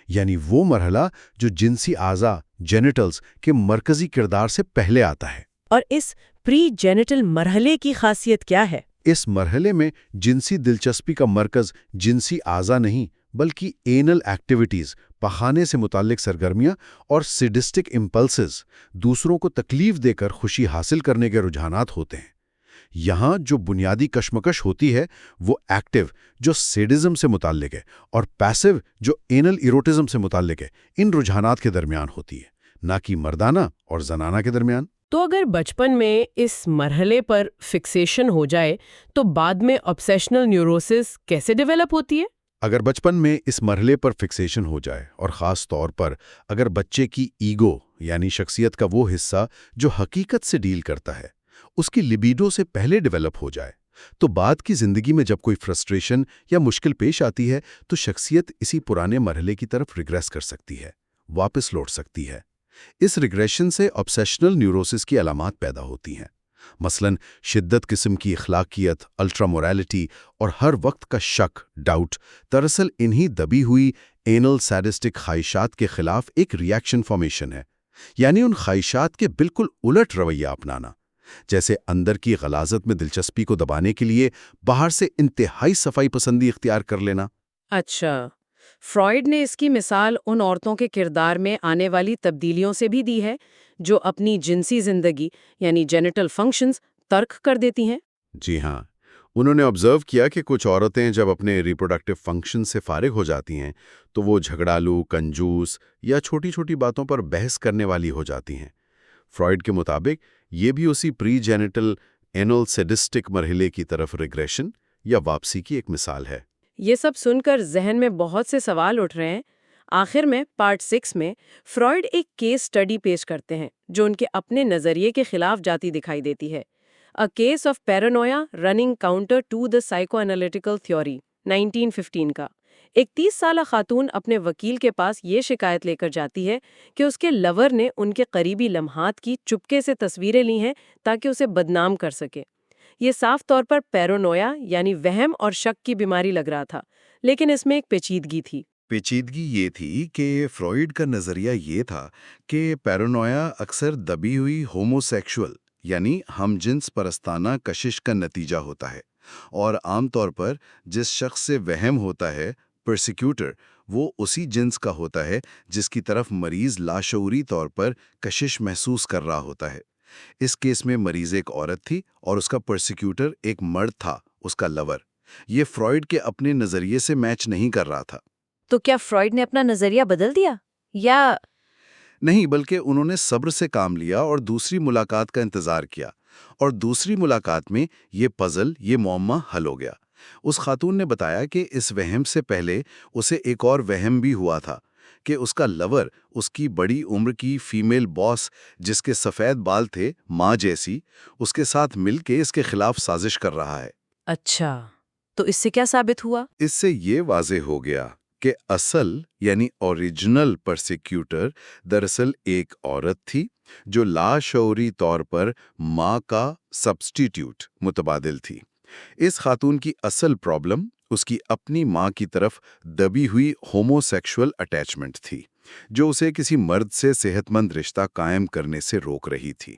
یعنی وہ مرحلہ جو جنسی اعضاء جینیٹلز کے مرکزی کردار سے پہلے آتا ہے۔ اور اس پری جینیٹل مرحلے کی خاصیت کیا ہے؟ اس مرحلے میں جنسی دلچسپی کا مرکز جنسی اعضاء نہیں بلکہ اینل ایکٹیویٹیز، پخانے سے متعلق سرگرمیاں اور سیڈسٹک امپلسز، دوسروں کو تکلیف دے کر خوشی حاصل کرنے کے رجحانات ہوتے ہیں۔ یہاں جو بنیادی کشمکش ہوتی ہے وہ ایکٹیو جو سیڈزم سے متعلق ہے اور پیسو جو اینل ایروٹزم سے متعلق ہے، ان رجحانات کے درمیان ہوتی ہے، نہ کہ مردانہ اور زنانہ کے درمیان۔ تو اگر بچپن میں اس مرحلے پر فکسیشن ہو جائے تو بعد میں آبسیشنل نیوروسس کیسے ڈیولپ ہوتی ہے؟ اگر بچپن میں اس مرحلے پر فکسیشن ہو جائے اور خاص طور پر اگر بچے کی ایگو یعنی شخصیت کا وہ حصہ جو حقیقت سے ڈیل کرتا ہے اس کی لیبیڈو سے پہلے ڈیولپ ہو جائے تو بعد کی زندگی میں جب کوئی فرسٹریشن یا مشکل پیش آتی ہے تو شخصیت اسی پرانے مرحلے کی طرف ریگریس کر سکتی ہے، واپس لوٹ سکتی ہے۔ اس ریگریشن سے آبسیشنل نیوروسس کی علامات پیدا ہوتی ہیں، مثلاً شدت قسم کی اخلاقیت، الٹرا موریلٹی اور ہر وقت کا شک، ڈاؤٹ، دراصل انہی دبی ہوئی اینل سیڈسٹک خواہشات کے خلاف ایک ریاکشن فارمیشن ہے، یعنی ان خواہشات کے بالکل الٹ رویہ اپنانا، جیسے اندر کی غلاظت میں دلچسپی کو دبانے کے لیے باہر سے انتہائی صفائی پسندی اختیار کر لینا۔ اچھا، فرائیڈ نے اس کی مثال ان عورتوں کے کردار میں آنے والی تبدیلیوں سے بھی دی ہے جو اپنی جنسی زندگی یعنی جینیٹل فنکشنز ترک کر دیتی ہیں۔ جی ہاں، انہوں نے آبزرو کیا کہ کچھ عورتیں جب اپنے ریپروڈکٹیو فنکشن سے فارغ ہو جاتی ہیں تو وہ جھگڑالو، کنجوس یا چھوٹی چھوٹی باتوں پر بحث کرنے والی ہو جاتی ہیں۔ فرائیڈ کے مطابق یہ بھی اسی پری جینیٹل اینل سیڈسٹک مرحلے کی طرف ریگریشن یا واپسی کی ایک مثال ہے۔ یہ سب سن کر ذہن میں بہت سے سوال اٹھ رہے ہیں۔ آخر میں پارٹ 6 میں فرائیڈ ایک کیس سٹڈی پیش کرتے ہیں جو ان کے اپنے نظریے کے خلاف جاتی دکھائی دیتی ہے۔ A case of paranoia running counter to the psychoanalytical theory 1915 کا۔ ایک 30 سالہ خاتون اپنے وکیل کے پاس یہ شکایت لے کر جاتی ہے کہ اس کے لور نے ان کے قریبی لمحات کی چپکے سے تصویریں لی ہیں تاکہ اسے بدنام کر سکے۔ یہ صاف طور پر پیرانویا یعنی وہم اور شک کی بیماری لگ رہا تھا، لیکن اس میں ایک پیچیدگی تھی۔ پیچیدگی یہ تھی کہ فرائیڈ کا نظریہ یہ تھا کہ پیرانویا اکثر دبی ہوئی ہوموسیکشول یعنی ہم جنس پرستانہ کشش کا نتیجہ ہوتا ہے، اور عام طور پر جس شخص سے وہم ہوتا ہے پرسیکیوٹر وہ اسی جنس کا ہوتا ہے جس کی طرف مریض لاشعوری طور پر کشش محسوس کر رہا ہوتا ہے۔ اس کیس میں مریض ایک عورت تھی اور اس کا پرسیکیوٹر ایک مرد تھا، اس کا لور۔ یہ فرائیڈ کے اپنے نظریے سے میچ نہیں کر رہا تھا۔ تو کیا فرائیڈ نے اپنا نظریہ بدل دیا یا نہیں، بلکہ انہوں نے صبر سے کام لیا اور دوسری ملاقات کا انتظار کیا، اور دوسری ملاقات میں یہ پزل، یہ معمہ حل ہو گیا۔ اس خاتون نے بتایا کہ اس وہم سے پہلے اسے ایک اور وہم بھی ہوا تھا کہ اس کا لور اس کی بڑی عمر کی فیمیل باس جس کے سفید بال تھے ماں جیسی، اس کے ساتھ مل کے اس کے خلاف سازش کر رہا ہے۔ اچھا، تو اس سے کیا ثابت ہوا؟ اس سے یہ واضح ہو گیا کہ اصل یعنی اوریجنل پرسیکیوٹر دراصل ایک عورت تھی جو لاشعوری طور پر ماں کا سبسٹیٹیوٹ متبادل تھی۔ اس خاتون کی اصل پرابلم اس کی اپنی ماں کی طرف دبی ہوئی ہوموسیکشول اٹیچمنٹ تھی جو اسے کسی مرد سے صحت مند رشتہ قائم کرنے سے روک رہی تھی۔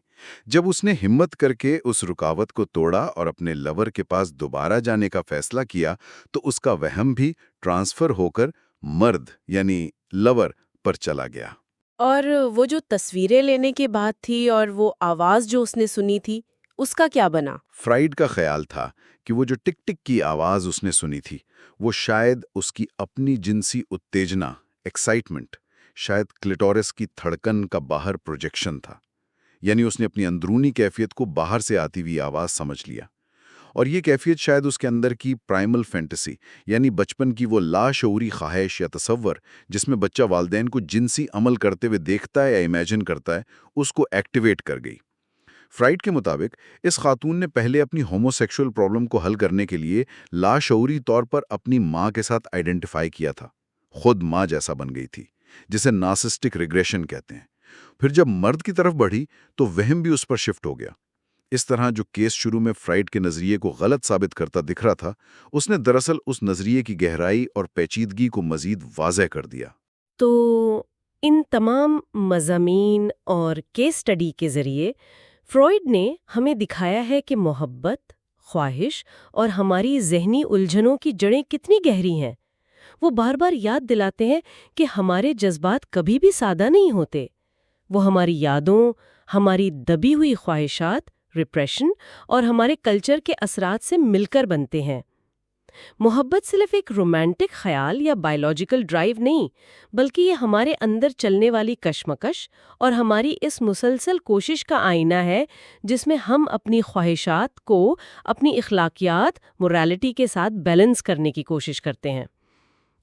جب اس نے ہمت کر کے اس رکاوٹ کو توڑا اور اپنے لور کے پاس دوبارہ جانے کا فیصلہ کیا تو اس کا وہم بھی ٹرانسفر ہو کر مرد یعنی لور پر چلا گیا۔ اور وہ جو تصویریں لینے کی بات تھی اور وہ آواز جو اس نے سنی تھی اس کا کیا بنا؟ فرائیڈ کا خیال تھا کہ وہ جو ٹک ٹک کی آواز اس نے سنی تھی وہ شاید اس کی اپنی جنسی اتےجنا، ایکسائٹمنٹ، شاید کلیٹورس کی دھڑکن کا باہر پروجیکشن تھا، یعنی اس نے اپنی اندرونی کیفیت کو باہر سے آتی ہوئی آواز سمجھ لیا، اور یہ کیفیت شاید اس کے اندر کی پرائمل فینٹیسی یعنی بچپن کی وہ لاشعوری خواہش یا تصور جس میں بچہ والدین کو جنسی عمل کرتے ہوئے دیکھتا ہے یا امیجن کرتا ہے، اس کو ایکٹیویٹ کر گئی۔ فرائیڈ کے مطابق اس خاتون نے پہلے اپنی ہوموسیکشول پرابلم کو حل کرنے کے لیے لاشعوری طور پر اپنی ماں کے ساتھ آئیڈینٹیفائی کیا تھا، خود ماں جیسا بن گئی تھی، جسے نارسسٹک ریگریشن کہتے ہیں۔ پھر جب مرد کی طرف بڑھی تو وہم بھی اس پر شفٹ ہو گیا۔ اس طرح جو کیس شروع میں فرائیڈ کے نظریے کو غلط ثابت کرتا دکھ رہا تھا، اس نے دراصل اس نظریے کی گہرائی اور پیچیدگی کو مزید واضح کر دیا۔ تو ان تمام مضامین اور کیس سٹڈی کے ذریعے فروئڈ نے ہمیں دکھایا ہے کہ محبت، خواہش اور ہماری ذہنی الجھنوں کی جڑیں کتنی گہری ہیں۔ وہ بار بار یاد دلاتے ہیں کہ ہمارے جذبات کبھی بھی سادہ نہیں ہوتے۔ وہ ہماری یادوں، ہماری دبی ہوئی خواہشات، ریپریشن اور ہمارے کلچر کے اثرات سے مل کر بنتے ہیں۔ محبت صرف ایک رومانٹک خیال یا بائیولوجیکل ڈرائیو نہیں، بلکہ یہ ہمارے اندر چلنے والی کشمکش اور ہماری اس مسلسل کوشش کا آئینہ ہے جس میں ہم اپنی خواہشات کو اپنی اخلاقیات، موریلٹی کے ساتھ بیلنس کرنے کی کوشش کرتے ہیں۔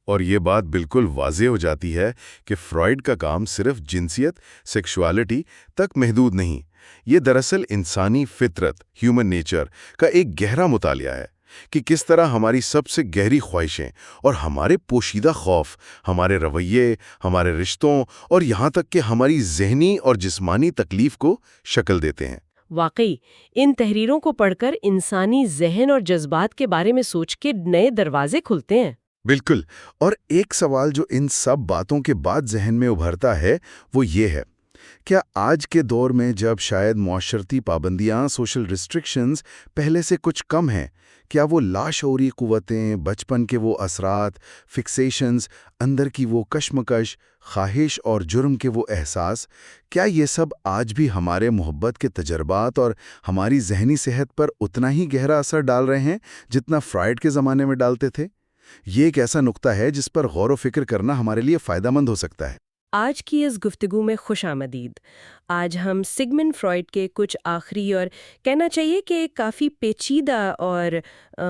اور یہ بات بالکل واضح ہو جاتی ہے کہ فرائیڈ کا کام صرف جنسیت، سیکشوالٹی تک محدود نہیں، یہ دراصل انسانی فطرت، ہیومن نیچر کا ایک گہرا مطالعہ ہے کہ کس طرح ہماری سب سے گہری خواہشیں اور ہمارے پوشیدہ خوف ہمارے رویے، ہمارے رشتوں اور یہاں تک کہ ہماری ذہنی اور جسمانی تکلیف کو شکل دیتے ہیں۔ واقعی ان تحریروں کو پڑھ کر انسانی ذہن اور جذبات کے بارے میں سوچ کے نئے دروازے کھلتے ہیں۔ بالکل، اور ایک سوال جو ان سب باتوں کے بعد ذہن میں ابھرتا ہے وہ یہ ہے، کیا آج کے دور میں جب شاید معاشرتی پابندیاں، سوشل ریسٹرکشنز پہلے سے کچھ کم ہیں، کیا وہ لاشعوری قوتیں، بچپن کے وہ اثرات، فکسیشنز، اندر کی وہ کشمکش، خواہش اور جرم کے وہ احساس، کیا یہ سب آج بھی ہمارے محبت کے تجربات اور ہماری ذہنی صحت پر اتنا ہی گہرا اثر ڈال رہے ہیں جتنا فرائیڈ کے زمانے میں ڈالتے تھے؟ یہ ایک ایسا نقطہ ہے جس پر غور و فکر کرنا ہمارے لیے فائدہ مند ہو سکتا ہے۔ آج کی اس گفتگو میں خوش آمدید۔ آج ہم سگمنڈ فرائیڈ کے کچھ آخری اور کہنا چاہیے کہ کافی پیچیدہ اور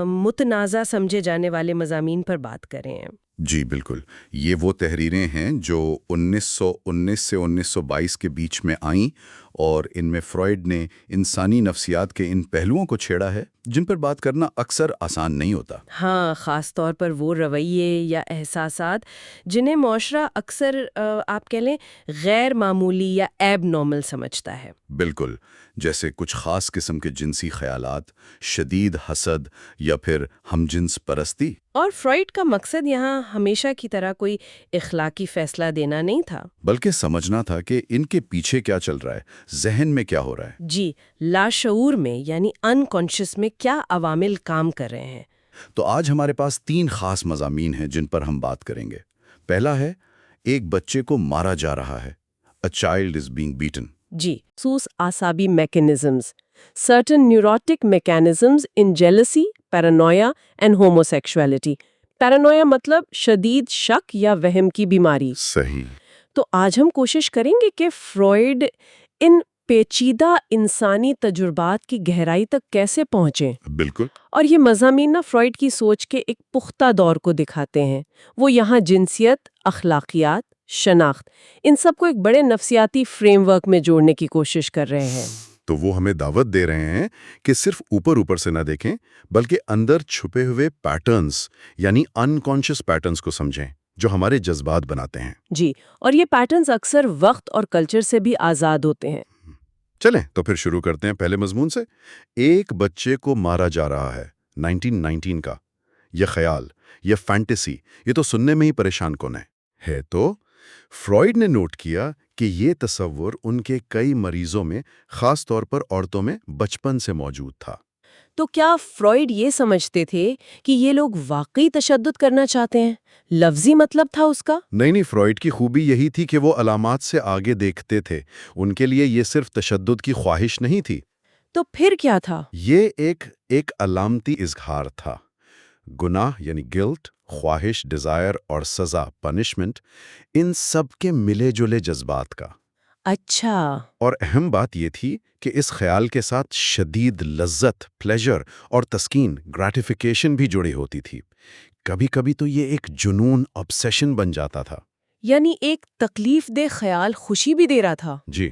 متنازع سمجھے جانے والے مضامین پر بات کر رہے ہیں۔ جی بالکل، یہ وہ تحریریں ہیں جو 1919 سے 1922 کے بیچ میں آئیں، اور ان میں فرائیڈ نے انسانی نفسیات کے ان پہلوؤں کو چھیڑا ہے جن پر بات کرنا اکثر آسان نہیں ہوتا۔ ہاں، خاص طور پر وہ رویے یا احساسات جنہیں معاشرہ اکثر آپ کہہ لیں غیر معمولی یا ایب نارمل سمجھتا ہے۔ بالکل، جیسے کچھ خاص قسم کے جنسی خیالات، شدید حسد یا پھر ہم جنس پرستی۔ اور فرائیڈ کا مقصد یہاں ہمیشہ کی طرح کوئی اخلاقی فیصلہ دینا نہیں تھا، بلکہ سمجھنا تھا کہ ان کے پیچھے کیا چل رہا ہے، ذہن میں کیا ہو رہا ہے۔ جی، لاشعور میں یعنی انکانشس میں کیا عوامل کام کر رہے ہیں۔ تو آج ہمارے پاس 3 خاص مضامین ہیں جن پر ہم بات کریں گے۔ پہلا ہے، ایک بچے کو مارا جا رہا ہے، A child is being beaten۔ جی، خصوص اعصابی mechanisms, certain neurotic mechanisms in jealousy, paranoia and homosexuality۔ Paranoia مطلب شدید شک یا وہم کی بیماری۔ صحیح۔ تو آج ہم کوشش کریں گے کہ فرائیڈ ان پیچیدہ انسانی تجربات کی گہرائی تک کیسے پہنچیں۔ بالکل۔ اور یہ مضامین نا فرائیڈ کی سوچ کے ایک پختہ دور کو دکھاتے ہیں۔ وہ یہاں جنسیت، اخلاقیات، شناخت، ان سب کو ایک بڑے نفسیاتی فریم ورک میں جوڑنے کی کوشش کر رہے ہیں۔ تو وہ ہمیں دعوت دے رہے ہیں کہ صرف اوپر سے نہ دیکھیں، بلکہ اندر چھپے ہوئے پیٹرنز یعنی انکانشس پیٹرنز کو سمجھیں جو ہمارے جذبات بناتے ہیں۔ جی، اور یہ پیٹرنز اکثر وقت اور کلچر سے بھی آزاد ہوتے ہیں۔ چلیں تو پھر شروع کرتے ہیں پہلے مضمون سے۔ ایک بچے کو مارا جا رہا ہے، 1919 کا یہ خیال، یہ فینٹیسی، یہ تو سننے میں ہی پریشان کن ہے تو فرائیڈ نے نوٹ کیا کہ یہ تصور ان کے کئی مریضوں میں، خاص طور پر عورتوں میں بچپن سے موجود تھا۔ تو کیا فرائیڈ یہ سمجھتے تھے کہ یہ لوگ واقعی تشدد کرنا چاہتے ہیں؟ لفظی مطلب تھا اس کا؟ نہیں، فرائیڈ کی خوبی یہی تھی کہ وہ علامات سے آگے دیکھتے تھے۔ ان کے لیے یہ صرف تشدد کی خواہش نہیں تھی۔ تو پھر کیا تھا؟ یہ ایک علامتی اظہار تھا۔ گناہ یعنی گلٹ، خواہش ڈیزائر اور سزا پنشمنٹ، ان سب کے ملے جلے جذبات کا۔ اچھا۔ اور اہم بات یہ تھی کہ اس خیال کے ساتھ شدید لذت، پلیجر اور تسکین، گریٹیفیکیشن بھی جڑی ہوتی تھی۔ کبھی کبھی تو یہ ایک جنون، آبسیشن بن جاتا تھا۔ یعنی ایک تکلیف دہ خیال خوشی بھی دے رہا تھا۔ جی،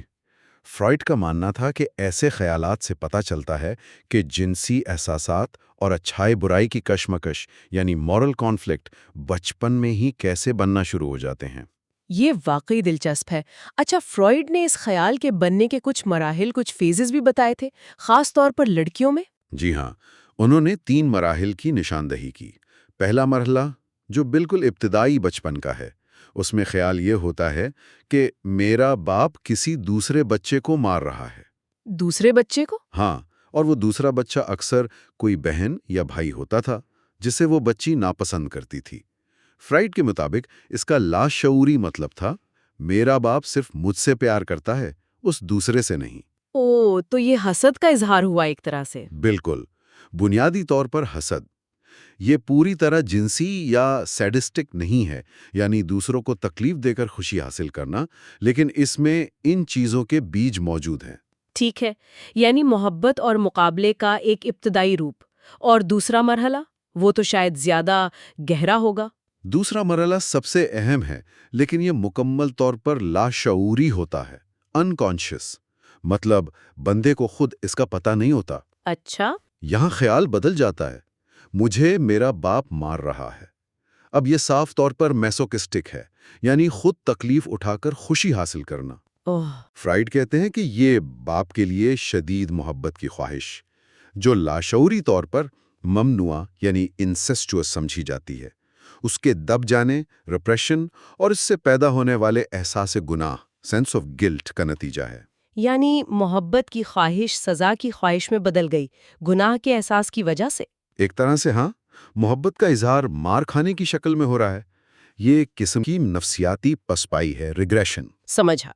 فرائیڈ کا ماننا تھا کہ ایسے خیالات سے پتہ چلتا ہے کہ جنسی احساسات اور اچھائی برائی کی کشمکش یعنی مورل کانفلکٹ بچپن میں ہی کیسے بننا شروع ہو جاتے ہیں۔ یہ واقعی دلچسپ ہے۔ اچھا، فرائیڈ نے اس خیال کے بننے کے کچھ مراحل، کچھ فیزز بھی بتائے تھے، خاص طور پر لڑکیوں میں؟ جی ہاں، انہوں نے 3 مراحل کی نشاندہی کی۔ پہلا مرحلہ جو بالکل ابتدائی بچپن کا ہے، اس میں خیال یہ ہوتا ہے کہ میرا باپ کسی دوسرے بچے کو مار رہا ہے۔ دوسرے بچے کو؟ ہاں، اور وہ دوسرا بچہ اکثر کوئی بہن یا بھائی ہوتا تھا جسے وہ بچی ناپسند کرتی تھی۔ فرائڈ کے مطابق اس کا لاشعوری مطلب تھا میرا باپ صرف مجھ سے پیار کرتا ہے، اس دوسرے سے نہیں۔ او، تو یہ حسد کا اظہار ہوا ایک طرح سے۔ بالکل، بنیادی طور پر حسد۔ یہ پوری طرح جنسی یا سیڈسٹک نہیں ہے، یعنی دوسروں کو تکلیف دے کر خوشی حاصل کرنا، لیکن اس میں ان چیزوں کے بیج موجود ہیں۔ ٹھیک ہے، یعنی محبت اور مقابلے کا ایک ابتدائی روپ، اور دوسرا مرحلہ وہ تو شاید زیادہ گہرا ہوگا۔ دوسرا مرحلہ سب سے اہم ہے، لیکن یہ مکمل طور پر لاشعوری ہوتا ہے، انکانشیس، مطلب بندے کو خود اس کا پتہ نہیں ہوتا۔ اچھا۔ یہاں خیال بدل جاتا ہے، مجھے میرا باپ مار رہا ہے۔ اب یہ صاف طور پر میسوکسٹک ہے، یعنی خود تکلیف اٹھا کر خوشی حاصل کرنا۔ اوہ، فرائڈ کہتے ہیں کہ یہ باپ کے لیے شدید محبت کی خواہش، جو لاشعوری طور پر ممنوع یعنی انسیسچوس سمجھی جاتی ہے، اس کے دب جانے، ریپریشن اور اس سے پیدا ہونے والے احساس گناہ، سینس آف گلٹ کا نتیجہ ہے۔ یعنی محبت کی خواہش سزا کی خواہش میں بدل گئی، گناہ کے احساس کی وجہ سے۔ ایک طرح سے ہاں، محبت کا اظہار مار کھانے کی شکل میں ہو رہا ہے۔ یہ ایک قسم کی نفسیاتی پسپائی ہے، ریگریشن۔ سمجھا۔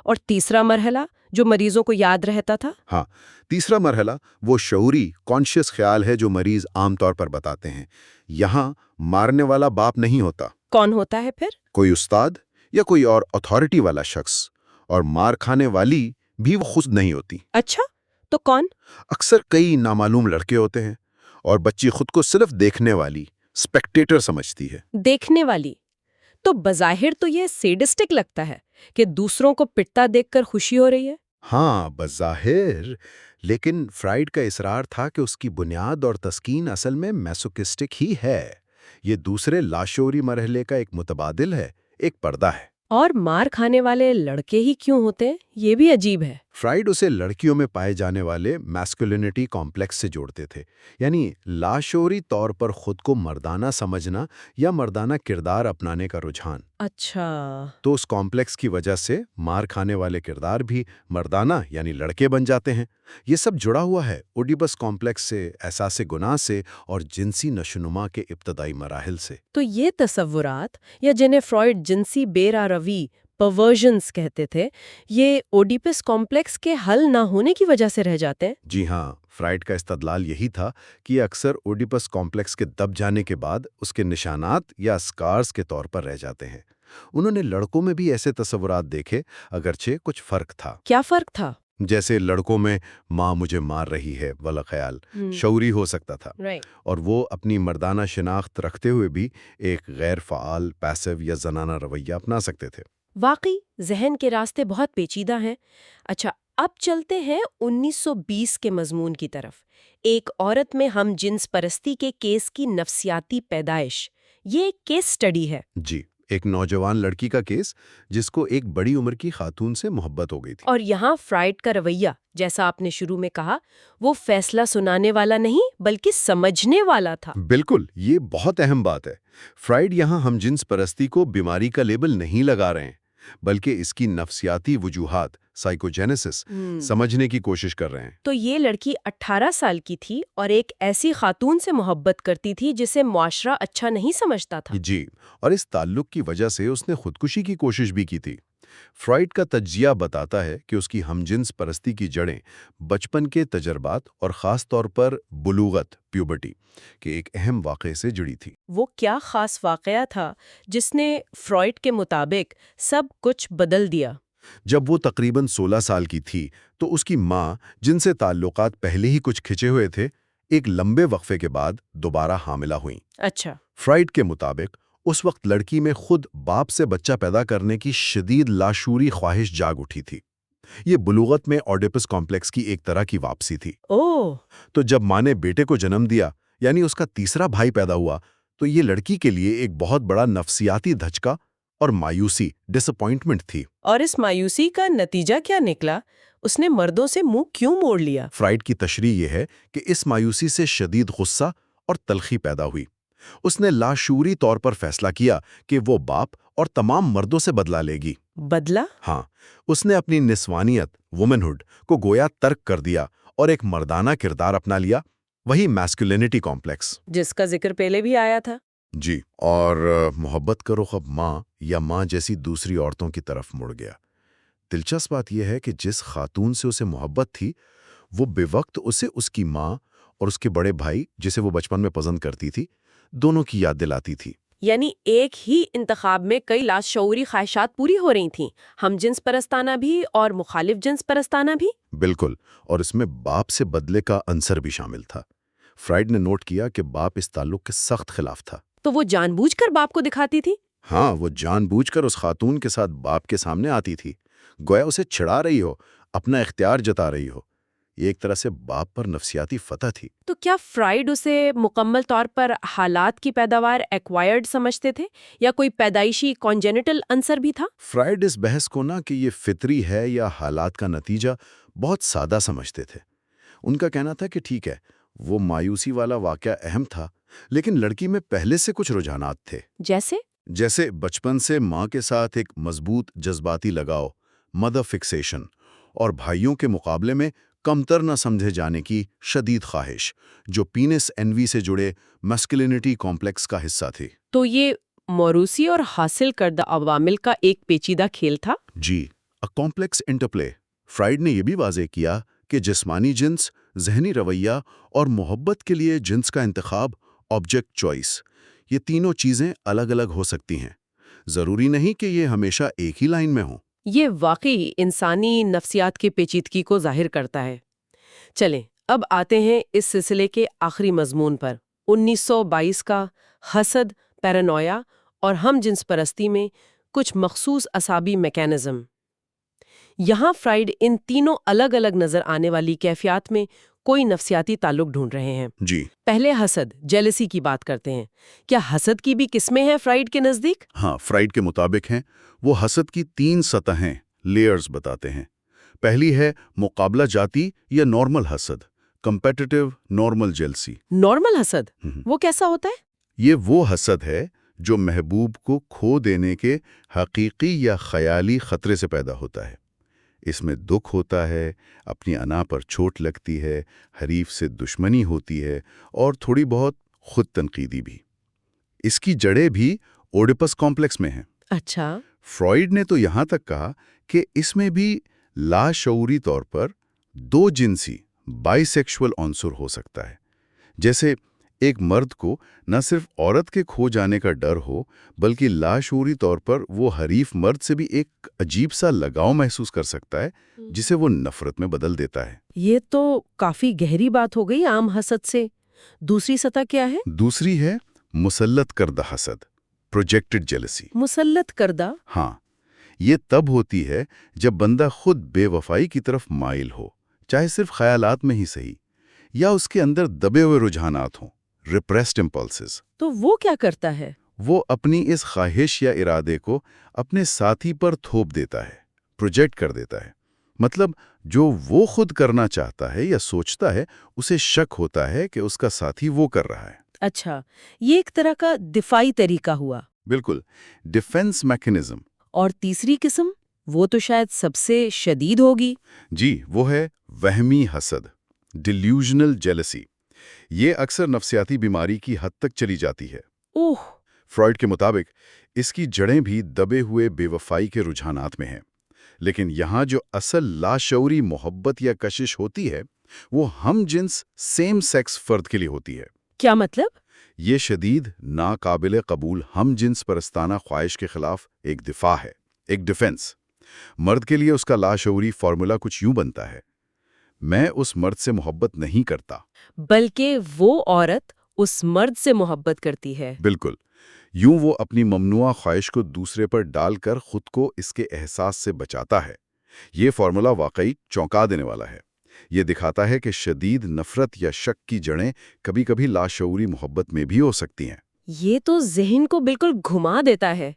اور تیسرا مرحلہ جو مریضوں کو یاد رہتا تھا؟ ہاں، تیسرا مرحلہ وہ شعوری کانشیس خیال ہے جو مریض عام طور پر بتاتے ہیں۔ یہاں مارنے والا باپ نہیں ہوتا۔ کون ہوتا ہے پھر؟ کوئی استاد یا کوئی اور اتھارٹی والا شخص، اور مار کھانے والی بھی وہ خود نہیں ہوتی۔ اچھا، تو کون؟ اکثر کئی نامعلوم لڑکے ہوتے ہیں، اور بچی خود کو صرف دیکھنے والی، اسپیکٹیٹر سمجھتی ہے۔ دیکھنے والی؟ تو بظاہر تو یہ سیڈسٹک لگتا ہے کہ دوسروں کو پٹتا دیکھ کر خوشی ہو رہی ہے۔ ہاں، بظاہر، لیکن فرائڈ کا اصرار تھا کہ اس کی بنیاد اور تسکین اصل میں میسوکسٹک ہی ہے۔ یہ دوسرے لاشعوری مرحلے کا ایک متبادل ہے، ایک پردہ ہے۔ اور مار کھانے والے لڑکے ہی کیوں ہوتے ہیں؟ یہ بھی عجیب ہے۔ فرائڈ اسے لڑکیوں میں پائے جانے والے میسکولینٹی کمپلیکس سے جوڑتے تھے، یعنی لاشعوری طور پر خود کو مردانہ سمجھنا یا مردانہ کردار اپنانے کا رجحان۔ اچھا۔ تو اس کمپلیکس کی وجہ سے مار کھانے والے کردار بھی مردانہ یعنی لڑکے بن جاتے ہیں۔ یہ سب جڑا ہوا ہے اوڈیپس کمپلیکس سے، احساس گناہ سے اور جنسی نشوونما کے ابتدائی مراحل سے۔ تو یہ تصورات، یا جنہیں فرائڈ جنسی بیرا روی پرورژنز کہتے تھے، یہ اوڈیپس کمپلیکس کے حل نہ ہونے کی وجہ سے رہ جاتے ہیں؟ جی ہاں، فرائڈ کا استدلال یہی تھا کہ یہ اکثر اوڈیپس کمپلیکس کے دب جانے کے بعد اس کے نشانات یا اسکارز کے طور پر رہ جاتے ہیں۔ انہوں نے لڑکوں میں بھی ایسے تصورات دیکھے، اگرچہ کچھ فرق تھا۔ کیا فرق تھا؟ جیسے لڑکوں میں ماں مجھے مار رہی ہے والا خیال شعوری ہو سکتا تھا، اور وہ اپنی مردانہ شناخت رکھتے ہوئے بھی ایک غیر فعال، پیسو یا زنانہ رویہ اپنا سکتے تھے۔ واقعی ذہن کے راستے بہت پیچیدہ ہیں۔ اچھا، اب چلتے ہیں 1920 کے مضمون کی طرف، ایک عورت میں ہم جنس پرستی کے کیس کی نفسیاتی پیدائش۔ یہ ایک کیس سٹڈی ہے۔ جی، ایک نوجوان لڑکی کا کیس جس کو ایک بڑی عمر کی خاتون سے محبت ہو گئی تھی۔ اور یہاں فرائڈ کا رویہ، جیسا آپ نے شروع میں کہا، وہ فیصلہ سنانے والا نہیں بلکہ سمجھنے والا تھا۔ بالکل، یہ بہت اہم بات ہے۔ فرائڈ یہاں ہم جنس پرستی کو بیماری کا لیبل نہیں لگا رہے ہیں، بلکہ اس کی نفسیاتی وجوہات، سائیکوجینیسس، سمجھنے کی کوشش کر رہے ہیں۔ تو یہ لڑکی 18 سال کی تھی اور ایک ایسی خاتون سے محبت کرتی تھی جسے معاشرہ اچھا نہیں سمجھتا تھا۔ جی، اور اس تعلق کی وجہ سے اس نے خودکشی کی کوشش بھی کی تھی۔ فرائڈ کا تجزیہ بتاتا ہے کہ اس کی ہمجنس پرستی کی جڑیں بچپن کے تجربات اور خاص طور پر بلوغت، پیوبرٹی کے ایک اہم واقعے سے جڑی تھی۔ وہ کیا خاص واقعہ تھا جس نے فرائڈ کے مطابق سب کچھ بدل دیا؟ جب وہ تقریباً 16 سال کی تھی تو اس کی ماں، جن سے تعلقات پہلے ہی کچھ کھچے ہوئے تھے، ایک لمبے وقفے کے بعد دوبارہ حاملہ ہوئیں۔ اچھا۔ فرائڈ کے مطابق اس وقت لڑکی میں خود باپ سے بچہ پیدا کرنے کی شدید لاشعوری خواہش جاگ اٹھی تھی۔ یہ بلوغت میں اوڈیپس کمپلیکس کی ایک طرح کی واپسی تھی۔ اوہ! تو جب ماں نے بیٹے کو جنم دیا، یعنی اس کا تیسرا بھائی پیدا ہوا، تو یہ لڑکی کے لیے ایک بہت بڑا نفسیاتی دھچکا اور مایوسی، ڈس اپوائنٹمنٹ تھی۔ اور اس مایوسی کا نتیجہ کیا نکلا؟ اس نے مردوں سے منہ کیوں موڑ لیا؟ فرائڈ کی تشریح یہ ہے کہ اس مایوسی سے شدید غصہ اور تلخی پیدا ہوئی۔ اس نے لاشعوری طور پر فیصلہ کیا کہ وہ باپ اور تمام مردوں سے بدلہ لے گی۔ بدلہ؟ ہاں، اس نے اپنی نسوانیت وومنہڈ کو گویا ترک کر دیا اور ایک مردانہ کردار اپنا لیا، وہی میسکولینٹی کمپلیکس جس کا ذکر پہلے بھی آیا تھا۔ جی، اور محبت کا رخ اب ماں یا ماں جیسی دوسری عورتوں کی طرف مڑ گیا۔ دلچسپ بات یہ ہے کہ جس خاتون سے اسے محبت تھی وہ بے وقت اسے اس کی ماں اور اس کے بڑے بھائی جسے وہ بچپن میں پسند کرتی تھی دونوں کی یاد دلاتی تھی۔ یعنی ایک ہی انتخاب میں کئی لاشعوری خواہشات پوری ہو رہی تھیں، ہم جنس پرستانہ بھی اور مخالف جنس پرستانہ بھی۔ بالکل، اور اس میں باپ سے بدلے کا عنصر بھی شامل تھا۔ فرائیڈ نے نوٹ کیا کہ باپ اس تعلق کے سخت خلاف تھا۔ تو وہ جان بوجھ کر باپ کو دکھاتی تھی؟ ہاں، وہ جان بوجھ کر اس خاتون کے ساتھ باپ کے سامنے آتی تھی، گویا اسے چھڑا رہی ہو، اپنا اختیار جتا رہی ہو۔ یہ ایک طرح سے باپ پر نفسیاتی فتح تھی۔ تو کیا فرائیڈ اسے مکمل طور پر حالات کی پیداوار ایکوائرڈ سمجھتے تھے یا کوئی پیدائشی کانجینیٹل عنصر بھی تھا؟ فرائیڈ اس بحث کو نہ کہ یہ فطری ہے یا حالات کا نتیجہ بہت سادہ سمجھتے تھے۔ ان کا کہنا تھا کہ ٹھیک ہے، وہ مایوسی والا واقعہ اہم تھا، لیکن لڑکی میں پہلے سے کچھ رجحانات تھے، جیسے بچپن سے ماں کے ساتھ ایک مضبوط جذباتی لگاؤ، مدر فکسیشن، اور بھائیوں کے مقابلے میں کمتر نہ سمجھے جانے کی شدید خواہش، جو پینس انوی سے جڑے میسکولینٹی کمپلیکس کا حصہ تھی۔ تو یہ موروثی اور حاصل کردہ عوامل کا ایک پیچیدہ کھیل تھا؟ جی، کمپلیکس انٹرپلے۔ فرائیڈ نے یہ بھی واضح کیا کہ جسمانی جنس، ذہنی رویہ اور محبت کے لیے جنس کا انتخاب، آبجیکٹ چوائس، یہ تینوں چیزیں الگ الگ ہو سکتی ہیں، ضروری نہیں کہ یہ ہمیشہ ایک ہی لائن میں ہوں۔ یہ واقعی انسانی نفسیات کی پیچیدگی کو ظاہر کرتا ہے۔ چلیں اب آتے ہیں اس سلسلے کے آخری مضمون پر، 1922 کا حسد، پیرانویا اور ہم جنس پرستی میں کچھ مخصوص اعصابی میکانزم۔ یہاں فرائیڈ ان تینوں الگ الگ نظر آنے والی کیفیات میں کوئی نفسیاتی تعلق ڈھونڈ رہے ہیں۔ جی پہلے حسد، جیلسی کی بات کرتے ہیں۔ کیا حسد کی بھی قسمیں ہیں فرائیڈ کے نزدیک؟ ہاں، فرائیڈ کے مطابق ہیں وہ حسد کی 3 سطحیں، لیئرز بتاتے ہیں۔ پہلی ہے مقابلہ جاتی یا نارمل حسد، کمپیٹیٹیو نارمل جیلسی۔ نارمل حسد وہ کیسا ہوتا ہے؟ یہ وہ حسد ہے جو محبوب کو کھو دینے کے حقیقی یا خیالی خطرے سے پیدا ہوتا ہے۔ اس میں دکھ ہوتا ہے، اپنی انا پر چوٹ لگتی ہے، حریف سے دشمنی ہوتی ہے اور تھوڑی بہت خود تنقیدی بھی۔ اس کی جڑیں بھی اوڈیپس کمپلیکس میں ہیں۔ اچھا، فرائیڈ نے تو یہاں تک کہا کہ اس میں بھی لاشعوری طور پر 2 جنسی بائی سیکشول عنصر ہو سکتا ہے، جیسے ایک مرد کو نہ صرف عورت کے کھو جانے کا ڈر ہو بلکہ لاشعوری طور پر وہ حریف مرد سے بھی ایک عجیب سا لگاؤ محسوس کر سکتا ہے جسے وہ نفرت میں بدل دیتا ہے۔ یہ تو کافی گہری بات ہو گئی عام حسد سے۔ دوسری سطح کیا ہے؟ دوسری ہے مسلط کردہ حسد، پروجیکٹڈ جیلسی۔ مسلط کردہ؟ ہاں، یہ تب ہوتی ہے جب بندہ خود بے وفائی کی طرف مائل ہو، چاہے صرف خیالات میں ہی صحیح، یا اس کے اندر دبے ہوئے رجحانات ہوں، ریپریسڈ امپلسز۔ تو وہ کیا کرتا ہے؟ وہ اپنی اس خواہش یا ارادے کو اپنے ساتھی پر تھوپ دیتا ہے، پروجیکٹ کر دیتا ہے۔ مطلب جو وہ خود کرنا چاہتا ہے یا سوچتا ہے اسے شک ہوتا ہے کہ اس کا ساتھی وہ کر رہا ہے۔ اچھا، یہ ایک طرح کا دفاعی طریقہ ہوا۔ بالکل، ڈیفنس میکینزم۔ اور تیسری قسم، وہ تو شاید سب سے شدید ہوگی۔ جی، وہ ہے وہمی حسد، ڈیلیوژنل جیلسی۔ یہ اکثر نفسیاتی بیماری کی حد تک چلی جاتی ہے۔ اوہ! فرائیڈ کے مطابق اس کی جڑیں بھی دبے ہوئے بے وفائی کے رجحانات میں ہیں، لیکن یہاں جو اصل لاشعوری محبت یا کشش ہوتی ہے وہ ہم جنس سیم سیکس فرد کے لیے ہوتی ہے۔ کیا مطلب؟ یہ شدید ناقابل قبول ہم جنس پرستانہ خواہش کے خلاف ایک دفاع ہے، ایک ڈیفنس۔ مرد کے لیے اس کا لاشعوری فارمولا کچھ یوں بنتا ہے: میں اس مرد سے محبت نہیں کرتا، بلکہ وہ عورت اس مرد سے محبت کرتی ہے۔ بالکل، یوں وہ اپنی ممنوعہ خواہش کو دوسرے پر ڈال کر خود کو اس کے احساس سے بچاتا ہے۔ یہ فارمولا واقعی چونکا دینے والا ہے۔ یہ دکھاتا ہے کہ شدید نفرت یا شک کی جڑیں کبھی کبھی لاشعوری محبت میں بھی ہو سکتی ہیں۔ یہ تو ذہن کو بالکل گھما دیتا ہے۔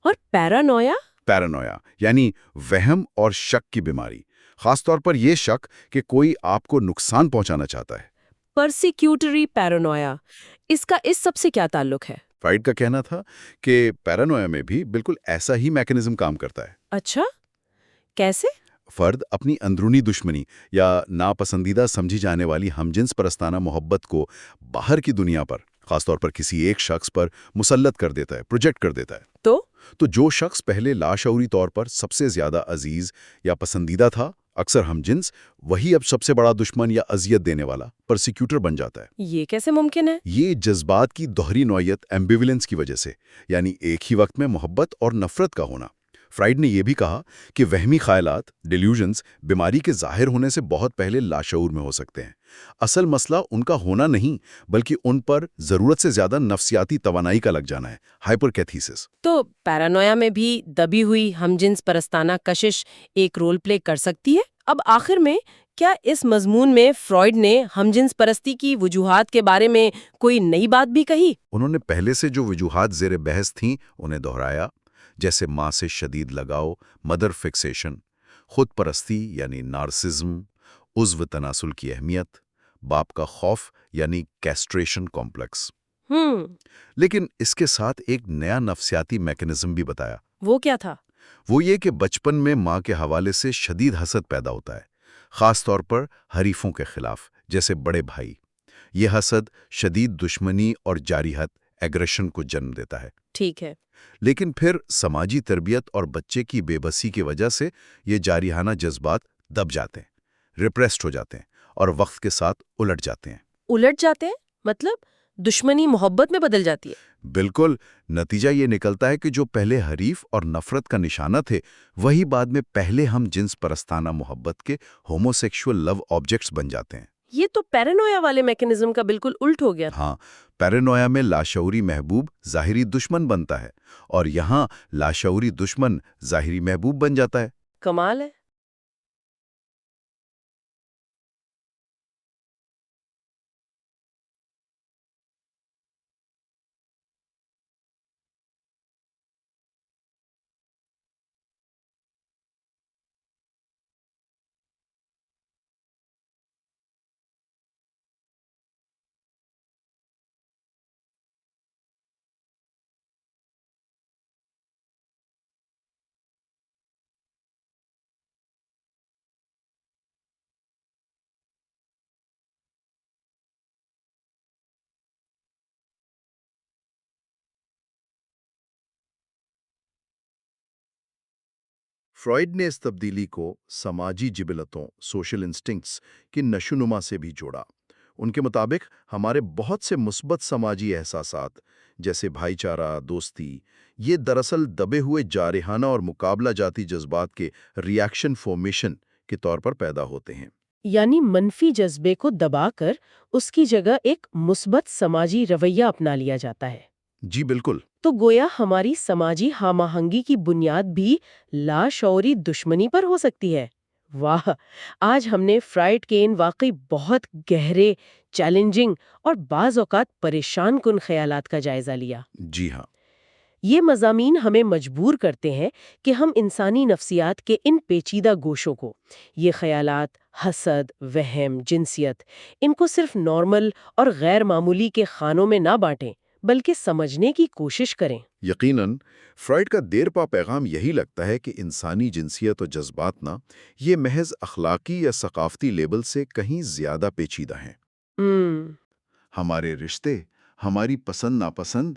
اور پیرانویا؟ پیرانویا یعنی وہم اور شک کی بیماری، خاص طور پر یہ شک کہ کوئی آپ کو نقصان پہنچانا چاہتا ہے۔ پرسیکیوٹری پیرانویا، اس کا اس سب سے کیا تعلق ہے؟ فرائڈ کا کہنا تھا کہ پیرانویا میں بھی بالکل ایسا ہی میکانزم کام کرتا ہے۔ اچھا، کیسے؟ فرد اپنی اندرونی دشمنی یا ناپسندیدہ سمجھی جانے والی ہمجنس پرستانہ محبت کو باہر کی دنیا پر، خاص طور پر کسی ایک شخص پر مسلط کر دیتا ہے، پروجیکٹ کر دیتا ہے۔ تو جو شخص پہلے لاشعوری طور پر سب سے زیادہ عزیز یا پسندیدہ تھا، اکثر ہمجنس، وہی اب سب سے بڑا دشمن یا اذیت دینے والا پرسیکیوٹر بن جاتا ہے۔ یہ کیسے ممکن ہے؟ یہ جذبات کی دوہری نوعیت ایمبیولنس کی وجہ سے، یعنی ایک ہی وقت میں محبت اور نفرت کا ہونا۔ فرائڈ نے یہ بھی کہا کہ وہمی خیالات، ڈیلیوژنز، بیماری کے ظاہر ہونے سے بہت پہلے لاشعور میں ہو سکتے ہیں۔ اصل مسئلہ ان کا ہونا نہیں، بلکہ ان پر ضرورت سے زیادہ نفسیاتی توانائی کا لگ جانا ہے، ہائپرکیتھیسس۔ تو پیرانویا میں بھی دبی ہوئی ہمجنس پرستانہ کشش ایک رول پلے کر سکتی ہے؟ اب آخر میں کیا اس مضمون میں فرائڈ نے ہمجنس پرستی کی وجوہات کے بارے میں کوئی نئی بات بھی کہی؟ انہوں نے پہلے سے جو وجوہات زیر بحث تھیں انہیں دہرایا، جیسے ماں سے شدید لگاؤ، مدر فکسیشن، خود پرستی یعنی نارسزم، عضو تناسل کی اہمیت، باپ کا خوف یعنی کیسٹریشن کمپلیکس۔ لیکن اس کے ساتھ ایک نیا نفسیاتی میکانزم بھی بتایا۔ وہ کیا تھا؟ وہ یہ کہ بچپن میں ماں کے حوالے سے شدید حسد پیدا ہوتا ہے، خاص طور پر حریفوں کے خلاف، جیسے بڑے بھائی۔ یہ حسد شدید دشمنی اور جارحیت، ایگریشن کو جنم دیتا ہے۔ ٹھیک ہے۔ لیکن پھر سماجی تربیت اور بچے کی بے بسی کی وجہ سے یہ جارحانہ جذبات دب جاتے ہیں، ریپریسڈ ہو جاتے ہیں اور وقت کے ساتھ الٹ جاتے ہیں۔ الٹ جاتے ہیں مطلب دشمنی محبت میں بدل جاتی ہے؟ بالکل، نتیجہ یہ نکلتا ہے کہ جو پہلے حریف اور نفرت کا نشانہ تھے، وہی بعد میں پہلے ہم جنس پرستانہ محبت کے ہوموسیکشول لو آبجیکٹس بن جاتے ہیں۔ یہ تو پیرانویا والے میکانزم کا بالکل الٹ ہو گیا۔ ہاں، پیرانویا میں لاشعوری محبوب ظاہری دشمن بنتا ہے، اور یہاں لاشعوری دشمن ظاہری محبوب بن جاتا ہے۔ کمال ہے۔ فرائڈ نے اس تبدیلی کو سماجی جبلتوں، سوشل انسٹنکٹس کی نشوونما سے بھی جوڑا۔ ان کے مطابق ہمارے بہت سے مثبت سماجی احساسات جیسے بھائی چارہ، دوستی، یہ دراصل دبے ہوئے جارحانہ اور مقابلہ جاتی جذبات کے ریاکشن فارمیشن کے طور پر پیدا ہوتے ہیں۔ یعنی منفی جذبے کو دبا کر اس کی جگہ ایک مثبت سماجی رویہ اپنا لیا جاتا ہے۔ جی بالکل۔ تو گویا ہماری سماجی ہم آہنگی کی بنیاد بھی لاشعوری دشمنی پر ہو سکتی ہے۔ واہ، آج ہم نے فرائڈ کے ان واقعی بہت گہرے، چیلنجنگ اور بعض اوقات پریشان کن خیالات کا جائزہ لیا۔ جی ہاں۔ یہ مضامین ہمیں مجبور کرتے ہیں کہ ہم انسانی نفسیات کے ان پیچیدہ گوشوں کو، یہ خیالات، حسد، وہم، جنسیت، ان کو صرف نارمل اور غیر معمولی کے خانوں میں نہ بانٹیں، بلکہ سمجھنے کی کوشش کریں۔ یقیناً فرائڈ کا دیر پا پیغام یہی لگتا ہے کہ انسانی جنسیت و جذبات نہ یہ محض اخلاقی یا ثقافتی لیبل سے کہیں زیادہ پیچیدہ ہیں۔ ہمارے رشتے، ہماری پسند ناپسند،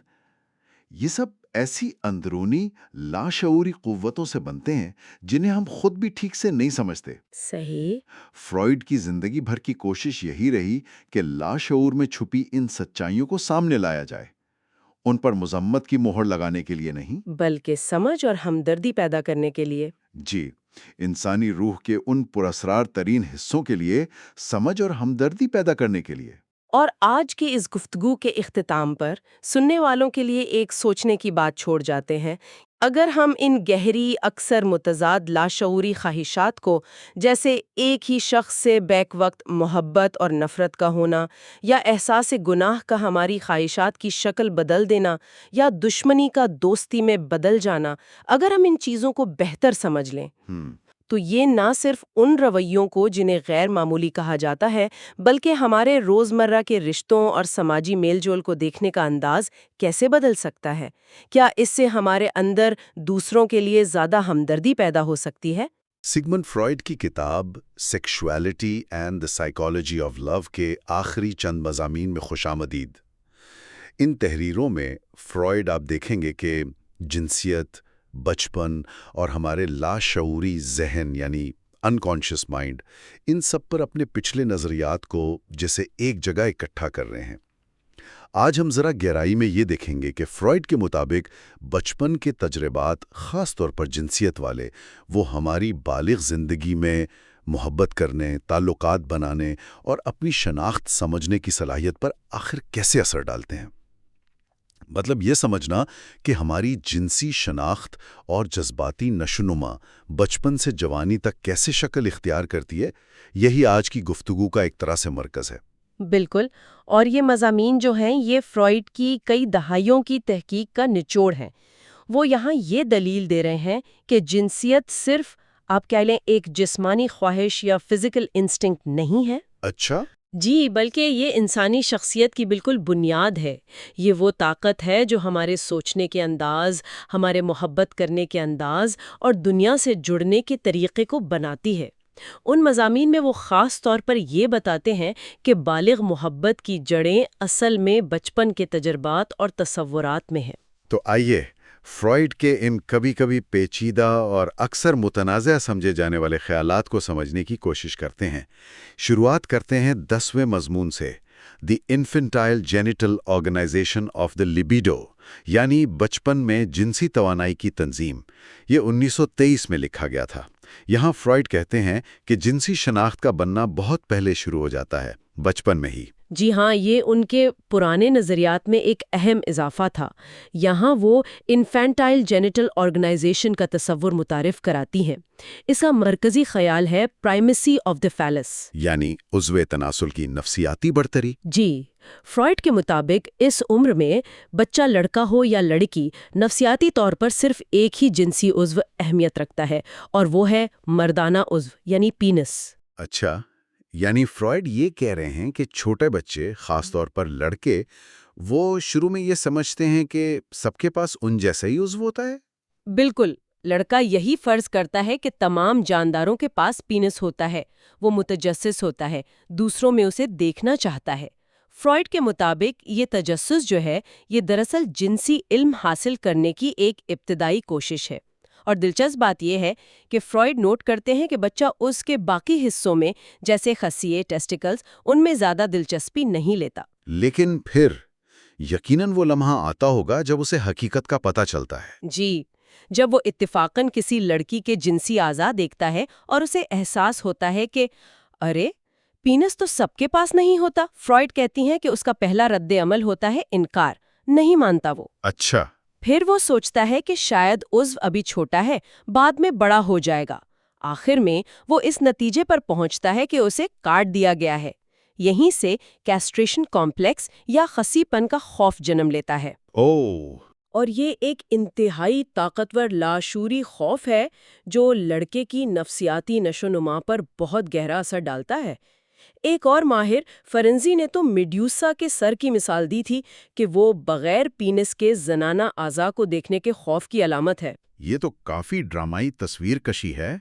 یہ سب ایسی اندرونی لاشعوری قوتوں سے بنتے ہیں جنہیں ہم خود بھی ٹھیک سے نہیں سمجھتے۔ صحیح۔ فرائڈ کی زندگی بھر کی کوشش یہی رہی کہ لاشعور میں چھپی ان سچائیوں کو سامنے لایا جائے، ان پر مذمت کی مہر لگانے کے لیے نہیں، بلکہ سمجھ اور ہمدردی پیدا کرنے کے لیے۔ جی، انسانی روح کے ان پراسرار ترین حصوں کے لیے سمجھ اور ہمدردی پیدا کرنے کے لیے۔ اور آج کی اس گفتگو کے اختتام پر سننے والوں کے لیے ایک سوچنے کی بات چھوڑ جاتے ہیں۔ اگر ہم ان گہری، اکثر متضاد لاشعوری خواہشات کو، جیسے ایک ہی شخص سے بیک وقت محبت اور نفرت کا ہونا، یا احساس گناہ کا ہماری خواہشات کی شکل بدل دینا، یا دشمنی کا دوستی میں بدل جانا، اگر ہم ان چیزوں کو بہتر سمجھ لیں تو یہ نہ صرف ان رویوں کو جنہیں غیر معمولی کہا جاتا ہے، بلکہ ہمارے روزمرہ کے رشتوں اور سماجی میل جول کو دیکھنے کا انداز کیسے بدل سکتا ہے؟ کیا اس سے ہمارے اندر دوسروں کے لیے زیادہ ہمدردی پیدا ہو سکتی ہے؟ سگمنڈ فرائیڈ کی کتاب sexuality and the psychology of love کے آخری چند مضامین میں خوش آمدید۔ ان تحریروں میں فرائیڈ آپ دیکھیں گے کہ جنسیت، بچپن اور ہمارے لاشعوری ذہن یعنی انکانشیس مائنڈ، ان سب پر اپنے پچھلے نظریات کو جیسے ایک جگہ اکٹھا کر رہے ہیں۔ آج ہم ذرا گہرائی میں یہ دیکھیں گے کہ فرائیڈ کے مطابق بچپن کے تجربات، خاص طور پر جنسیت والے، وہ ہماری بالغ زندگی میں محبت کرنے، تعلقات بنانے اور اپنی شناخت سمجھنے کی صلاحیت پر آخر کیسے اثر ڈالتے ہیں۔ مطلب یہ سمجھنا کہ ہماری جنسی شناخت اور جذباتی نشوونما بچپن سے جوانی تک کیسے شکل اختیار کرتی ہے، یہی آج کی گفتگو کا ایک طرح سے مرکز ہے۔ بالکل، اور یہ مضامین جو ہیں یہ فرائیڈ کی کئی دہائیوں کی تحقیق کا نچوڑ ہیں۔ وہ یہاں یہ دلیل دے رہے ہیں کہ جنسیت صرف آپ کہہ لیں ایک جسمانی خواہش یا فزیکل انسٹنکٹ نہیں ہے۔ اچھا، جی، بلکہ یہ انسانی شخصیت کی بالکل بنیاد ہے۔ یہ وہ طاقت ہے جو ہمارے سوچنے کے انداز، ہمارے محبت کرنے کے انداز اور دنیا سے جڑنے کے طریقے کو بناتی ہے۔ ان مضامین میں وہ خاص طور پر یہ بتاتے ہیں کہ بالغ محبت کی جڑیں اصل میں بچپن کے تجربات اور تصورات میں ہیں۔ تو آئیے فرائیڈ کے ان کبھی کبھی پیچیدہ اور اکثر متنازع سمجھے جانے والے خیالات کو سمجھنے کی کوشش کرتے ہیں۔ شروعات کرتے ہیں 10ویں مضمون سے، the infantile genital organisation of the libido, یعنی بچپن میں جنسی توانائی کی تنظیم۔ یہ 1923 میں لکھا گیا تھا۔ یہاں فرائیڈ کہتے ہیں کہ جنسی شناخت کا بننا بہت پہلے شروع ہو جاتا ہے، بچپن میں ہی۔ جی ہاں، یہ ان کے پرانے نظریات میں ایک اہم اضافہ تھا۔ یہاں وہ انفینٹائل جینیٹل آرگنائزیشن کا تصور متعارف کراتی ہیں۔ اس کا مرکزی خیال ہے پرائمیسی آف دی فیلس، یعنی عضو تناسل کی نفسیاتی برتری۔ جی، فرائیڈ کے مطابق اس عمر میں بچہ لڑکا ہو یا لڑکی، نفسیاتی طور پر صرف ایک ہی جنسی عضو اہمیت رکھتا ہے، اور وہ ہے مردانہ عضو یعنی پینس۔ اچھا، یعنی فرائیڈ یہ کہہ رہے ہیں کہ چھوٹے بچے، خاص طور پر لڑکے، وہ شروع میں یہ سمجھتے ہیں کہ سب کے پاس ان جیسا ہی عضو ہوتا ہے؟ بالکل، لڑکا یہی فرض کرتا ہے کہ تمام جانداروں کے پاس پینس ہوتا ہے، وہ متجسس ہوتا ہے، دوسروں میں اسے دیکھنا چاہتا ہے۔ فرائیڈ کے مطابق یہ تجسس جو ہے، یہ دراصل جنسی علم حاصل کرنے کی ایک ابتدائی کوشش ہے۔ اور دلچسپ بات یہ ہے کہ فرائیڈ نوٹ کرتے ہیں کہ بچہ اس کے باقی حصوں میں جیسے خصیے، ٹیسٹیکلز، ان میں زیادہ دلچسپی نہیں لیتا۔ لیکن پھر یقیناً وہ لمحہ آتا ہوگا جب اسے حقیقت کا پتہ چلتا ہے۔ جی، جب وہ اتفاقاً کسی لڑکی کے جنسی اعضاء دیکھتا ہے اور اسے احساس ہوتا ہے کہ ارے، پینس تو سب کے پاس نہیں ہوتا۔ فرائیڈ کہتی ہیں کہ اس کا پہلا رد عمل ہوتا ہے انکار، نہیں مانتا وہ۔ اچھا، پھر وہ سوچتا ہے کہ شاید عضو ابھی چھوٹا ہے، بعد میں بڑا ہو جائے گا۔ آخر میں وہ اس نتیجے پر پہنچتا ہے کہ اسے کاٹ دیا گیا ہے۔ یہیں سے کیسٹریشن کمپلیکس یا خصی پن کا خوف جنم لیتا ہے۔ اور یہ ایک انتہائی طاقتور لاشعوری خوف ہے جو لڑکے کی نفسیاتی نشوونما پر بہت گہرا اثر ڈالتا ہے۔ ایک اور ماہر فرنزی نے تو میڈیوسا کے سر کی مثال دی تھی کہ وہ بغیر پینس کے زنانہ اعضاء کو دیکھنے کے خوف کی علامت ہے۔ یہ تو کافی ڈرامائی تصویر کشی ہے۔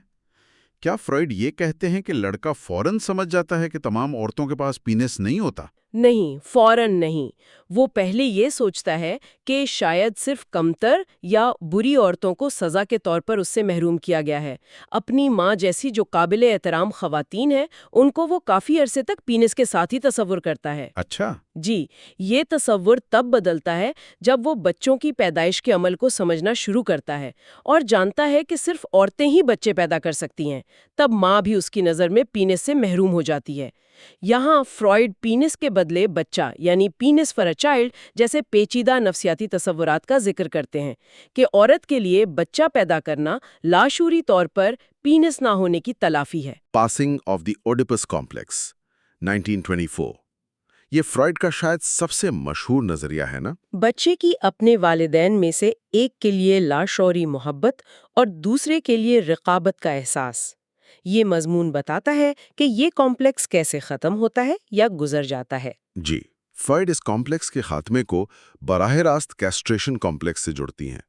کیا فرائیڈ یہ کہتے ہیں کہ لڑکا فوراً سمجھ جاتا ہے کہ تمام عورتوں کے پاس پینس نہیں ہوتا؟ نہیں، فوراً نہیں۔ وہ پہلے یہ سوچتا ہے کہ شاید صرف کمتر یا بری عورتوں کو سزا کے طور پر اس سے محروم کیا گیا ہے۔ اپنی ماں جیسی جو قابل احترام خواتین ہیں، ان کو وہ کافی عرصے تک پینس کے ساتھ ہی تصور کرتا ہے۔ اچھا، جی، یہ تصور تب بدلتا ہے جب وہ بچوں کی پیدائش کے عمل کو سمجھنا شروع کرتا ہے اور جانتا ہے کہ صرف عورتیں ہی بچے پیدا کر سکتی ہیں۔ تب ماں بھی اس کی نظر میں پینس سے محروم ہو جاتی ہے۔ یہاں فرائیڈ پینس کے بدلے بچہ یعنی پینس فار اے چائلڈ جیسے پیچیدہ نفسیاتی تصورات کا ذکر کرتے ہیں کہ عورت کے لیے بچہ پیدا کرنا لاشعوری طور پر پینس نہ ہونے کی تلافی ہے۔ Passing of the Oedipus complex 1924۔ یہ فرائیڈ کا شاید سب سے مشہور نظریہ ہے نا؟ بچے کی اپنے والدین میں سے ایک کے لیے لاشعوری محبت اور دوسرے کے لیے رقابت کا احساس۔ یہ مضمون بتاتا ہے کہ یہ کمپلیکس کیسے ختم ہوتا ہے یا گزر جاتا ہے۔ جی، فرائیڈ اس کمپلیکس کے خاتمے کو براہ راست کیسٹریشن کمپلیکس سے جڑتی ہیں۔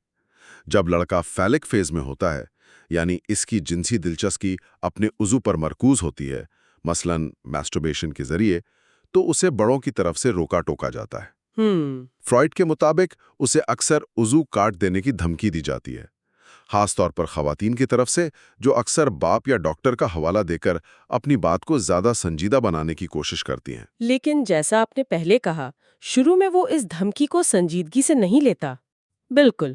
جب لڑکا فیلک فیز میں ہوتا ہے، یعنی اس کی جنسی دلچسپی اپنے عضو پر مرکوز ہوتی ہے، مثلاً میسٹربیشن کے ذریعے، تو اسے بڑوں کی طرف سے روکا ٹوکا جاتا ہے۔ فرائیڈ کے مطابق اسے اکثر عضو کاٹ دینے کی دھمکی دی جاتی ہے، خاص طور پر خواتین کی طرف سے، جو اکثر باپ یا ڈاکٹر کا حوالہ دے کر اپنی بات کو زیادہ سنجیدہ بنانے کی کوشش کرتی ہیں۔ لیکن جیسا آپ نے پہلے کہا، شروع میں وہ اس دھمکی کو سنجیدگی سے نہیں لیتا۔ بالکل،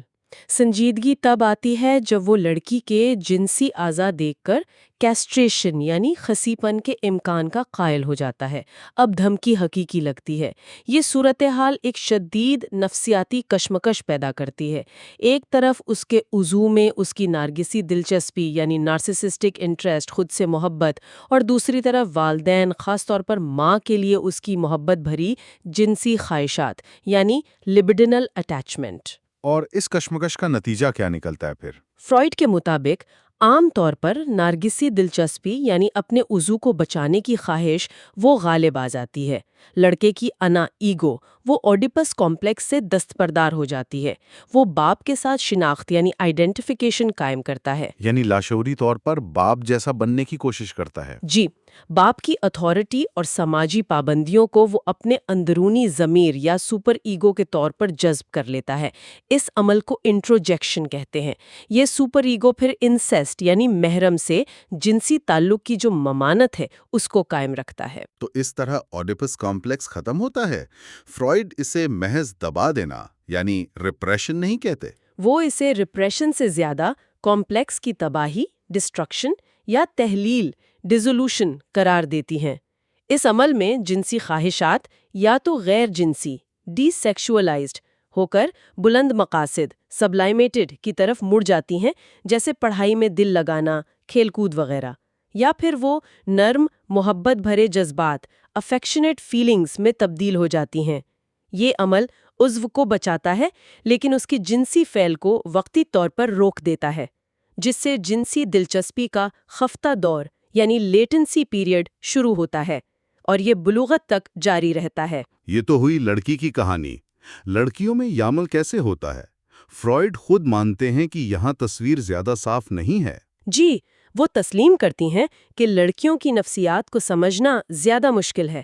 سنجیدگی تب آتی ہے جب وہ لڑکی کے جنسی اعضاء دیکھ کر کیسٹریشن یعنی خصی پن کے امکان کا قائل ہو جاتا ہے۔ اب دھمکی حقیقی لگتی ہے۔ یہ صورتحال ایک شدید نفسیاتی کشمکش پیدا کرتی ہے۔ ایک طرف اس کے عضو میں اس کی نارگسی دلچسپی یعنی نارسسسٹک انٹرسٹ، خود سے محبت، اور دوسری طرف والدین، خاص طور پر ماں کے لیے اس کی محبت بھری جنسی خواہشات یعنی لبڈنل اٹیچمنٹ۔ اور اس کشمکش کا نتیجہ کیا نکلتا ہے پھر؟ فرائیڈ کے مطابق عام طور پر نارگسی دلچسپی یعنی اپنے عضو کو بچانے کی خواہش وہ غالب آ جاتی ہے۔ لڑکے کی انا ایگو وہ اوڈیپس کمپلیکس سے دستبردار ہو جاتی ہے۔ وہ باپ کے ساتھ شناخت یعنی آئیڈینٹیفیکیشن قائم کرتا ہے، یعنی لاشعوری طور پر باپ جیسا بننے کی کوشش کرتا ہے۔ جی، باپ کی اتھارٹی اور سماجی پابندیوں کو وہ اپنے اندرونی ضمیر یا سپر ایگو کے طور پر جذب کر لیتا ہے۔ اس عمل کو انٹروجیکشن کہتے ہیں۔ یہ سپر ایگو پھر انسیسٹ یعنی محرم سے جنسی تعلق کی جو ممانت ہے اس کو قائم رکھتا ہے۔ تو اس طرح اوڈیپس کمپلیکس ختم ہوتا ہے۔ فرائیڈ اسے محض دبا دینا یعنی ریپریشن نہیں کہتے۔ وہ اسے ریپریشن سے زیادہ کمپلیکس کی تباہی، ڈسٹرکشن یا تحلیل، ڈیزولوشن قرار دیتی ہیں۔ اس عمل میں جنسی خواہشات یا تو غیر جنسی ڈی سیکشولائزڈ ہو کر بلند مقاصد سبلائمیٹڈ کی طرف مڑ جاتی ہیں، جیسے پڑھائی میں دل لگانا، کھیل کود وغیرہ، یا پھر وہ نرم محبت بھرے جذبات افیکشنیٹ فیلنگز میں تبدیل ہو جاتی ہیں۔ یہ عمل عضو کو بچاتا ہے لیکن اس کی جنسی فعل کو وقتی طور پر روک دیتا ہے، جس سے جنسی دلچسپی کا خفتہ دور یعنی لیٹنسی پیریڈ شروع ہوتا ہے اور یہ بلوغت تک جاری رہتا ہے۔ یہ تو ہوئی لڑکی کی کہانی۔ لڑکیوں میں یہ عمل کیسے ہوتا ہے؟ فرائیڈ خود مانتے ہیں کہ یہاں تصویر زیادہ صاف نہیں ہے۔ جی، وہ تسلیم کرتی ہیں کہ لڑکیوں کی نفسیات کو سمجھنا زیادہ مشکل ہے۔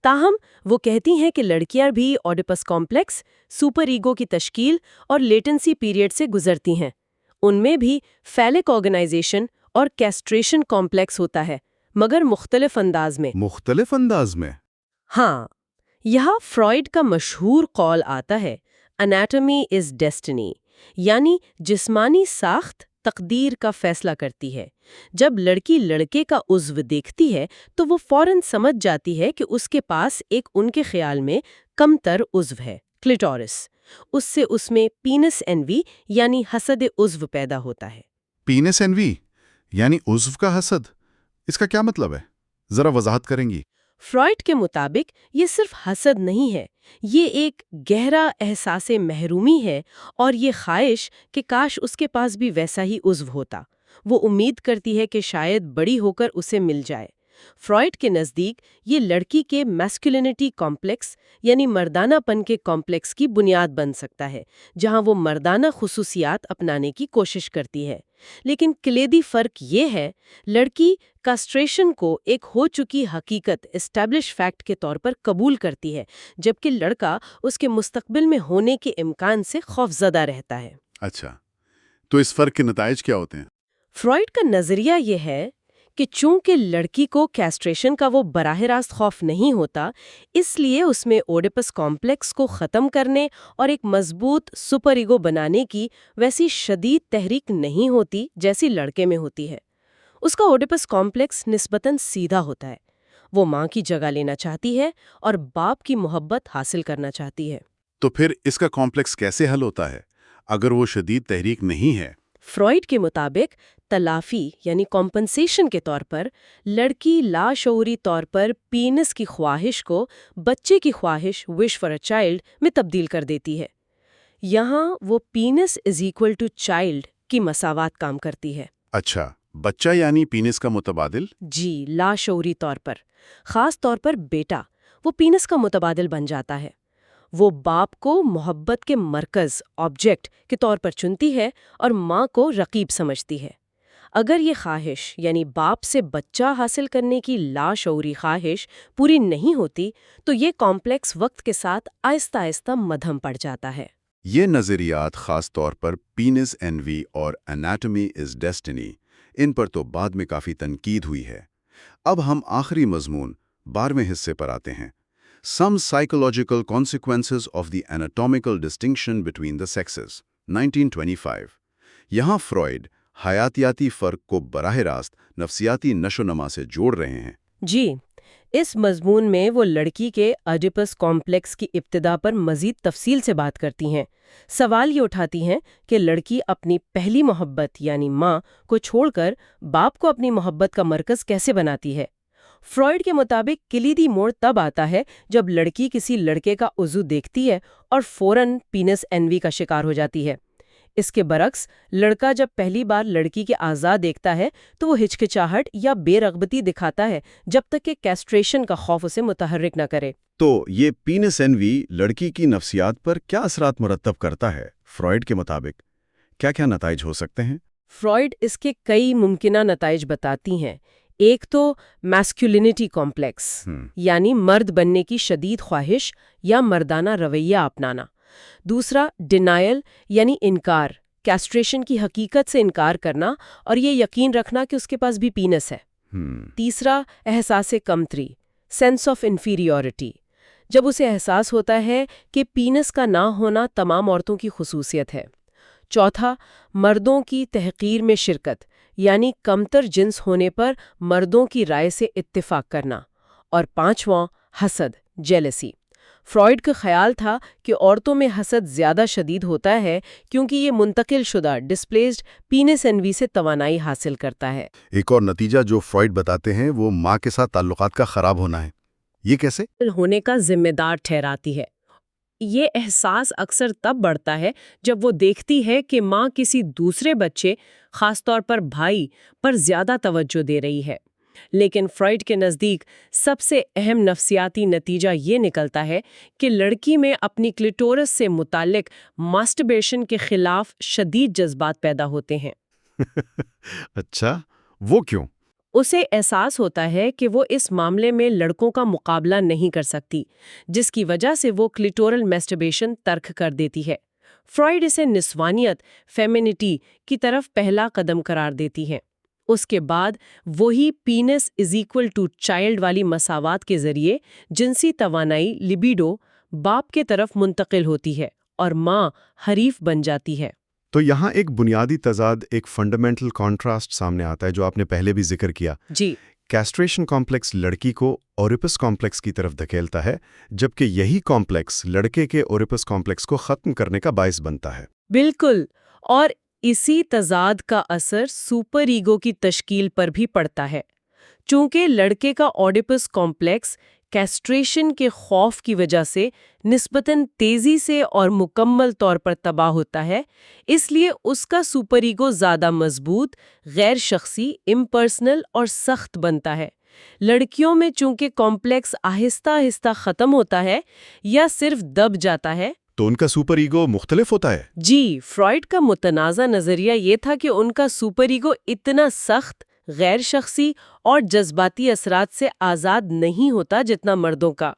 تاہم وہ کہتی ہیں کہ لڑکیاں بھی اوڈیپس کمپلیکس، سپر ایگو کی تشکیل اور لیٹنسی پیریڈ سے گزرتی ہیں۔ ان میں بھی فیلک آرگنائزیشن اور کیسٹریشن کمپلیکس ہوتا ہے، مگر مختلف انداز میں۔ مختلف انداز میں؟ ہاں، یہاں فرائیڈ کا مشہور قول آتا ہے، انیٹمی از ڈیسٹنی، یعنی جسمانی ساخت تقدیر کا فیصلہ کرتی ہے۔ جب لڑکی لڑکے کا عضو دیکھتی ہے تو وہ فوراً سمجھ جاتی ہے کہ اس کے پاس ایک ان کے خیال میں کم تر عضو ہے، کلیٹورس۔ اس سے اس میں پینس انوی یعنی حسد عضو پیدا ہوتا ہے۔ پینس انوی یعنی عضو کا حسد، اس کا کیا مطلب ہے؟ ذرا وضاحت کریں گی؟ فرائیڈ کے مطابق یہ صرف حسد نہیں ہے، یہ ایک گہرا احساس محرومی ہے اور یہ خواہش کہ کاش اس کے پاس بھی ویسا ہی عضو ہوتا۔ وہ امید کرتی ہے کہ شاید بڑی ہو کر اسے مل جائے۔ فرائیڈ کے نزدیک یہ لڑکی کے میسکولینٹی کمپلیکس یعنی مردانہ پن کے کمپلیکس کی بنیاد بن سکتا ہے، جہاں وہ مردانہ خصوصیات اپنانے کی کوشش کرتی ہے۔ لیکن کلیدی فرق یہ ہے، لڑکی کاسٹریشن کو ایک ہو چکی حقیقت اسٹیبلش فیکٹ کے طور پر قبول کرتی ہے، جبکہ لڑکا اس کے مستقبل میں ہونے کے امکان سے خوفزدہ رہتا ہے۔ اچھا، تو اس فرق کے نتائج کیا ہوتے ہیں؟ فرائیڈ کا نظریہ یہ ہے کہ چونکہ لڑکی کو کیسٹریشن کا وہ براہ راست خوف نہیں ہوتا، اس لیے اس میں اوڈیپس کمپلیکس کو ختم کرنے اور ایک مضبوط سپر ایگو بنانے کی ویسی شدید تحریک نہیں ہوتی جیسی لڑکے میں ہوتی ہے۔ اس کا اوڈیپس کمپلیکس نسبتاً سیدھا ہوتا ہے۔ وہ ماں کی جگہ لینا چاہتی ہے اور باپ کی محبت حاصل کرنا چاہتی ہے۔ تو پھر اس کا کمپلیکس کیسے حل ہوتا ہے اگر وہ شدید تحریک نہیں ہے؟ فرائیڈ کے مطابق تلافی یعنی کمپنسیشن کے طور پر لڑکی لاشعوری طور پر پینس کی خواہش کو بچے کی خواہش وش فار اے چائلڈ میں تبدیل کر دیتی ہے۔ یہاں وہ پینس از ایکول ٹو چائلڈ کی مساوات کام کرتی ہے۔ اچھا، بچہ یعنی پینس کا متبادل؟ جی، لاشعوری طور پر، خاص طور پر بیٹا وہ پینس کا متبادل بن جاتا ہے۔ وہ باپ کو محبت کے مرکز آبجیکٹ کے طور پر چنتی ہے اور ماں کو رقیب سمجھتی ہے۔ اگر یہ خواہش یعنی باپ سے بچہ حاصل کرنے کی لاشعوری خواہش پوری نہیں ہوتی تو یہ کمپلیکس وقت کے ساتھ آہستہ آہستہ مدھم پڑ جاتا ہے۔ یہ نظریات خاص طور پر پینس انوی اور انیٹمی از ڈیسٹنی، ان پر تو بعد میں کافی تنقید ہوئی ہے۔ اب ہم آخری مضمون 12ویں حصے پر آتے ہیں، Some Psychological Consequences of the Anatomical Distinction Between the Sexes 1925۔ یہاں فرائیڈ حیاتیاتی فرق کو براہ راست نفسیاتی نشو نما سے جوڑ رہے ہیں۔ جی، اس مضمون میں وہ لڑکی کے ایڈیپس کمپلیکس کی ابتدا پر مزید تفصیل سے بات کرتی ہیں۔ سوال یہ اٹھاتی ہیں کہ لڑکی اپنی پہلی محبت یعنی ماں کو چھوڑ کر باپ کو اپنی محبت کا مرکز کیسے بناتی ہے۔ فرائیڈ کے مطابق کلیدی موڑ تب آتا ہے جب لڑکی کسی لڑکے کا عضو دیکھتی ہے اور فوراً پینس انوی کا شکار ہو جاتی ہے۔ اس کے برعکس لڑکا جب پہلی بار لڑکی کے اعضاء دیکھتا ہے تو وہ ہچکچاہٹ یا بے رغبتی دکھاتا ہے جب تک کہ کیسٹریشن کا خوف اسے متحرک نہ کرے۔ تو یہ پینس انوی لڑکی کی نفسیات پر کیا اثرات مرتب کرتا ہے؟ فرائیڈ کے مطابق کیا کیا نتائج ہو سکتے ہیں؟ فرائیڈ اس کے کئی ممکنہ نتائج بتاتی ہیں۔ ایک تو میسکولینٹی کمپلیکس یعنی مرد بننے کی شدید خواہش یا مردانہ رویہ اپنانا۔ دوسرا ڈینائل یعنی انکار، کیسٹریشن کی حقیقت سے انکار کرنا اور یہ یقین رکھنا کہ اس کے پاس بھی پینس ہے۔ تیسرا احساس کمتری، سینس آف انفیریورٹی، جب اسے احساس ہوتا ہے کہ پینس کا نہ ہونا تمام عورتوں کی خصوصیت ہے۔ چوتھا مردوں کی تحقیر میں شرکت یعنی کمتر جنس ہونے پر مردوں کی رائے سے اتفاق کرنا۔ اور پانچواں حسد، جیلسی۔ فرائیڈ کا خیال تھا کہ عورتوں میں حسد زیادہ شدید ہوتا ہے کیونکہ یہ منتقل شدہ ڈسپلیسڈ پینس انوی سے توانائی حاصل کرتا ہے۔ ایک اور نتیجہ جو فرائیڈ بتاتے ہیں وہ ماں کے ساتھ تعلقات کا خراب ہونا ہے۔ یہ کیسے؟ ہونے کا ذمہ دار ٹھہراتی ہے۔ یہ احساس اکثر تب بڑھتا ہے جب وہ دیکھتی ہے کہ ماں کسی دوسرے بچے، خاص طور پر بھائی، پر زیادہ توجہ دے رہی ہے۔ لیکن فرائیڈ کے نزدیک سب سے اہم نفسیاتی نتیجہ یہ نکلتا ہے کہ لڑکی میں اپنی کلیٹورس سے متعلق ماسٹربیشن کے خلاف شدید جذبات پیدا ہوتے ہیں۔ اچھا، وہ کیوں؟ اسے احساس ہوتا ہے کہ وہ اس معاملے میں لڑکوں کا مقابلہ نہیں کر سکتی، جس کی وجہ سے وہ کلیٹورل میسٹربیشن ترک کر دیتی ہے۔ فرائیڈ اسے نسوانیت، فیمینٹی کی طرف پہلا قدم قرار دیتی ہے۔ اس کے بعد وہی پینس از ایکول ٹو چائلڈ والی مساوات کے ذریعے جنسی توانائی لبیڈو باپ کے طرف منتقل ہوتی ہے اور ماں حریف بن جاتی ہے۔ تو یہاں ایک بنیادی تضاد، ایک فنڈامنٹل کانٹراسٹ سامنے آتا ہے جو آپ نے پہلے بھی ذکر کیا۔ جی، کیسٹریشن کمپلیکس لڑکی کو اوریپس کمپلیکس کی طرف دھکیلتا ہے، جبکہ یہی کمپلیکس لڑکے کے اوریپس کمپلیکس کو ختم کرنے کا باعث بنتا ہے۔ بالکل، اور اسی تضاد کا اثر سپر ایگو کی تشکیل پر بھی پڑتا ہے۔ چونکہ لڑکے کا اوڈیپس کمپلیکس کیسٹریشن کے خوف کی وجہ سے نسبتاً تیزی سے اور مکمل طور پر تباہ ہوتا ہے، اس لیے اس کا سپر ایگو زیادہ مضبوط، غیر شخصی، امپرسنل اور سخت بنتا ہے۔ لڑکیوں میں چونکہ کمپلیکس آہستہ آہستہ ختم ہوتا ہے یا صرف دب جاتا ہے، تو ان کا سپر ایگو مختلف ہوتا ہے۔ جی، فرائیڈ کا متنازع نظریہ یہ تھا کہ ان کا سپر ایگو اتنا سخت، غیر شخصی اور جذباتی اثرات سے آزاد نہیں ہوتا جتنا مردوں کا۔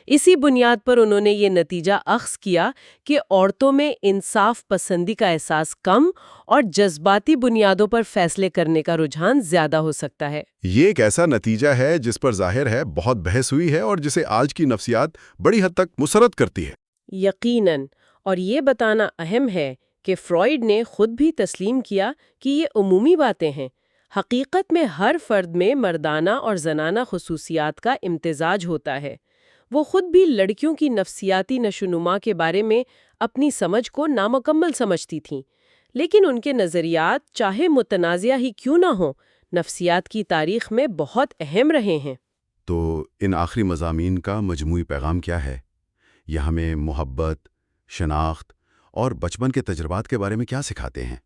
اسی بنیاد پر انہوں نے یہ نتیجہ اخذ کیا کہ عورتوں میں انصاف پسندی کا احساس کم اور جذباتی بنیادوں پر فیصلے کرنے کا رجحان زیادہ ہو سکتا ہے۔ یہ ایک ایسا نتیجہ ہے جس پر ظاہر ہے بہت بحث ہوئی ہے اور جسے آج کی نفسیات بڑی حد تک مسرت کرتی ہے۔ یقیناً، اور یہ بتانا اہم ہے کہ فرائیڈ نے خود بھی تسلیم کیا کہ یہ عمومی باتیں ہیں۔ حقیقت میں ہر فرد میں مردانہ اور زنانہ خصوصیات کا امتزاج ہوتا ہے۔ وہ خود بھی لڑکیوں کی نفسیاتی نشوونما کے بارے میں اپنی سمجھ کو نامکمل سمجھتی تھیں، لیکن ان کے نظریات چاہے متنازع ہی کیوں نہ ہوں، نفسیات کی تاریخ میں بہت اہم رہے ہیں۔ تو ان آخری مضامین کا مجموعی پیغام کیا ہے؟ یہ ہمیں محبت، شناخت اور بچپن کے تجربات کے بارے میں کیا سکھاتے ہیں؟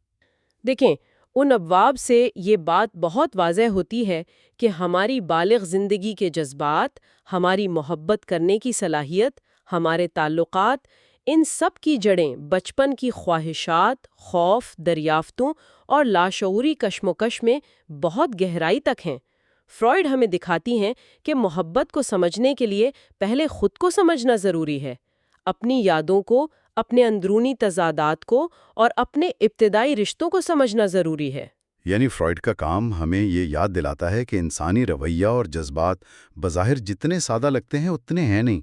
دیکھیں، ان ابواب سے یہ بات بہت واضح ہوتی ہے کہ ہماری بالغ زندگی کے جذبات، ہماری محبت کرنے کی صلاحیت، ہمارے تعلقات، ان سب کی جڑیں بچپن کی خواہشات، خوف، دریافتوں اور لاشعوری کشمکش میں بہت گہرائی تک ہیں۔ فرائیڈ ہمیں دکھاتی ہیں کہ محبت کو سمجھنے کے لیے پہلے خود کو سمجھنا ضروری ہے، اپنی یادوں کو، اپنے اندرونی تضادات کو اور اپنے ابتدائی رشتوں کو سمجھنا ضروری ہے۔ یعنی فرائیڈ کا کام ہمیں یہ یاد دلاتا ہے کہ انسانی رویہ اور جذبات بظاہر جتنے سادہ لگتے ہیں اتنے ہیں نہیں،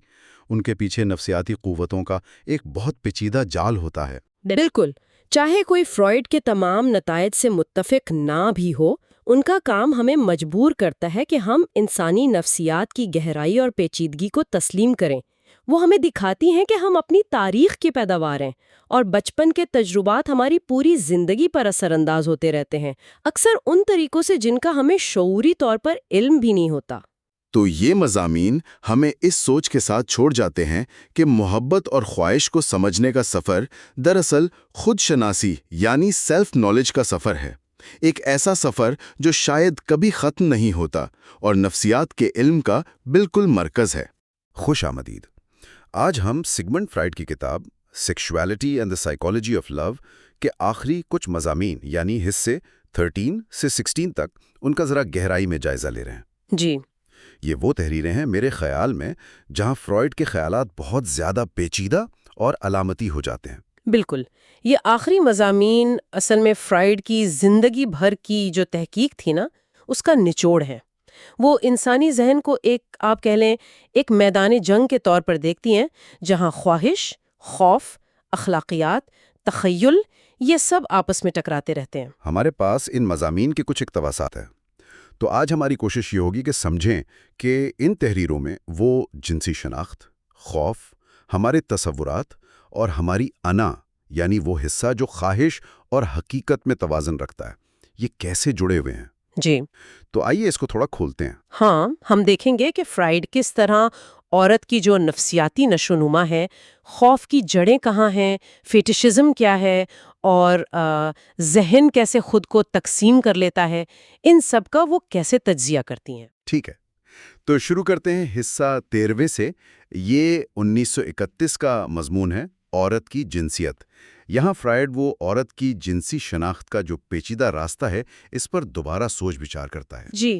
ان کے پیچھے نفسیاتی قوتوں کا ایک بہت پیچیدہ جال ہوتا ہے۔ بالکل، چاہے کوئی فرائیڈ کے تمام نتائج سے متفق نہ بھی ہو، ان کا کام ہمیں مجبور کرتا ہے کہ ہم انسانی نفسیات کی گہرائی اور پیچیدگی کو تسلیم کریں۔ وہ ہمیں دکھاتی ہیں کہ ہم اپنی تاریخ کی پیداوار ہیں اور بچپن کے تجربات ہماری پوری زندگی پر اثر انداز ہوتے رہتے ہیں، اکثر ان طریقوں سے جن کا ہمیں شعوری طور پر علم بھی نہیں ہوتا۔ تو یہ مضامین ہمیں اس سوچ کے ساتھ چھوڑ جاتے ہیں کہ محبت اور خواہش کو سمجھنے کا سفر دراصل خود شناسی یعنی سیلف نالج کا سفر ہے، ایک ایسا سفر جو شاید کبھی ختم نہیں ہوتا اور نفسیات کے علم کا بالکل مرکز ہے۔ خوش آمدید۔ آج ہم سگمنڈ فرائیڈ کی کتاب sexuality and the psychology of love کے آخری کچھ مضامین یعنی حصے 13 سے 16 تک ان کا ذرا گہرائی میں جائزہ لے رہے ہیں۔ جی، یہ وہ تحریریں ہیں میرے خیال میں جہاں فرائیڈ کے خیالات بہت زیادہ پیچیدہ اور علامتی ہو جاتے ہیں۔ بالکل، یہ آخری مضامین اصل میں فرائیڈ کی زندگی بھر کی جو تحقیق تھی نا، اس کا نچوڑ ہے۔ وہ انسانی ذہن کو آپ کہہ لیں ایک میدان جنگ کے طور پر دیکھتی ہیں، جہاں خواہش، خوف، اخلاقیات، تخیل، یہ سب آپس میں ٹکراتے رہتے ہیں۔ ہمارے پاس ان مضامین کے کچھ اقتباسات ہیں، تو آج ہماری کوشش یہ ہوگی کہ سمجھیں کہ ان تحریروں میں وہ جنسی شناخت، خوف، ہمارے تصورات اور ہماری انا یعنی وہ حصہ جو خواہش اور حقیقت میں توازن رکھتا ہے، یہ کیسے جڑے ہوئے ہیں۔ جی، تو آئیے اس کو تھوڑا کھولتے ہیں۔ ہاں، ہم دیکھیں گے کہ فرائیڈ کس طرح عورت کی جو نفسیاتی نشو و نما ہے، خوف کی جڑیں کہاں ہیں، فیٹیشزم کیا ہے اور ذہن کیسے خود کو تقسیم کر لیتا ہے، ان سب کا وہ کیسے تجزیہ کرتی ہیں۔ ٹھیک ہے، تو شروع کرتے ہیں حصہ 13 سے۔ یہ 1931 کا مضمون ہے، عورت کی جنسیت۔ یہاں فرائیڈ وہ عورت کی جنسی شناخت کا جو پیچیدہ راستہ ہے اس پر دوبارہ سوچ بچار کرتا ہے۔ جی،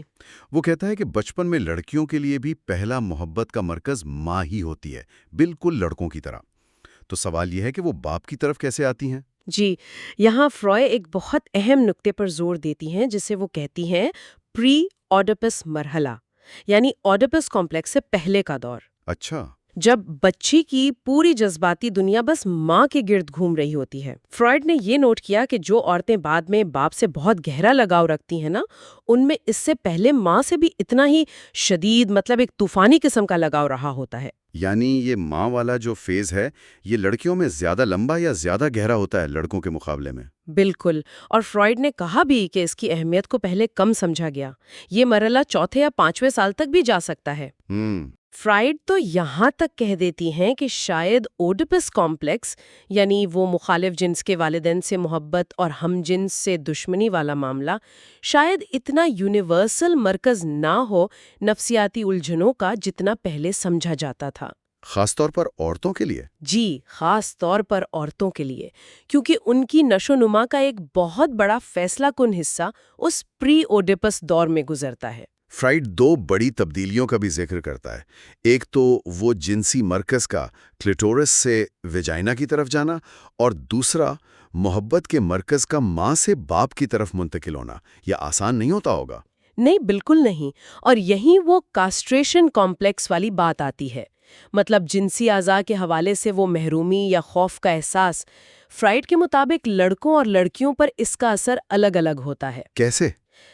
وہ کہتا ہے کہ بچپن میں لڑکیوں کے لیے بھی پہلا محبت کا مرکز ماں ہی ہوتی ہے، بالکل لڑکوں کی طرح۔ تو سوال یہ ہے کہ وہ باپ کی طرف کیسے آتی ہیں؟ جی، یہاں فرائڈ ایک بہت اہم نقطے پر زور دیتی ہیں جسے وہ کہتی ہیں پری اوڈیپس مرحلہ، یعنی اوڈیپس کمپلیکس سے پہلے کا دور، اچھا، جب بچی کی پوری جذباتی دنیا بس ماں کے گرد گھوم رہی ہوتی ہے۔ فرائیڈ نے یہ نوٹ کیا کہ جو عورتیں بعد میں باپ سے بہت گہرا لگاؤ رکھتی ہیں نا، ان میں اس سے پہلے ماں سے بھی اتنا ہی شدید، مطلب ایک طوفانی قسم کا لگاؤ رہا ہوتا ہے۔ یعنی یہ ماں والا جو فیز ہے یہ لڑکیوں میں زیادہ لمبا یا زیادہ گہرا ہوتا ہے لڑکوں کے مقابلے میں؟ بالکل، اور فرائیڈ نے کہا بھی کہ اس کی اہمیت کو پہلے کم سمجھا گیا۔ یہ مرحلہ 4 یا 5 سال تک بھی جا سکتا ہے۔ فرائیڈ تو یہاں تک کہہ دیتی ہیں کہ شاید اوڈیپس کمپلیکس یعنی وہ مخالف جنس کے والدین سے محبت اور ہم جنس سے دشمنی والا معاملہ شاید اتنا یونیورسل مرکز نہ ہو نفسیاتی الجھنوں کا جتنا پہلے سمجھا جاتا تھا۔ خاص طور پر عورتوں کے لیے؟ جی، خاص طور پر عورتوں کے لیے، کیونکہ ان کی نشو و نما کا ایک بہت بڑا فیصلہ کن حصہ اس پری اوڈیپس دور میں گزرتا ہے۔ فرائیڈ 2 بڑی تبدیلیوں کا بھی ذکر کرتا ہے، ایک تو وہ جنسی مرکز کا کلیٹورس سے ویجائنا کی طرف جانا، اور دوسرا محبت کے مرکز کا ماں سے باپ کی طرف منتقل ہونا۔ یہ آسان نہیں ہوتا ہوگا۔ نہیں، بالکل نہیں، اور یہیں وہ کاسٹریشن کمپلیکس والی بات آتی ہے، مطلب جنسی اعضاء کے حوالے سے وہ محرومی یا خوف کا احساس۔ فرائیڈ کے مطابق لڑکوں اور لڑکیوں پر اس کا اثر الگ الگ ہوتا ہے۔ کیسے؟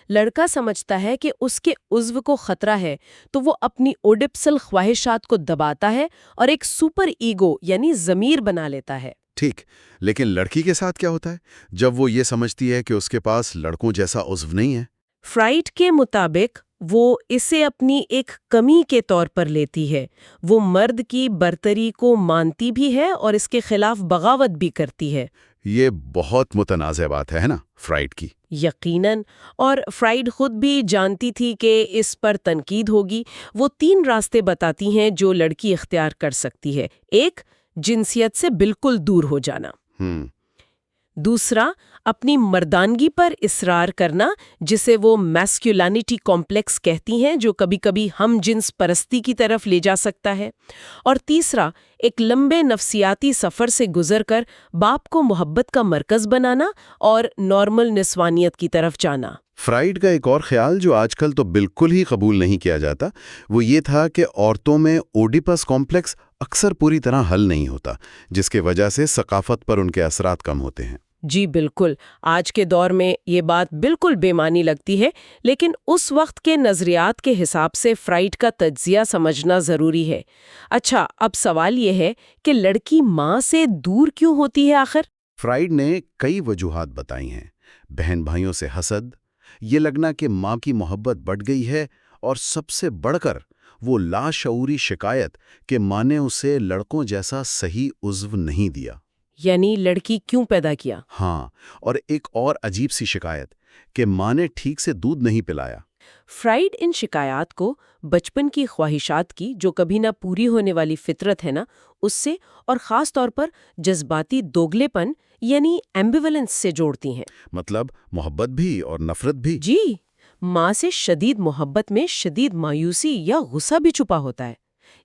لڑکا سمجھتا ہے کہ اس کے عضو کو خطرہ ہے تو وہ اپنی اوڈیپسل خواہشات کو دباتا ہے اور ایک سپر ایگو یعنی ضمیر بنا لیتا ہے۔ ٹھیک، لیکن لڑکی کے ساتھ کیا ہوتا ہے جب وہ یہ سمجھتی ہے کہ اس کے پاس لڑکوں جیسا عضو نہیں ہے؟ فرائڈ کے مطابق وہ اسے اپنی ایک کمی کے طور پر لیتی ہے. وہ مرد کی برتری کو مانتی بھی ہے اور اس کے خلاف بغاوت بھی کرتی ہے. یہ بہت متنازع بات ہے نا فرائڈ کی؟ یقیناً. اور فرائڈ خود بھی جانتی تھی کہ اس پر تنقید ہوگی. وہ 3 راستے بتاتی ہیں جو لڑکی اختیار کر سکتی ہے. ایک، جنسیت سے بالکل دور ہو جانا. دوسرا، اپنی مردانگی پر اصرار کرنا، جسے وہ میسکیولینٹی کمپلیکس کہتی ہیں، جو کبھی کبھی ہم جنس پرستی کی طرف لے جا سکتا ہے. اور تیسرا، ایک لمبے نفسیاتی سفر سے گزر کر باپ کو محبت کا مرکز بنانا اور نارمل نسوانیت کی طرف جانا. فرائڈ کا ایک اور خیال جو آج کل تو بالکل ہی قبول نہیں کیا جاتا وہ یہ تھا کہ عورتوں میں اوڈیپس کمپلیکس اکثر پوری طرح حل نہیں ہوتا، جس کی وجہ سے ثقافت پر ان کے اثرات کم ہوتے ہیں. جی بالکل. آج کے دور میں یہ بات بالکل بے معنی لگتی ہے، لیکن اس وقت کے نظریات کے حساب سے فرائڈ کا تجزیہ سمجھنا ضروری ہے. اچھا، اب سوال یہ ہے کہ لڑکی ماں سے دور کیوں ہوتی ہے آخر؟ فرائڈ نے کئی وجوہات بتائی ہیں. بہن بھائیوں سے حسد، یہ لگنا کہ ماں کی محبت بڑھ گئی ہے، اور سب سے بڑھ کر وہ لاشعوری شکایت کہ ماں نے اسے لڑکوں جیسا صحیح عضو نہیں دیا. یعنی لڑکی کیوں پیدا کیا؟ ہاں، اور ایک اور عجیب سی شکایت کہ ماں نے ٹھیک سے دودھ نہیں پلایا. فرائڈ ان شکایات کو بچپن کی خواہشات کی جو کبھی نہ پوری ہونے والی فطرت ہے نا، اس سے، اور خاص طور پر جذباتی دوگلے پن یعنی ایمبیولنس سے جوڑتی ہیں. مطلب محبت بھی اور نفرت بھی؟ جی، ماں سے شدید محبت میں شدید مایوسی یا غصہ بھی چھپا ہوتا ہے.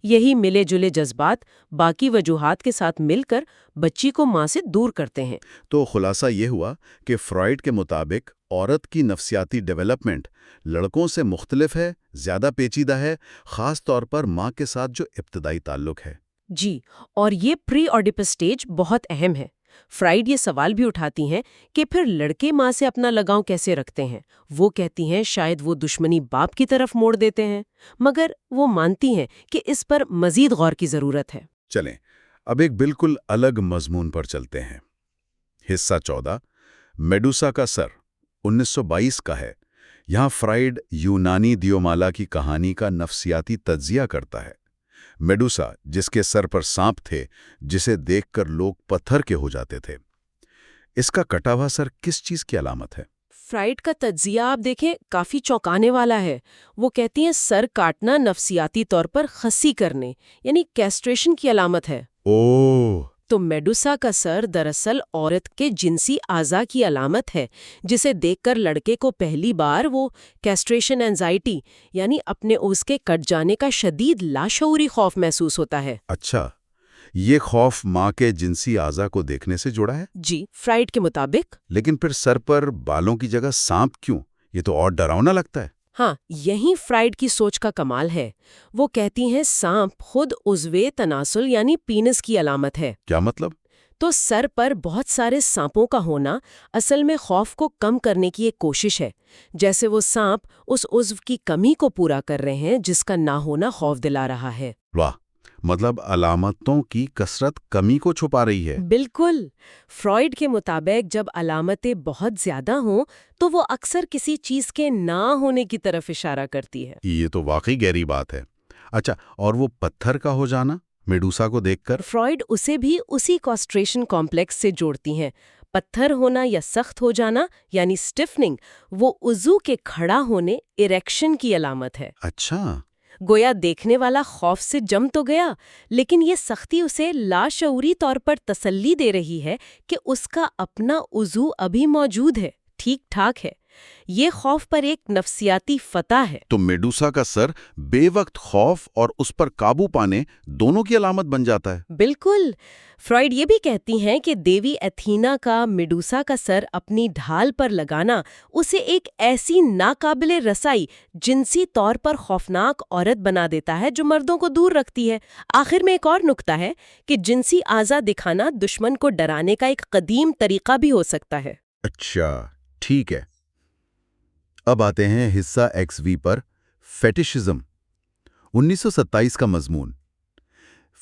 یہی ملے جلے جذبات باقی وجوہات کے ساتھ مل کر بچی کو ماں سے دور کرتے ہیں. تو خلاصہ یہ ہوا کہ فرائڈ کے مطابق عورت کی نفسیاتی ڈیولپمنٹ لڑکوں سے مختلف ہے، زیادہ پیچیدہ ہے، خاص طور پر ماں کے ساتھ جو ابتدائی تعلق ہے. جی، اور یہ پری اوڈیپس سٹیج بہت اہم ہے. فرائڈ یہ سوال بھی اٹھاتی ہیں کہ پھر لڑکے ماں سے اپنا لگاؤ کیسے رکھتے ہیں. وہ کہتی ہیں شاید وہ دشمنی باپ کی طرف موڑ دیتے ہیں، مگر وہ مانتی ہیں کہ اس پر مزید غور کی ضرورت ہے. چلیں اب ایک بالکل الگ مضمون پر چلتے ہیں. حصہ 14، میڈوسا کا سر، 1922 کا ہے. یہاں فرائڈ یونانی دیومالا کی کہانی کا نفسیاتی تجزیہ کرتا ہے. میڈوسا جس کے سر پر سانپ تھے، جسے دیکھ کر لوگ پتھر کے ہو جاتے تھے، اس کا کٹا ہوا سر کس چیز کی علامت ہے؟ فرائڈ کا تجزیہ آپ دیکھیں کافی چونکانے والا ہے. وہ کہتی ہیں سر کاٹنا نفسیاتی طور پر خسی کرنے یعنی کیسٹریشن کی علامت ہے. اوہ! تو میڈوسا کا سر دراصل عورت کے جنسی اعضاء کی علامت ہے، جسے دیکھ کر لڑکے کو پہلی بار وہ کیسٹریشن اینزائٹی یعنی اپنے عضو کے کٹ جانے کا شدید لاشعوری خوف محسوس ہوتا ہے. اچھا، یہ خوف ماں کے جنسی اعضاء کو دیکھنے سے جڑا ہے؟ جی، فرائڈ کے مطابق. لیکن پھر سر پر بالوں کی جگہ سانپ کیوں؟ یہ تو اور ڈراؤنا لگتا ہے. ہاں، یہی فرائڈ کی سوچ کا کمال ہے. وہ کہتی ہیں سانپ خود عضوِ تناسل یعنی پینس کی علامت ہے. کیا مطلب؟ تو سر پر بہت سارے سانپوں کا ہونا اصل میں خوف کو کم کرنے کی ایک کوشش ہے، جیسے وہ سانپ اس عضو کی کمی کو پورا کر رہے ہیں جس کا نہ ہونا خوف دلا رہا ہے. واہ! مطلب علامتوں کی کثرت کمی کو چھپا رہی ہے. بالکل. فرائڈ کے مطابق جب علامتیں بہت زیادہ ہوں تو وہ اکثر کسی چیز کے نہ ہونے کی طرف اشارہ کرتی ہے. یہ تو واقعی گہری بات ہے. اچھا، اور وہ پتھر کا ہو جانا میڈوسا کو دیکھ کر؟ فرائڈ اسے بھی اسی کاسٹریشن کمپلیکس سے جوڑتی ہیں. پتھر ہونا یا سخت ہو جانا یعنی سٹفننگ وہ عضو کے کھڑا ہونے اریکشن کی علامت ہے. اچھا، گویا دیکھنے والا خوف سے جم تو گیا، لیکن یہ سختی اسے لاشعوری طور پر تسلی دے رہی ہے کہ اس کا اپنا عضو ابھی موجود ہے، ٹھیک ٹھاک ہے. یہ خوف پر ایک نفسیاتی فتح ہے. تو میڈوسا کا سر بے وقت خوف اور اس پر قابو پانے دونوں کی علامت بن جاتا ہے. بالکل. فرائڈ یہ بھی کہتی ہیں کہ دیوی ایتھینا کا میڈوسا کا سر اپنی ڈھال پر لگانا اسے ایک ایسی ناقابل رسائی جنسی طور پر خوفناک عورت بنا دیتا ہے جو مردوں کو دور رکھتی ہے. آخر میں ایک اور نکتہ ہے کہ جنسی اعضاء دکھانا دشمن کو ڈرانے کا ایک قدیم طریقہ بھی ہو سکتا ہے. اچھا، ٹھیک ہے. اب آتے ہیں حصہ ایکس وی پر، فیٹیشزم، 1927 کا مضمون.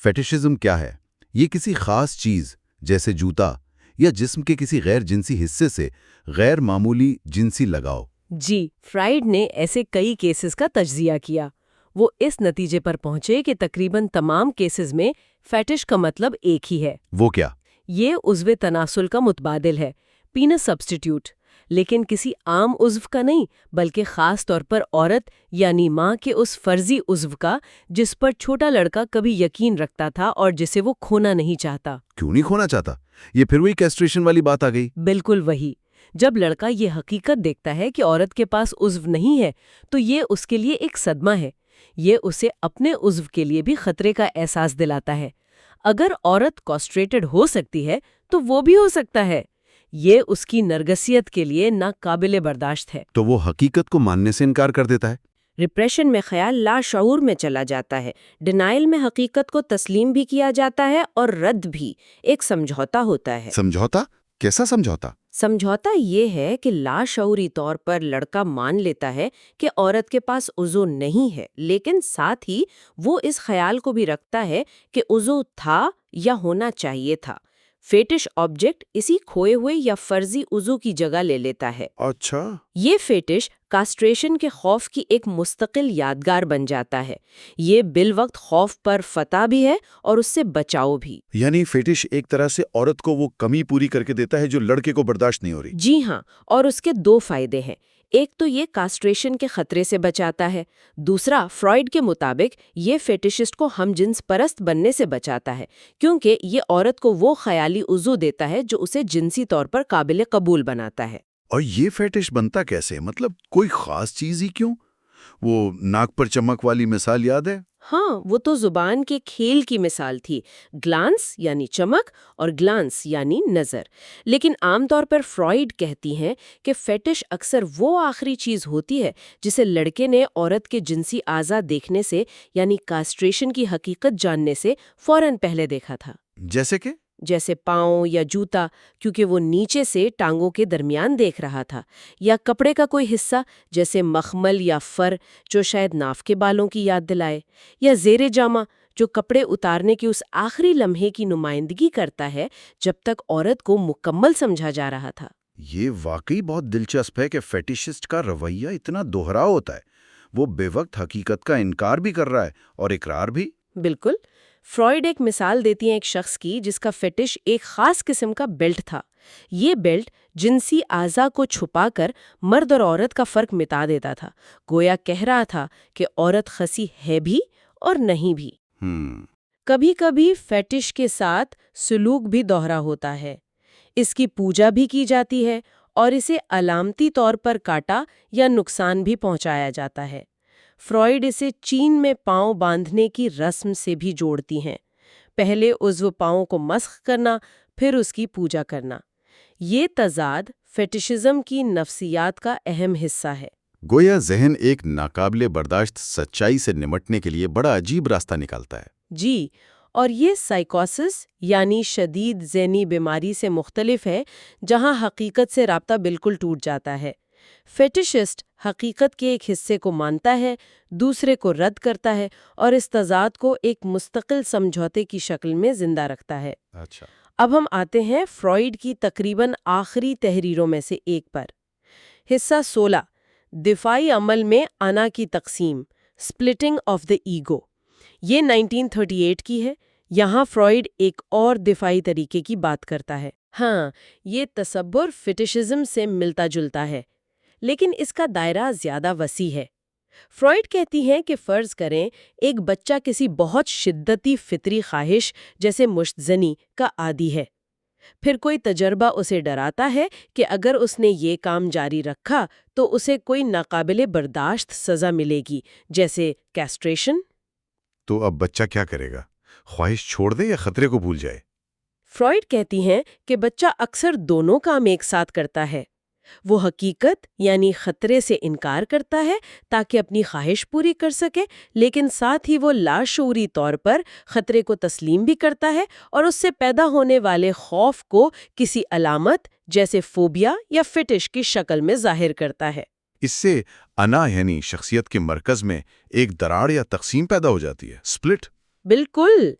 فیٹیشزم کیا ہے؟ یہ کسی خاص چیز جیسے جوتا یا جسم کے کسی غیر جنسی حصے سے غیر معمولی جنسی لگاؤ۔ جی، فرائیڈ نے ایسے کئی کیسز کا تجزیہ کیا۔ وہ اس نتیجے پر پہنچے کہ تقریباً تمام کیسز میں فیٹش کا مطلب ایک ہی ہے۔ وہ کیا؟ یہ عضو تناسل کا متبادل ہے، پینس سبسٹیٹیوٹ، لیکن کسی عام عضو کا نہیں، بلکہ خاص طور پر عورت یعنی ماں کے اس فرضی عضو کا جس پر چھوٹا لڑکا کبھی یقین رکھتا تھا اور جسے وہ کھونا نہیں چاہتا۔ کیوں نہیں کھونا چاہتا؟ یہ پھر وہی کیسٹریشن والی بات آ گئی۔ بالکل وہی۔ جب لڑکا یہ حقیقت دیکھتا ہے کہ عورت کے پاس عضو نہیں ہے تو یہ اس کے لیے ایک صدمہ ہے۔ یہ اسے اپنے عضو کے لیے بھی خطرے کا احساس دلاتا ہے۔ اگر عورت کاسٹریٹڈ ہو سکتی ہے تو وہ بھی ہو سکتا ہے۔ یہ اس کی نرگسیت کے لیے ناقابل برداشت ہے۔ تو وہ حقیقت کو ماننے سے انکار کر دیتا ہے۔ ریپریشن میں خیال لاشعور میں چلا جاتا ہے۔ ڈینائل میں حقیقت کو تسلیم بھی کیا جاتا ہے اور رد بھی، ایک سمجھوتا ہوتا ہے۔ سمجھوتا؟ کیسا سمجھوتا؟ سمجھوتا یہ ہے کہ لاشعوری طور پر لڑکا مان لیتا ہے کہ عورت کے پاس عضو نہیں ہے، لیکن ساتھ ہی وہ اس خیال کو بھی رکھتا ہے کہ عضو تھا یا ہونا چاہیے تھا۔ فیٹش آبجیکٹ اسی کھوئے ہوئے یا فرضی عضو کی جگہ لے لیتا ہے۔ اچھا۔ یہ فیٹش کاسٹریشن کے خوف کی ایک مستقل یادگار بن جاتا ہے۔ یہ بالوقت خوف پر فتح بھی ہے اور اس سے بچاؤ بھی۔ یعنی فیٹش ایک طرح سے عورت کو وہ کمی پوری کر کے دیتا ہے جو لڑکے کو برداشت نہیں ہو رہی۔ جی ہاں، اور اس کے دو فائدے ہیں۔ ایک تو یہ کاسٹریشن کے خطرے سے بچاتا ہے، دوسرا فرائیڈ کے مطابق یہ فیٹشسٹ کو ہم جنس پرست بننے سے بچاتا ہے، کیونکہ یہ عورت کو وہ خیالی عضو دیتا ہے جو اسے جنسی طور پر قابل قبول بناتا ہے۔ اور یہ فیٹش بنتا کیسے؟ مطلب کوئی خاص چیز ہی کیوں؟ وہ ناک پر چمک والی مثال یاد ہے؟ ہاں، وہ تو زبان کے کھیل کی مثال تھی، گلانس یعنی چمک اور گلانس یعنی نظر۔ لیکن عام طور پر فرائیڈ کہتی ہیں کہ فیٹش اکثر وہ آخری چیز ہوتی ہے جسے لڑکے نے عورت کے جنسی اعضاء دیکھنے سے یعنی کاسٹریشن کی حقیقت جاننے سے فوراً پہلے دیکھا تھا۔ جیسے کہ؟ جیسے پاؤں یا جوتا، کیونکہ وہ نیچے سے ٹانگوں کے درمیان دیکھ رہا تھا، یا کپڑے کا کوئی حصہ جیسے مخمل یا فر جو شاید ناف کے بالوں کی یاد دلائے، یا زیر جامہ جو کپڑے اتارنے کے اس آخری لمحے کی نمائندگی کرتا ہے جب تک عورت کو مکمل سمجھا جا رہا تھا۔ یہ واقعی بہت دلچسپ ہے کہ فیٹشسٹ کا رویہ اتنا دوہرا ہوتا ہے۔ وہ بے وقت حقیقت کا انکار بھی کر رہا ہے اور اقرار بھی۔ بالکل۔ فرائیڈ ایک مثال دیتی ہیں ایک شخص کی جس کا فیٹش ایک خاص قسم کا بیلٹ تھا۔ یہ بیلٹ جنسی اعضاء کو چھپا کر مرد اور عورت کا فرق مٹا دیتا تھا، گویا کہہ رہا تھا کہ عورت خسی ہے بھی اور نہیں بھی۔ کبھی کبھی فیٹش کے ساتھ سلوک بھی دوہرا ہوتا ہے۔ اس کی پوجا بھی کی جاتی ہے اور اسے علامتی طور پر کاٹا یا نقصان بھی پہنچایا جاتا ہے۔ فرائیڈ اسے چین میں پاؤں باندھنے کی رسم سے بھی جوڑتی ہیں، پہلے عضو پاؤں کو مسخ کرنا، پھر اس کی پوجا کرنا۔ یہ تضاد فیٹشزم کی نفسیات کا اہم حصہ ہے۔ گویا ذہن ایک ناقابل برداشت سچائی سے نمٹنے کے لیے بڑا عجیب راستہ نکالتا ہے۔ جی، اور یہ سائیکوسس یعنی شدید ذہنی بیماری سے مختلف ہے، جہاں حقیقت سے رابطہ بالکل ٹوٹ جاتا ہے۔ فیٹشسٹ حقیقت کے ایک حصے کو مانتا ہے، دوسرے کو رد کرتا ہے اور اس تضاد کو ایک مستقل سمجھوتے کی شکل میں زندہ رکھتا ہے۔ اچھا، اب ہم آتے ہیں فرائیڈ کی تقریباً آخری تحریروں میں سے ایک پر۔ حصہ 16، دفاعی عمل میں انا کی تقسیم، سپلٹنگ آف دا ایگو۔ یہ 1938 کی ہے۔ یہاں فرائیڈ ایک اور دفاعی طریقے کی بات کرتا ہے۔ ہاں، یہ تصور فیٹشزم سے ملتا جلتا ہے، لیکن اس کا دائرہ زیادہ وسیع ہے۔ فرائیڈ کہتی ہیں کہ فرض کریں ایک بچہ کسی بہت شدتی فطری خواہش جیسے مشت زنی کا عادی ہے، پھر کوئی تجربہ اسے ڈراتا ہے کہ اگر اس نے یہ کام جاری رکھا تو اسے کوئی ناقابل برداشت سزا ملے گی، جیسے کیسٹریشن۔ تو اب بچہ کیا کرے گا؟ خواہش چھوڑ دے یا خطرے کو بھول جائے؟ فرائیڈ کہتی ہیں کہ بچہ اکثر دونوں کام ایک ساتھ کرتا ہے۔ وہ حقیقت یعنی خطرے سے انکار کرتا ہے تاکہ اپنی خواہش پوری کر سکے، لیکن ساتھ ہی وہ لاشعوری طور پر خطرے کو تسلیم بھی کرتا ہے اور اس سے پیدا ہونے والے خوف کو کسی علامت جیسے فوبیا یا فیٹش کی شکل میں ظاہر کرتا ہے۔ اس سے انا یعنی شخصیت کے مرکز میں ایک دراڑ یا تقسیم پیدا ہو جاتی ہے، سپلٹ۔ بالکل،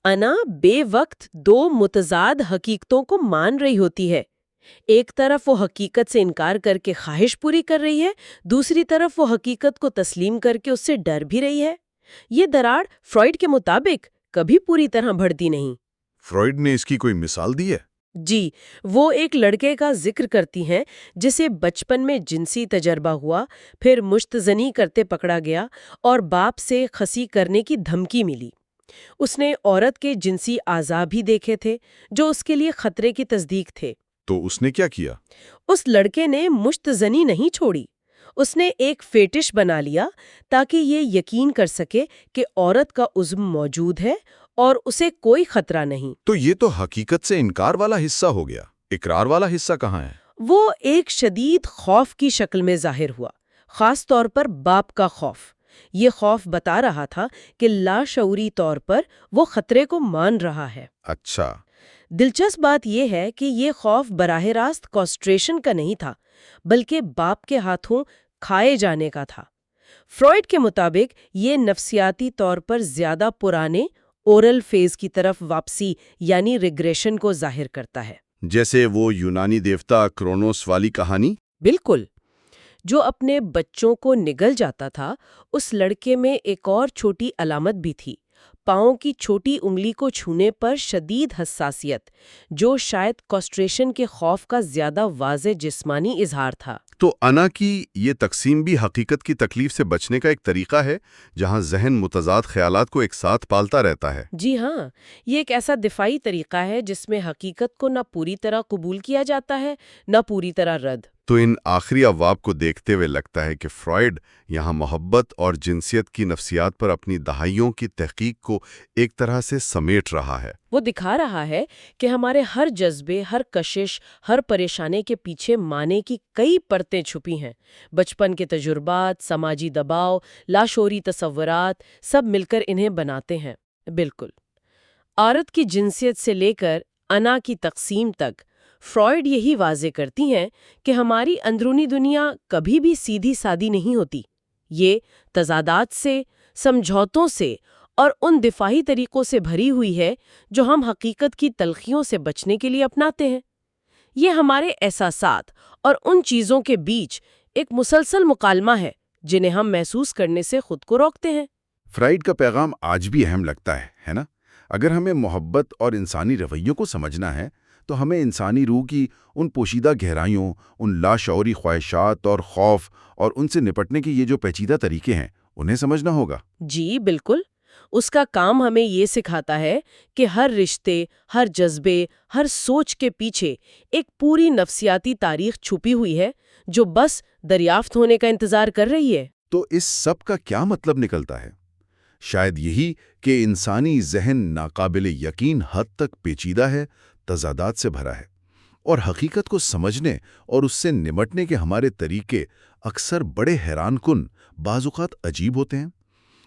انا بے وقت دو متضاد حقیقتوں کو مان رہی ہوتی ہے۔ ایک طرف وہ حقیقت سے انکار کر کے خواہش پوری کر رہی ہے، دوسری طرف وہ حقیقت کو تسلیم کر کے اس سے ڈر بھی رہی ہے۔ یہ دراڑ فرائیڈ کے مطابق کبھی پوری طرح بڑھتی نہیں۔ فرائیڈ نے اس کی کوئی مثال دی ہے؟ جی، وہ ایک لڑکے کا ذکر کرتی ہیں جسے بچپن میں جنسی تجربہ ہوا، پھر مشت زنی کرتے پکڑا گیا اور باپ سے خسی کرنے کی دھمکی ملی۔ اس نے عورت کے جنسی اعضاء بھی دیکھے تھے جو اس کے لیے خطرے کی تصدیق تھے۔ تو اس نے کیا کیا؟ اس لڑکے نے مشت زنی نہیں چھوڑی، اس نے ایک فیٹش بنا لیا تاکہ یہ یقین کر سکے کہ عورت کا عضو موجود ہے اور اسے کوئی خطرہ نہیں۔ تو یہ تو حقیقت سے انکار والا حصہ ہو گیا، اقرار والا حصہ کہاں ہے؟ وہ ایک شدید خوف کی شکل میں ظاہر ہوا، خاص طور پر باپ کا خوف۔ یہ خوف بتا رہا تھا کہ لاشعوری طور پر وہ خطرے کو مان رہا ہے۔ اچھا، دلچسپ بات یہ ہے کہ یہ خوف براہ راست کاسٹریشن کا نہیں تھا، بلکہ باپ کے ہاتھوں کھائے جانے کا تھا۔ فرائیڈ کے مطابق یہ نفسیاتی طور پر زیادہ پرانے اورل فیز کی طرف واپسی یعنی ریگریشن کو ظاہر کرتا ہے۔ جیسے وہ یونانی دیوتا کرونوس والی کہانی؟ بالکل، جو اپنے بچوں کو نگل جاتا تھا۔ اس لڑکے میں ایک اور چھوٹی علامت بھی تھی، پاؤں کی چھوٹی انگلی کو چھونے پر شدید حساسیت، جو شاید کاسٹریشن کے خوف کا زیادہ واضح جسمانی اظہار تھا۔ تو انا کی یہ تقسیم بھی حقیقت کی تکلیف سے بچنے کا ایک طریقہ ہے، جہاں ذہن متضاد خیالات کو ایک ساتھ پالتا رہتا ہے۔ جی ہاں، یہ ایک ایسا دفاعی طریقہ ہے جس میں حقیقت کو نہ پوری طرح قبول کیا جاتا ہے نہ پوری طرح رد۔ تو ان آخری ابواب کو دیکھتے ہوئے لگتا ہے کہ فرائیڈ یہاں محبت اور جنسیت کی نفسیات پر اپنی دہائیوں کی تحقیق کو ایک طرح سے سمیٹ رہا ہے۔ وہ دکھا رہا ہے کہ ہمارے ہر جذبے، ہر کشش، ہر پریشانی کے پیچھے معنی کی کئی پرتیں چھپی ہیں۔ بچپن کے تجربات، سماجی دباؤ، لاشعوری تصورات، سب مل کر انہیں بناتے ہیں۔ بالکل، عورت کی جنسیت سے لے کر انا کی تقسیم تک فرائیڈ یہی واضح کرتی ہیں کہ ہماری اندرونی دنیا کبھی بھی سیدھی سادی نہیں ہوتی۔ یہ تضادات سے، سمجھوتوں سے اور ان دفاعی طریقوں سے بھری ہوئی ہے جو ہم حقیقت کی تلخیوں سے بچنے کے لیے اپناتے ہیں۔ یہ ہمارے احساسات اور ان چیزوں کے بیچ ایک مسلسل مکالمہ ہے جنہیں ہم محسوس کرنے سے خود کو روکتے ہیں۔ فرائیڈ کا پیغام آج بھی اہم لگتا ہے نا؟ اگر ہمیں محبت اور انسانی رویوں کو سمجھنا ہے تو ہمیں انسانی روح کی ان پوشیدہ گہرائیوں، ان لاشعوری خواہشات اور خوف اور ان سے نپٹنے کے یہ جو پیچیدہ طریقے ہیں، انہیں سمجھنا ہوگا۔ جی بالکل، اس کا کام ہمیں یہ سکھاتا ہے کہ ہر رشتے، ہر جذبے، ہر سوچ کے پیچھے ایک پوری نفسیاتی تاریخ چھپی ہوئی ہے جو بس دریافت ہونے کا انتظار کر رہی ہے۔ تو اس سب کا کیا مطلب نکلتا ہے؟ شاید یہی کہ انسانی ذہن ناقابل یقین حد تک پیچیدہ ہے، تضادات سے بھرا ہے، اور حقیقت کو سمجھنے اور اس سے نمٹنے کے ہمارے طریقے اکثر بڑے حیران کن، بعض اوقات عجیب ہوتے ہیں۔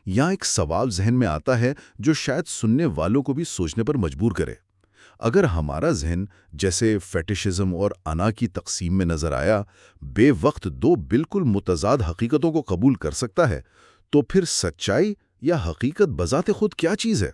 یہاں ایک سوال ذہن میں آتا ہے جو شاید سننے والوں کو بھی سوچنے پر مجبور کرے۔ اگر ہمارا ذہن جیسے فیٹشزم اور انا کی تقسیم میں نظر آیا بے وقت دو بالکل متضاد حقیقتوں کو قبول کر سکتا ہے، تو پھر سچائی یا حقیقت بذات خود کیا چیز ہے؟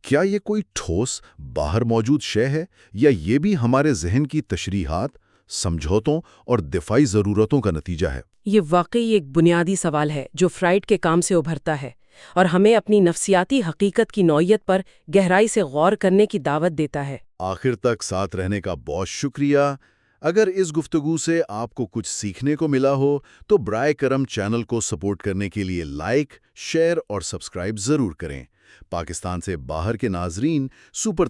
کیا یہ کوئی ٹھوس باہر موجود شے ہے، یا یہ بھی ہمارے ذہن کی تشریحات، سمجھوتوں اور دفاعی ضرورتوں کا نتیجہ ہے؟ یہ واقعی ایک بنیادی سوال ہے جو فرائیڈ کے کام سے ابھرتا ہے اور ہمیں اپنی نفسیاتی حقیقت کی نوعیت پر گہرائی سے غور کرنے کی دعوت دیتا ہے۔ آخر تک ساتھ رہنے کا بہت شکریہ۔ اگر اس گفتگو سے آپ کو کچھ سیکھنے کو ملا ہو تو برائے کرم چینل کو سپورٹ کرنے کے لیے لائک، شیئر اور سبسکرائب ضرور کریں۔ پاکستان سے باہر کے ناظرین سپر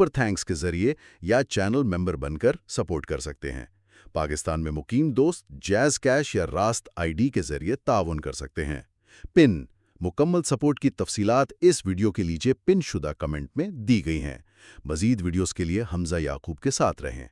تھینکس کے ذریعے یا چینل ممبر بن کر سپورٹ کر سکتے ہیں۔ پاکستان میں مقیم دوست جیز کیش یا راست آئی ڈی کے ذریعے تعاون کر سکتے ہیں۔ پن مکمل سپورٹ کی تفصیلات اس ویڈیو کے نیچے پن شدہ کمنٹ میں دی گئی ہیں۔ مزید ویڈیوز کے لیے حمزہ یعقوب کے ساتھ رہیں۔